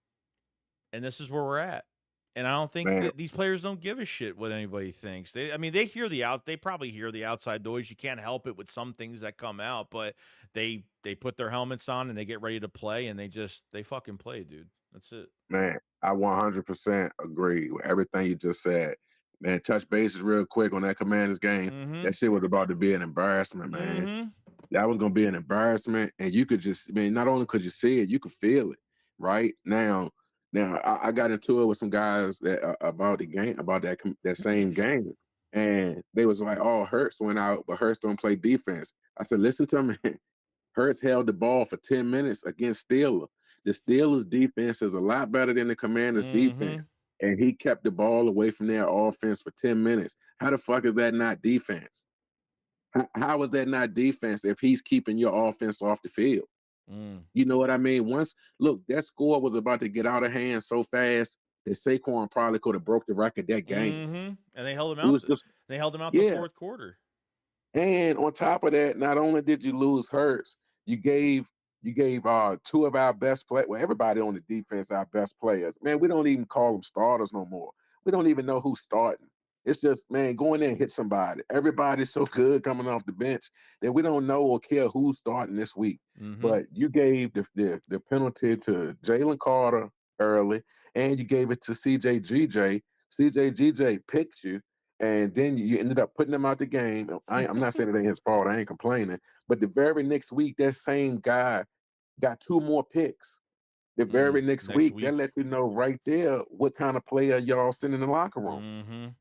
and this is where we're at. And I don't think Man, that these players don't give a shit what anybody thinks. They probably hear the outside noise. You can't help it with some things that come out, but they put their helmets on and they get ready to play and they fucking play, dude. That's it. Man, I 100% agree with everything you just said. Man, touch bases real quick on that Commanders game. Mm-hmm. That shit was about to be an embarrassment, man. Mm-hmm. That was gonna be an embarrassment, and you could just, I mean, not only could you see it, you could feel it. Right now, I got into it with some guys that about the game, about that same game, and they was like, "Oh, Hurts went out, but Hurts don't play defense." I said, "Listen to me. Hurts held the ball for 10 minutes against Steelers. The Steelers defense is a lot better than the Commanders Mm-hmm. defense. And he kept the ball away from their offense for 10 minutes. How the fuck is that not defense? How is that not defense if he's keeping your offense off the field? You know what I mean? Once look, that score was about to get out of hand so fast that Saquon probably could have broke the record that game. And they held him It out. was just They held him out the yeah. fourth quarter. And on top of that, not only did you lose Hurts, you gave two of our best players. Well, everybody on the defense, our best players. Man, we don't even call them starters no more. We don't even know who's starting. It's just, man, go in there and hit somebody. Everybody's so good coming off the bench that we don't know or care who's starting this week. But you gave the penalty to Jalen Carter early, and you gave it to CJGJ. CJGJ picked you, and then you ended up putting him out the game. I'm not saying it ain't his fault. I ain't complaining. But the very next week, that same guy got 2 more picks. The very next Next week, that week. let you know right there what kind of player y'all send in the locker room.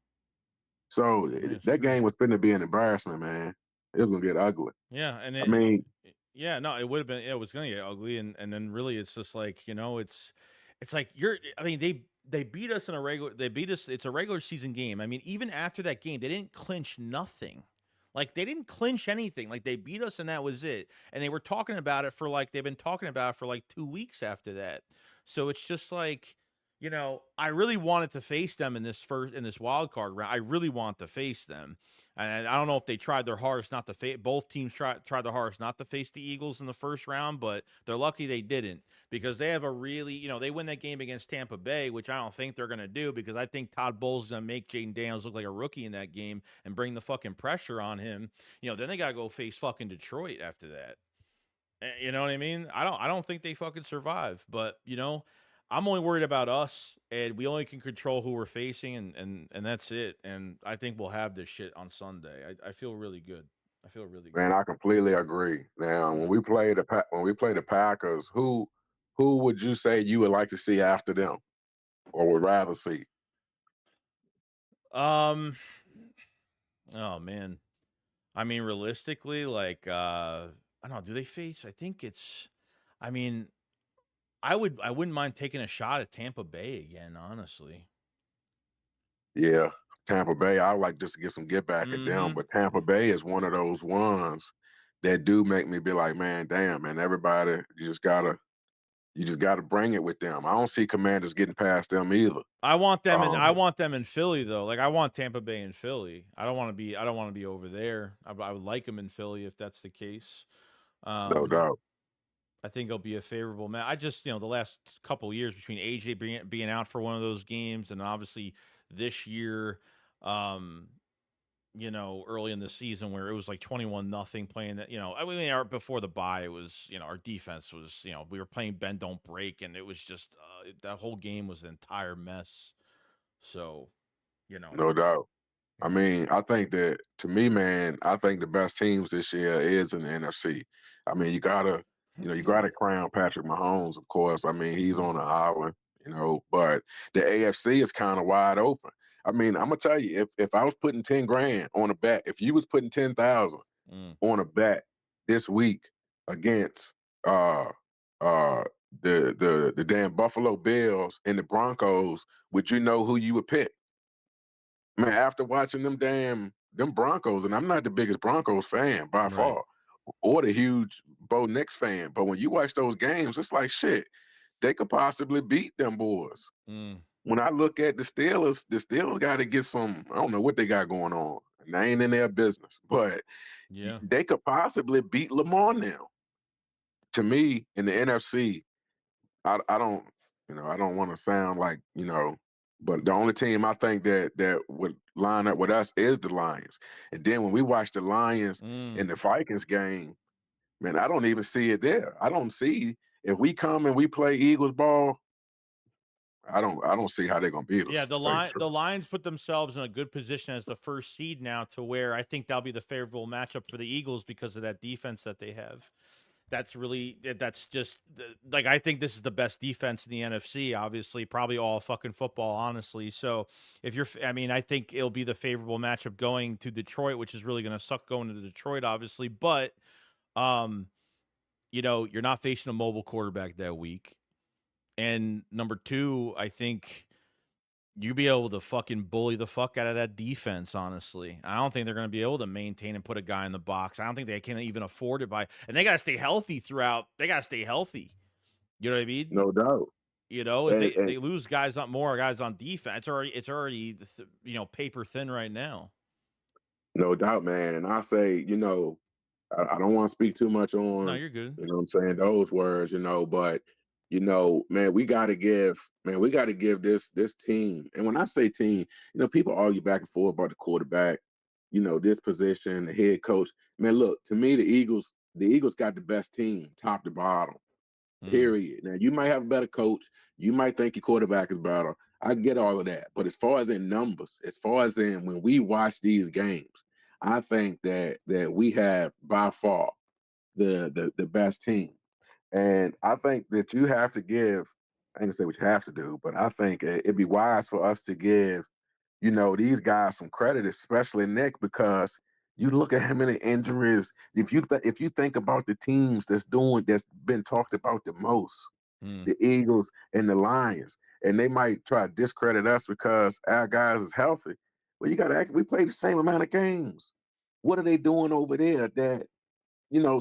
So It's that true. game was finna be an embarrassment, man. It was gonna get ugly. Yeah, and I mean, yeah, no, it would have been. It was gonna get ugly, and then really, it's just like, it's like I mean, they beat us in a regular. They beat us. It's a regular season game. I mean, even after that game, they didn't clinch nothing. Like, they didn't clinch anything. Like, they beat us and that was it. And they were talking about it for like they've been talking about it for like 2 weeks after that. So it's just like, I really wanted to face them in this wild card round. I really want to face them. And I don't know if they tried their hardest not to face. Both teams tried their hardest not to face the Eagles in the first round, but they're lucky they didn't, because they have a really, they win that game against Tampa Bay, which I don't think they're going to do, because I think Todd Bowles is going to make Jaden Daniels look like a rookie in that game and bring the fucking pressure on him. Then they got to go face fucking Detroit after that. You know what I mean? I don't think they fucking survive, but I'm only worried about us, and we only can control who we're facing, and that's it. And I think we'll have this shit on Sunday. I feel really good. I feel really good. man, I completely agree. Now, when we play the Packers, who would you say you would like to see after them, or would rather see? Oh man. I mean, realistically, like, I don't know, do they face? I think it's. I mean, I wouldn't mind taking a shot at Tampa Bay again, honestly. Yeah, Tampa Bay. I would like just to get some get back at them, but Tampa Bay is one of those ones that do make me be like, man, damn, man, everybody, you just gotta bring it with them. I don't see Commanders getting past them either. I want them in. I Um, want them in Philly though. Like, I want Tampa Bay in Philly. I don't want to be. I don't want to be over there. I would like them in Philly if that's the case. no Um, doubt. I think it'll be a favorable match. I just, the last couple of years between AJ being out for one of those games, and obviously this year, um, early in the season where it was like 21-0 playing that, I mean, before the bye, it was, our defense was, we were playing bend don't break, and it was just that whole game was an entire mess. So, No doubt. I yeah. mean, I think that to me, man, I think the best teams this year is in the NFC. I mean, you gotta crown Patrick Mahomes, of course. I mean, he's on an island, but the AFC is kind of wide open. I mean, I'm gonna tell you, if I was putting 10 grand on a bet, if you was putting 10,000 on a bet this week against uh uh the damn Buffalo Bills and the Broncos, would you know who you would pick? Man, after watching them Broncos, and I'm not the biggest Broncos fan by Right. far, or the huge Bo Nix fan, but when you watch those games, it's like shit. They could possibly beat them boys. When I look at the Steelers got to get some. I don't know what they got going on. And they ain't in their business, but Yeah. they could possibly beat Lamar now. To me, in the NFC, I don't I don't want to sound like but the only team I think that would line up with us is the Lions. And then when we watch the Lions in the Vikings game, man, I don't even see it there. I don't see if we come and we play Eagles ball. I don't see how they're gonna beat Yeah, us. To tell you the truth. the Lions put themselves in a good position as the first seed now, to where I think that'll be the favorable matchup for the Eagles because of that defense that they have. That's just like, I think this is the best defense in the NFC, obviously, probably all fucking football, honestly. So I mean, I think it'll be the favorable matchup going to Detroit, which is really going to suck going to Detroit, obviously. But, you're not facing a mobile quarterback that week. And number two, I think you be able to fucking bully the fuck out of that defense, honestly. I don't think they're going to be able to maintain and put a guy in the box. I don't think they can even afford it and they got to stay healthy throughout. They got to stay healthy. You know what I mean? No doubt. You know, if And, they lose guys on more guys on defense, it's already paper thin right now. no doubt, man. And I say, I don't want to speak too much No, on, you're good. what I'm saying, those words, but man, we got to give this team. And when I say team, people argue back and forth about the quarterback, this position, the head coach. Man, look, to me, the Eagles got the best team, top to bottom. Period. Now, you might have a better coach. You might think your quarterback is better. I get all of that. But as far as in numbers, as far as in when we watch these games, I think that we have by far the best team. And I think that you have to give, I ain't gonna say what you have to do, but I think it'd be wise for us to give, these guys some credit, especially Nick, because you look at how many injuries. If you think about the teams that's been talked about the most, the Eagles and the Lions, and they might try to discredit us because our guys is healthy. Well, you got to act. We play the same amount of games. What are they doing over there that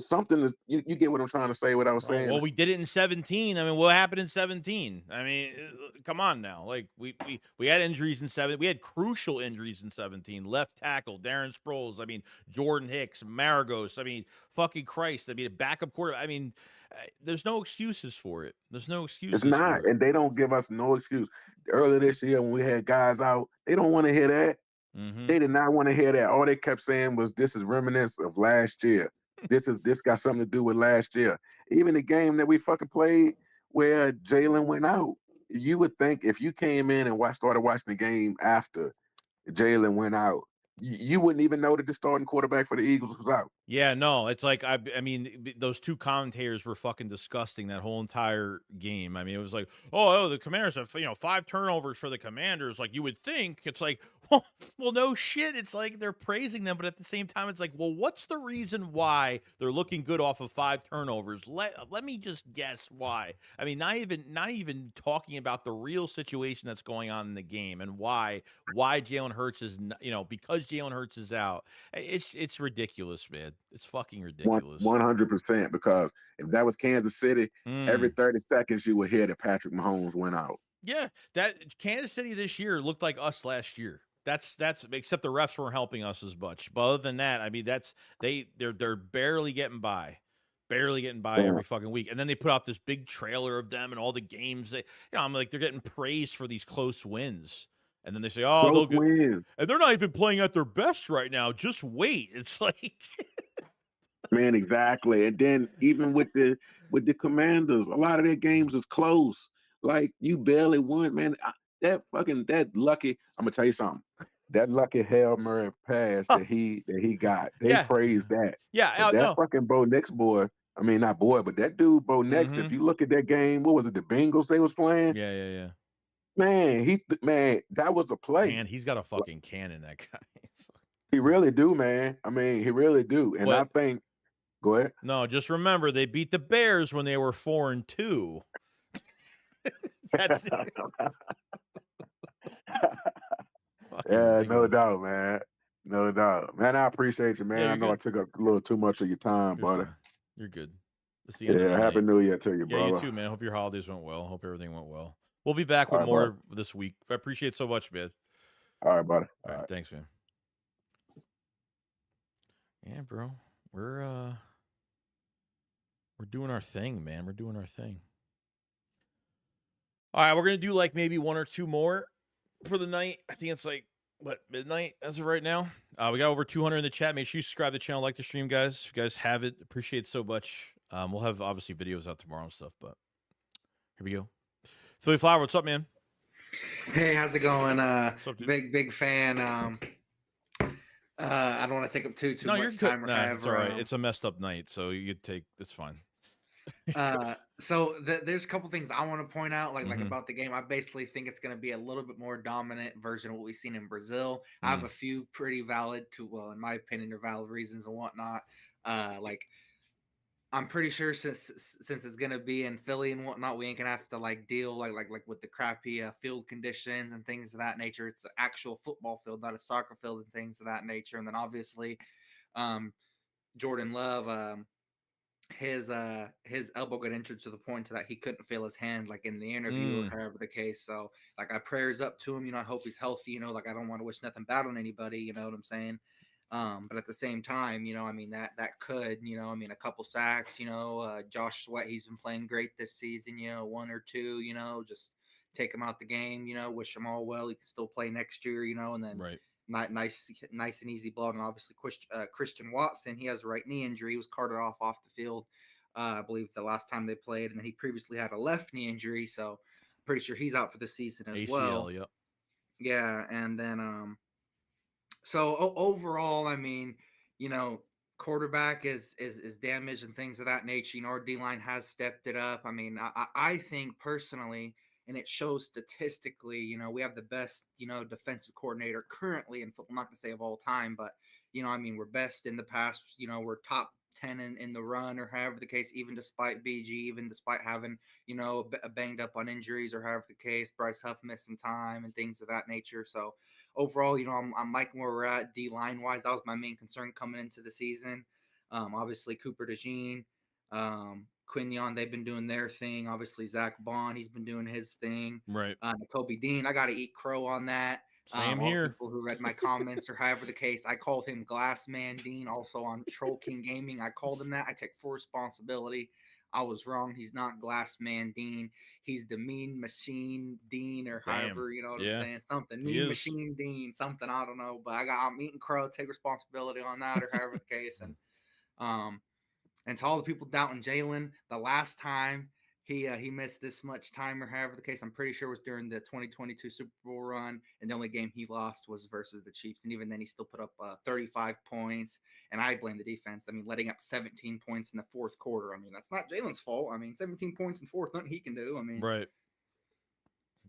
something is? You get what I'm trying to say? What I was saying? Well, we did it in 17. I mean, what happened in 17? I mean, come on now. Like we had injuries in 7. We had crucial injuries in 17. Left tackle Darren Sproles. I mean, Jordan Hicks, Maragos. I mean, fucking Christ. I mean, a backup quarter. I mean, there's no excuses for it. There's no It's excuses not, for it. and they don't give us no excuse. Earlier this year, when we had guys out, they don't want to hear that. They did not want to hear that. All they kept saying was, "This is reminiscent of last year. This got something to do with last year." Even the game that we fucking played where Jalen went out, you would think if you came in and started watching the game after Jalen went out, you wouldn't even know that the starting quarterback for the Eagles was out. Yeah, no, it's like I mean, those two commentators were fucking disgusting that whole entire game. I mean, it was like, oh, the Commanders have 5 turnovers for the Commanders. Like you would think, it's like, well, no shit. It's like they're praising them, but at the same time, it's like, well, what's the reason why they're looking good off of 5 turnovers? Let me just guess why. I mean, not even talking about the real situation that's going on in the game and why Jalen Hurts is because Jalen Hurts is out. It's ridiculous, man. It's fucking ridiculous. 100%. Because if that was Kansas City, every 30 seconds you would hear that Patrick Mahomes went out. Yeah, that Kansas City this year looked like us last year. That's except the refs weren't helping us as much. But other than that, I mean, they're barely getting by. Barely getting by every fucking week. And then they put out this big trailer of them and all the games I'm like, they're getting praised for these close wins. And then they say, oh, Close wins. And they're not even playing at their best right now. Just wait. It's like Man, exactly. And then even with the Commanders, a lot of their games is close. Like you barely won, man. That lucky. I'm gonna tell you something. That lucky Hail Mary pass that he got. They yeah. praised that. Yeah, But that no. fucking Bo Nix boy. I mean, not boy, but that dude Bo Nix. If you look at that game, what was it? The Bengals they was playing. Yeah. Man, that was a play. Man, he's got a fucking cannon, that guy. He really do, man. I mean, he really do. And I think. Go ahead. No, just remember they beat the Bears when they were 4-2. That's yeah, no doubt, man. No doubt. Man, I appreciate you, man. Yeah, I know good. I took up a little too much of your time, brother. Fine. You're good. It's the end of the Happy night. New Year to you, Yeah, brother. you too, man. Hope your holidays went well. Hope everything went well. We'll be back with right, more this week. I appreciate it so much, man. All right, buddy. All right, thanks, man. Yeah, bro. We're doing our thing, man. We're doing our thing. All right, we're gonna do like maybe 1 or 2 more for the night. I think it's like midnight as of right now. We got over 200 in the chat. Make sure you subscribe to the channel, like the stream, guys. If you guys have it, appreciate it so much. We'll have obviously videos out tomorrow and stuff, but here we go. Philly Flower, what's up, man? Hey, how's it going? What's up, dude? Big fan. I don't want to take up too much time. It's all right. It's a messed up night, so it's fine. So there's a couple things I want to point out, like about the game. I basically think it's going to be a little bit more dominant version of what we've seen in Brazil. I have a few pretty valid, in my opinion, are valid reasons and whatnot. Like I'm pretty sure since it's gonna be in Philly and whatnot, we ain't gonna have to like deal like with the crappy field conditions and things of that nature. It's an actual football field, not a soccer field, and things of that nature. And then obviously, um, Jordan Love, his elbow got injured to the point that he couldn't feel his hand like in the interview or Mm, however the case. So like I prayers up to him, I hope he's healthy, like I don't want to wish nothing bad on anybody, you know what I'm saying? But at the same time, I mean that could, I mean a couple sacks, Josh Sweat, he's been playing great this season, one or two, just take him out the game, wish him all well. He can still play next year, and then right. nice and easy blow. And obviously, Christian Watson, he has a right knee injury. He was carted off the field, I believe, the last time they played. And then he previously had a left knee injury. So I'm pretty sure he's out for the season as well. ACL, yep. Yeah. And then, so overall, I mean, you know, quarterback is damaged and things of that nature. Our D line has stepped it up. I mean, I think personally, and it shows statistically, we have the best, defensive coordinator currently in football. I'm not going to say of all time, but I mean, we're best in the past. We're top 10 in the run or however the case, even despite BG, even despite having, banged up on injuries or however the case, Bryce Huff missed some time and things of that nature. So overall, I'm liking where we're at D line wise. That was my main concern coming into the season. Obviously, Cooper DeJean, Quinion, they've been doing their thing. Obviously, Zack Baun, he's been doing his thing. Right. Kobe Dean, I got to eat crow on that. Same All the here. people who read my comments or however the case, I called him Glass Man Dean. Also on Troll King Gaming, I called him that. I take full responsibility. I was wrong. He's not Glass Man Dean. He's the Mean Machine Dean or Damn. however, you know what I'm Yeah, saying? Something he Mean is. Machine Dean, something I don't know. But I'm eating crow. Take responsibility on that or however the case. Um, and to all the people doubting Jalen, the last time he missed this much time or however the case, I'm pretty sure was during the 2022 Super Bowl run, and the only game he lost was versus the Chiefs, and even then he still put up 35 points. And I blame the defense. I mean, letting up 17 points in the fourth quarter. I mean, that's not Jalen's fault. I mean, 17 points in fourth, nothing he can do. I mean, Right.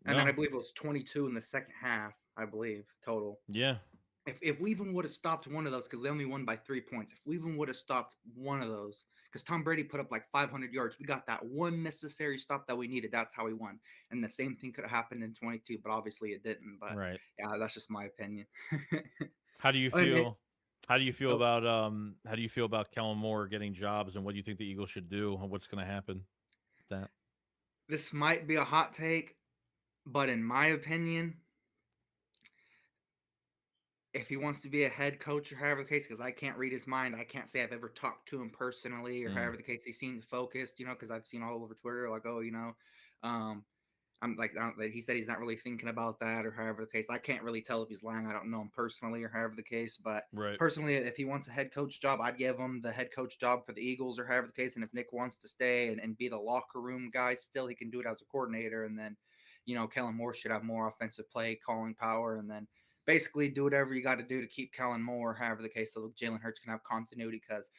and then I No. believe it was 22 in the second half. I believe total. Yeah. If we even would have stopped one of those, because they only won by 3 points, if we even would have stopped one of those, because Tom Brady put up like 500 yards, we got that one necessary stop that we needed. That's how we won. And the same thing could have happened in 22, but obviously it didn't. But Right. yeah, that's just my opinion. How do you and it, feel? How do you feel oh, about how do you feel about Kellen Moore getting jobs, and what do you think the Eagles should do, and what's going to happen with that? this might be a hot take, but in my opinion, if he wants to be a head coach or however the case, because I can't read his mind, I can't say I've ever talked to him personally or Mm, however the case. He seemed focused, because I've seen all over Twitter, like, oh, um, I'm like, he said he's not really thinking about that or however the case. I can't really tell if he's lying. I don't know him personally or however the case, but right. personally, if he wants a head coach job, I'd give him the head coach job for the Eagles or however the case. And if Nick wants to stay and be the locker room guy, still he can do it as a coordinator. And then, Kellen Moore should have more offensive play calling power, and then basically do whatever you got to do to keep Kellen Moore, however the case, so Jalen Hurts can have continuity because.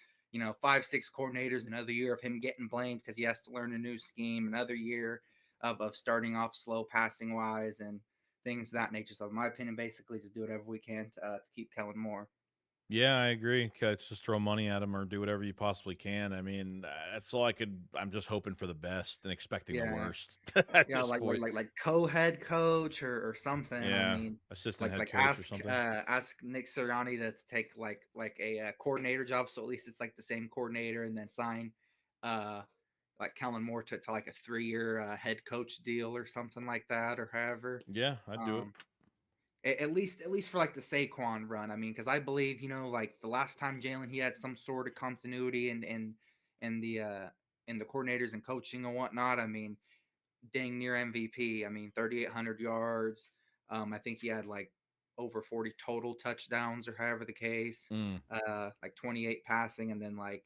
5-6 coordinators, another year of him getting blamed because he has to learn a new scheme, another year of starting off slow passing wise and things of that nature. So, in my opinion, basically just do whatever we can to keep Kellen Moore. Yeah, I agree. Just throw money at him or do whatever you possibly can. I mean, that's all I could. I'm just hoping for the best and expecting the Yeah, worst at yeah, this like like point. like like co-head coach or something. I Yeah, mean, assistant like head like coach or ask something. ask Nick Sirianni to take like a coordinator job, so at least it's like the same coordinator, and then sign uh like Kellen Moore to like a 3-year head coach deal or something like that, or however. Yeah, I'd do it. Um, at least for like the Saquon run. I mean, because I believe like the last time Jalen he had some sort of continuity and the coordinators and coaching and whatnot. I mean, dang near MVP. I mean, 3,800 yards. I think he had like over 40 total touchdowns or however the case. Mm, Like 28 passing and then like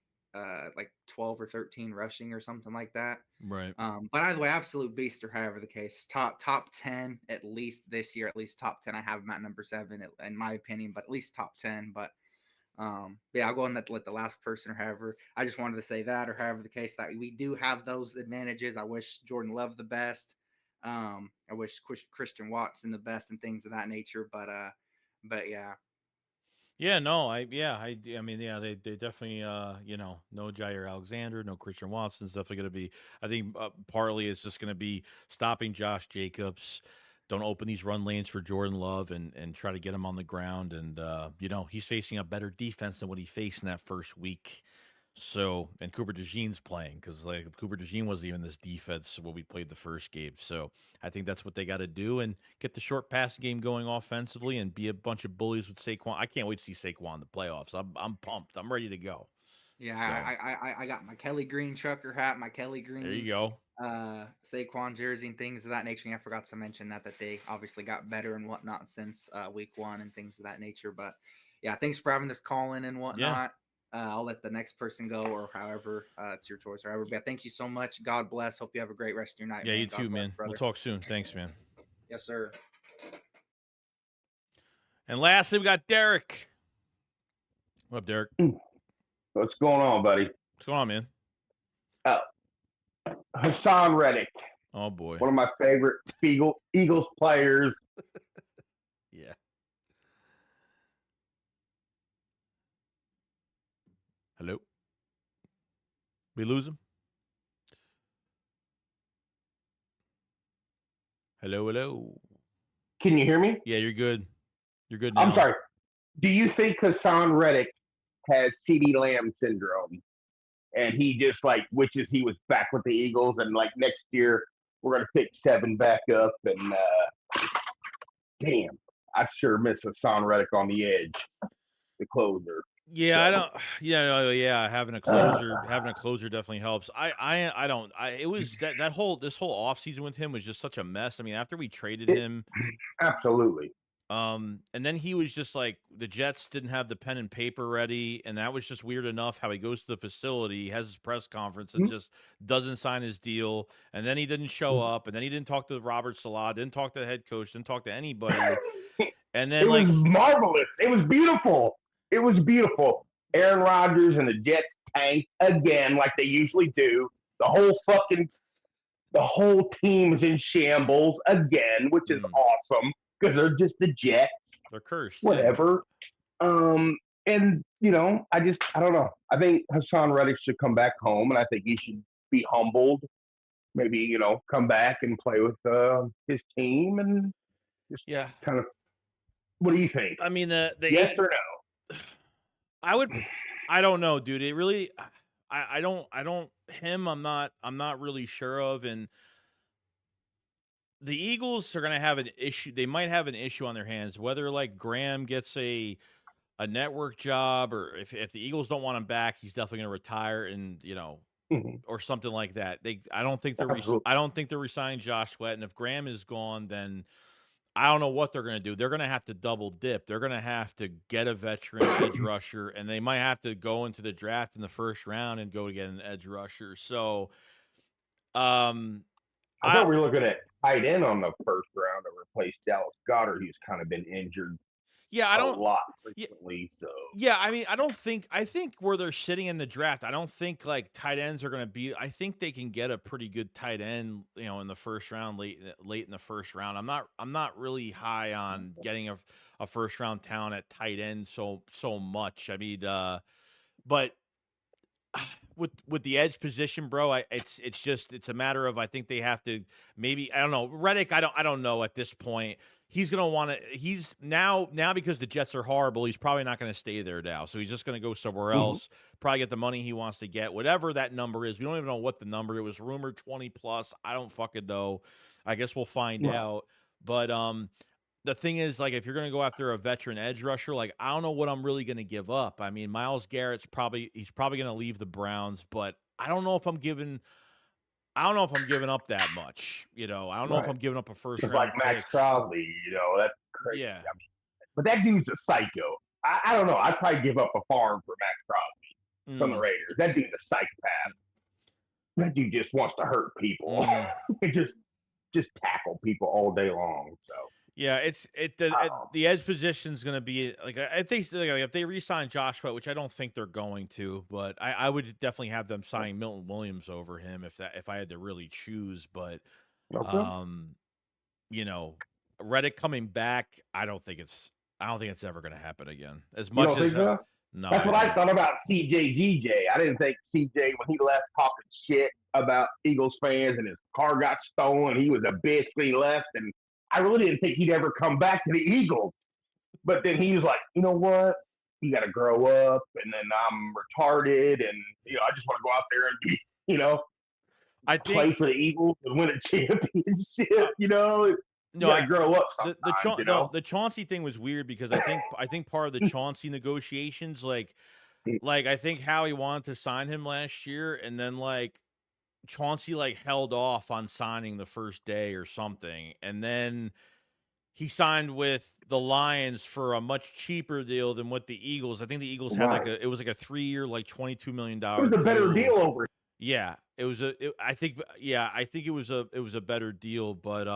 12 or 13 rushing or something like that. right. But either way, absolute beast or however the case. Top 10 at least this year. At least top 10. I have him at number 7 in my opinion, but at least top 10. But yeah, I'll go on that let the last person or however. I just wanted to say that or however the case that we do have those advantages. I wish Jordan Love the best. I wish Christian Watson the best and things of that nature. But yeah, Yeah, no, I mean, yeah, they definitely, no Jair Alexander, no Christian Watson's definitely going to be. I think partly it's just going to be stopping Josh Jacobs. Don't open these run lanes for Jordan Love and try to get him on the ground. And he's facing a better defense than what he faced in that first week. So, and Cooper DeJean's playing because like Cooper DeJean wasn't even this defense when we played the first game. So I think that's what they got to do and get the short passing game going offensively and be a bunch of bullies with Saquon. I can't wait to see Saquon in the playoffs. I'm pumped. I'm ready to go. Yeah, So I got my Kelly Green trucker hat, my Kelly there you Green go. Saquon jersey and things of that nature. And I forgot to mention that they obviously got better and whatnot since week 1 and things of that nature. But yeah, thanks for having this call in and Yeah. whatnot. I'll let the next person go or however it's your choice or however. But thank you so much. God bless. Hope you have a great rest of your night. Yeah, man. you God too, bless, man. We'll brother. talk soon. Thanks, man. Yes, sir. And lastly, we got Derek. What up, Derek? What's going on, buddy? What's going on, man? Hassan Reddick, Oh boy. one of my favorite Eagles players. Yeah. Hello. We lose him. Hello, hello. Can you hear me? Yeah, you're good. You're good now. I'm sorry. Do you think Hassan Reddick has CeeDee Lamb syndrome? And he just wishes he was back with the Eagles, and next year we're gonna pick 7 back up. And damn, I sure miss Hassan Reddick on the edge, the closer. Yeah, I So, don't. Yeah. Having a closer definitely helps. I don't. It was this whole offseason with him was just such a mess. I mean, after we traded him, absolutely. and then he was just like the Jets didn't have the pen and paper ready, and that was just weird enough. How he goes to the facility, has his press conference, and just doesn't sign his deal, and then he didn't show up, and then he didn't talk to Robert Salah, didn't talk to the head coach, didn't talk to anybody, and then It was marvelous. It was beautiful. It was beautiful. Aaron Rodgers and the Jets tanked again, like they usually do. The whole team is in shambles again, which is awesome because they're just the Jets. They're cursed. Whatever. Yeah. And I don't know. I think Hassan Reddick should come back home, and I think he should be humbled. Maybe come back and play with his team, and just kind of. What do you think? I mean, the yes or no? I don't know, dude. It really, I don't. I'm not really sure of, and the Eagles are gonna have an issue. They might have an issue on their hands, whether like Graham gets a network job, or if the Eagles don't want him back, he's definitely gonna retire, and or something like that. I don't think they're resigning Josh Sweat, and if Graham is gone, then I don't know what they're going to do. They're going to have to double dip. They're going to have to get a veteran edge rusher, and they might have to go into the draft in the first round and go to get an edge rusher. So, I thought we were looking at tight end on the first round to replace Dallas Goedert, who's kind of been injured. Yeah, a lot recently. So yeah, I mean, I think where they're sitting in the draft, I don't think like tight ends are going to be. I think they can get a pretty good tight end, in the first round, late in the first round. I'm not really high on getting a first round talent at tight end so much. I mean, but with the edge position, bro, it's a matter of I think they have to maybe I don't know Reddick. I don't know at this point. He's gonna want to. He's now because the Jets are horrible. He's probably not going to stay there now. So he's just going to go somewhere else. Probably get the money he wants to get, whatever that number is. We don't even know what the number. It was rumored 20 plus. I don't fucking know. I guess we'll find out. But the thing is, like, if you're going to go after a veteran edge rusher, like, I don't know what I'm really going to give up. I mean, Myles Garrett's probably going to leave the Browns, but I don't know if I'm giving up that much. I don't know if I'm giving up a first round like Max Crosby. That's crazy. Yeah. I mean, but that dude's a psycho. I don't know. I'd probably give up a farm for Max Crosby from the Raiders. That dude's a psychopath. That dude just wants to hurt people. just tackle people all day long. So. Yeah, the edge position is going to be like I think if they re-sign Joshua, which I don't think they're going to, but I would definitely have them signing Milton Williams over him if I had to really choose. But Reddick coming back, I don't think it's I don't think it's ever going to happen again. As You much don't as think so? no, That's what I don't. thought about CJ. I didn't think CJ, when he left talking shit about Eagles fans and his car got stolen, he was a bitch when he left. And I really didn't think he'd ever come back to the Eagles. But then he was like, you know what? You got to grow up. And then I'm retarded. And, I just want to go out there and be, I play think for the Eagles and win a championship. You no, got to grow up sometimes, the Chauncey thing was weird because I think part of the Chauncey negotiations, like I think Howie wanted to sign him last year, and then like Chauncey like held off on signing the first day or something, and then he signed with the Lions for a much cheaper deal than what the Eagles. I think the Eagles had Right. it was like a 3-year, like $22 million It was a better deal over. Yeah, it was I think it was a better deal, but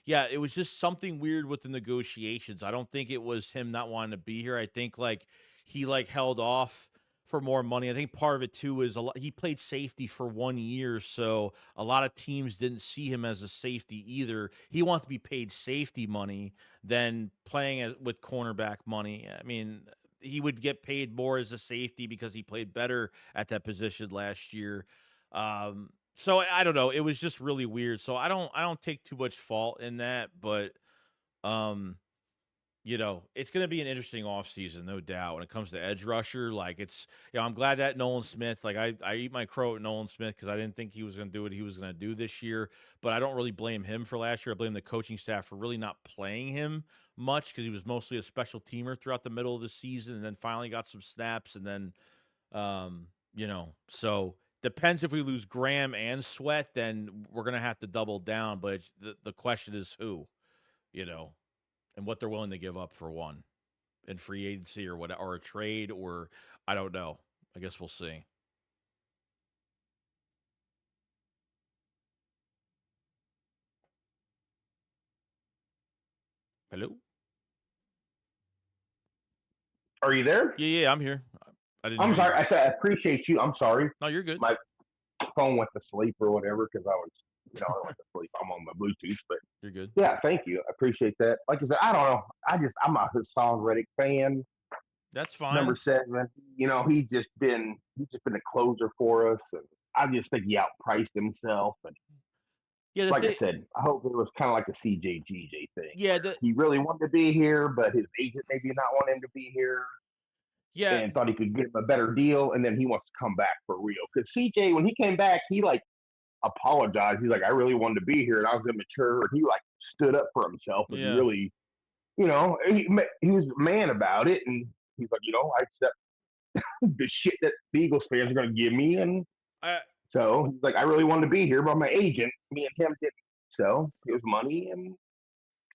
yeah, it was just something weird with the negotiations. I don't think it was him not wanting to be here. I think like he like held off for more money. I think part of it too is he played safety for 1 year, so a lot of teams didn't see him as a safety either. He wanted to be paid safety money than playing with cornerback money. I mean, he would get paid more as a safety because he played better at that position last year. So I don't know. It was just really weird. So I don't take too much fault in that, but um, it's going to be an interesting offseason, no doubt. When it comes to edge rusher, like I'm glad that Nolan Smith, like I eat my crow at Nolan Smith because I didn't think he was going to do what he was going to do this year, but I don't really blame him for last year. I blame the coaching staff for really not playing him much because he was mostly a special teamer throughout the middle of the season and then finally got some snaps. And then, so depends if we lose Graham and Sweat, then we're going to have to double down. But the question is who, and what they're willing to give up for one in free agency or what, or a trade, or I don't know. I guess we'll see. Hello? Are you there? Yeah, I'm here. I didn't I'm hear sorry. you. I said I appreciate you. I'm sorry. No, you're good. My phone went to sleep or whatever because I was, I went to sleep. I'm on my Bluetooth, but You're good. yeah, thank you. I appreciate that. Like I said, I don't know. I'm a Hassan Reddick fan. That's fine. Number 7. He's just been a closer for us, and I just think he outpriced himself. And Yeah, like I said, I hope it was kind of like a CJ thing. Yeah, he really wanted to be here, but his agent maybe not want him to be here. Yeah, And thought he could get him a better deal, and then he wants to come back for real. Because CJ, when he came back, he like apologized. He's like, I really wanted to be here, and I was immature. And he like stood up for himself, and Yeah. really, he was a man about it. And he's like, I accept the shit that the Eagles fans are going to give me. And so he's like, I really wanted to be here, but my agent, me and him didn't. So it was money, and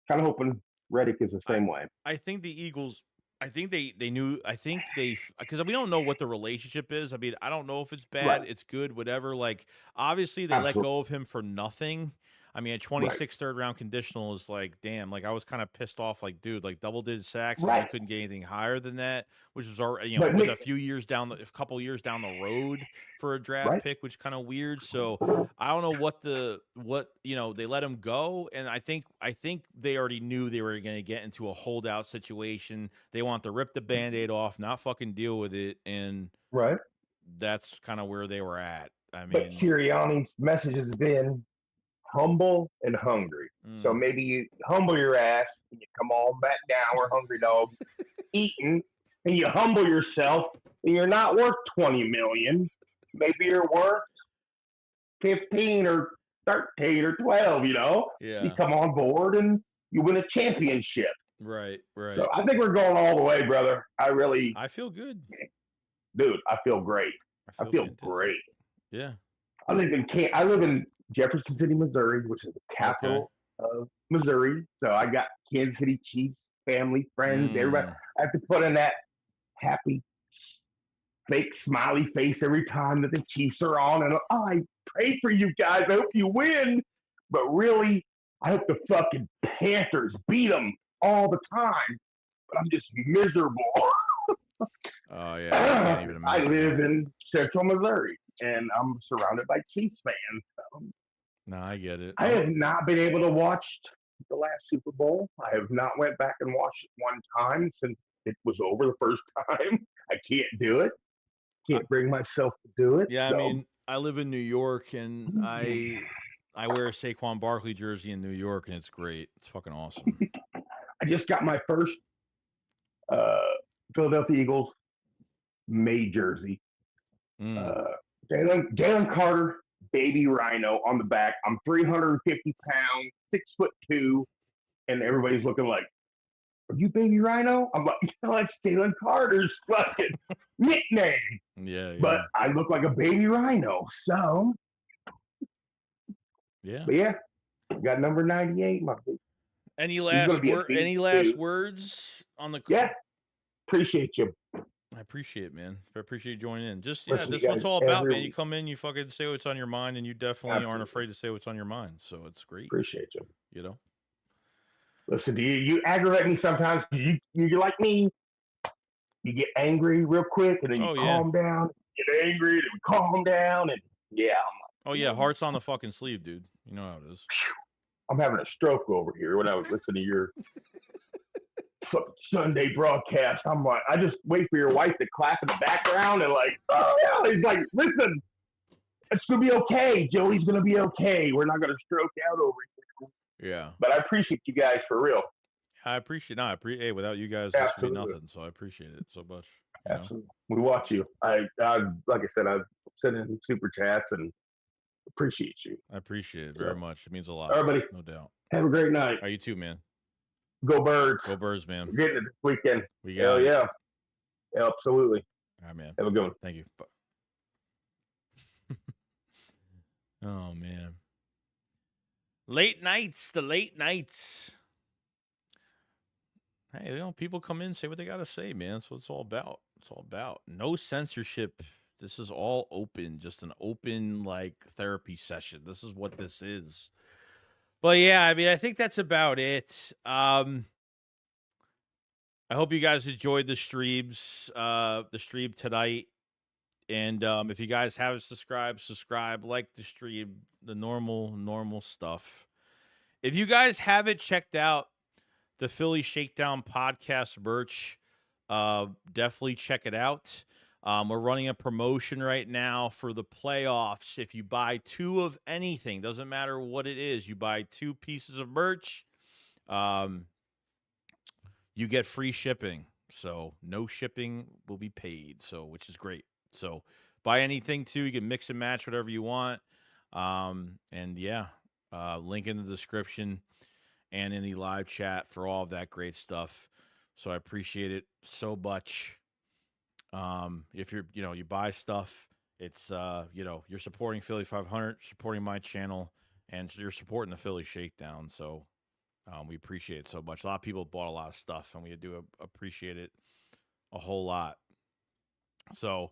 kind of hoping Reddick is the same way. I think the Eagles. I think they knew. I think because we don't know what the relationship is. I mean, I don't know if it's bad, Right. it's good, whatever. Like, obviously, they let go of him for nothing. I mean, a 26 third-round conditional is like, damn. Like, I was kind of pissed off. Like, dude, like double-digit sacks, and you couldn't get anything higher than that, which was already, with a couple years down the road for a draft pick, which is kind of weird. So I don't know what they let him go, and I think they already knew they were going to get into a holdout situation. They want to rip the Band-Aid off, not fucking deal with it, and that's kind of where they were at. I mean, but Sirianni's message has been humble and hungry. So maybe you humble your ass and you come on back down. We're hungry dogs eating, and you humble yourself, and you're not worth 20 million. Maybe you're worth 15 or 13 or 12. Yeah. You come on board and you win a championship. Right. So I think we're going all the way, brother. I feel good, dude. I feel great. I feel great. Yeah. I live in Jefferson City, Missouri, which is the capital of Missouri. So I got Kansas City Chiefs, family, friends, everybody. I have to put in that happy, fake smiley face every time that the Chiefs are on. And I pray for you guys. I hope you win. But really, I hope the fucking Panthers beat them all the time. But I'm just miserable. Oh, yeah. I can't even imagine. I live in central Missouri, and I'm surrounded by Chiefs fans. So. No, I get it. I have not been able to watch the last Super Bowl. I have not went back and watched it one time since it was over the first time. I can't do it. Can't bring myself to do it. Yeah, so. I mean, I live in New York, and I wear a Saquon Barkley jersey in New York, and it's great. It's fucking awesome. I just got my first Philadelphia Eagles made jersey. Jalen Carter, baby rhino on the back. I'm 350 pounds, 6'2", and everybody's looking like, "Are you baby rhino?" I'm like, "That's Jalen Carter's fucking nickname." Yeah. But I look like a baby rhino, so yeah. But yeah, got number 98, my dude. Any last words on the? Yeah, appreciate you. I appreciate it, man. I appreciate you joining in. Just Listen, that's what it's all about, man. You week. come in, you fucking say what's on your mind, and you definitely aren't afraid to say what's on your mind. So it's great. Appreciate you. You know. Listen, you aggravate me sometimes. You're like me. You get angry real quick, and then you calm down. Get angry, and calm down, and yeah. Oh yeah, heart's on the fucking sleeve, dude. You know how it is. I'm having a stroke over here when I was listening to your fucking Sunday broadcast. I'm like, I just wait for your wife to clap in the background and like, oh yeah, he's like, listen, it's gonna be okay. Joey's gonna be okay. We're not gonna stroke out over here. Yeah. But I appreciate you guys for real. I appreciate. Hey, without you guys, this would be nothing. So I appreciate it so much. Absolutely. We watch you. I like I said, I've sent in super chats and appreciate you. I appreciate it very much. It means a lot. Everybody, no doubt. Have a great night. You too, man. Go Birds. Go Birds, man. We're getting it this weekend. Hell yeah. Absolutely. All right, man. Have a good one. Thank you. Oh, man. The late nights. Hey, people come in, say what they got to say, man. That's what it's all about. It's all about no censorship. This is all open, just an open, like, therapy session. This is what this is. But, yeah, I mean, I think that's about it. I hope you guys enjoyed the stream tonight. And if you guys haven't subscribe, like the stream, the normal stuff. If you guys haven't checked out the Philly Shakedown podcast merch, definitely check it out. We're running a promotion right now for the playoffs. If you buy 2 of anything, doesn't matter what it is, you buy 2 pieces of merch, you get free shipping. So no shipping will be paid, which is great. So buy anything too. You can mix and match whatever you want. And yeah, link in the description and in the live chat for all of that great stuff. So I appreciate it so much. If you buy stuff, it's, you're supporting Philly 500, supporting my channel, and you're supporting the Philly Shakedown. So, we appreciate it so much. A lot of people bought a lot of stuff, and we do appreciate it a whole lot. So,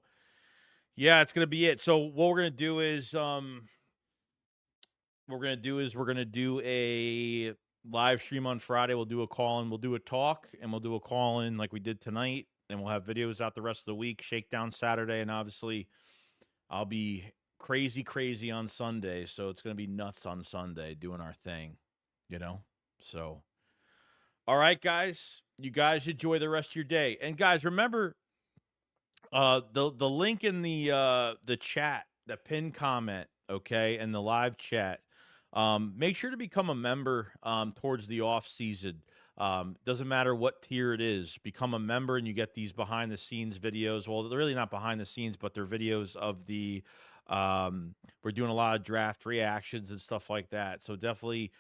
yeah, it's gonna be it. So what we're gonna do is we're gonna do a live stream on Friday. We'll do a call in, we'll do a talk, and we'll do a call in like we did tonight, and we'll have videos out the rest of the week. Shakedown Saturday, and obviously I'll be crazy on Sunday, so it's gonna be nuts on Sunday doing our thing, So, all right, guys, you guys enjoy the rest of your day, and guys, remember. The link in the chat, the pinned comment, okay, and the live chat. Make sure to become a member towards the off season. Doesn't matter what tier it is. Become a member and you get these behind the scenes videos. Well, they're really not behind the scenes, but they're videos of the we're doing a lot of draft reactions and stuff like that. So definitely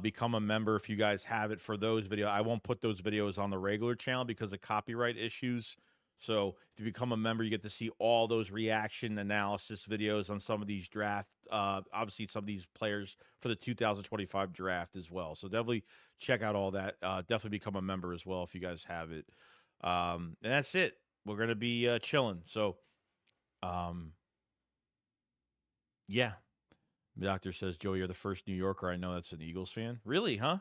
become a member if you guys have it for those videos. I won't put those videos on the regular channel because of copyright issues. So if you become a member, you get to see all those reaction analysis videos on some of these draft, obviously some of these players for the 2025 draft as well. So definitely check out all that. Definitely become a member as well if you guys have it. And that's it. We're going to be chilling. So, yeah. The doctor says, Joey, you're the first New Yorker I know that's an Eagles fan. Really, huh?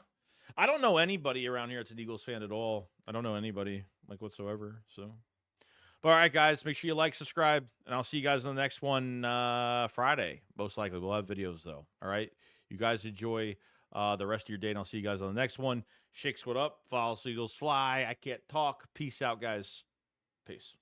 I don't know anybody around here that's an Eagles fan at all. I don't know anybody like whatsoever. So. But all right, guys, make sure you like, subscribe, and I'll see you guys on the next one Friday. Most likely. We'll have videos, though. All right? You guys enjoy the rest of your day, and I'll see you guys on the next one. Shakes what up? Follow Seagulls Fly. I can't talk. Peace out, guys. Peace.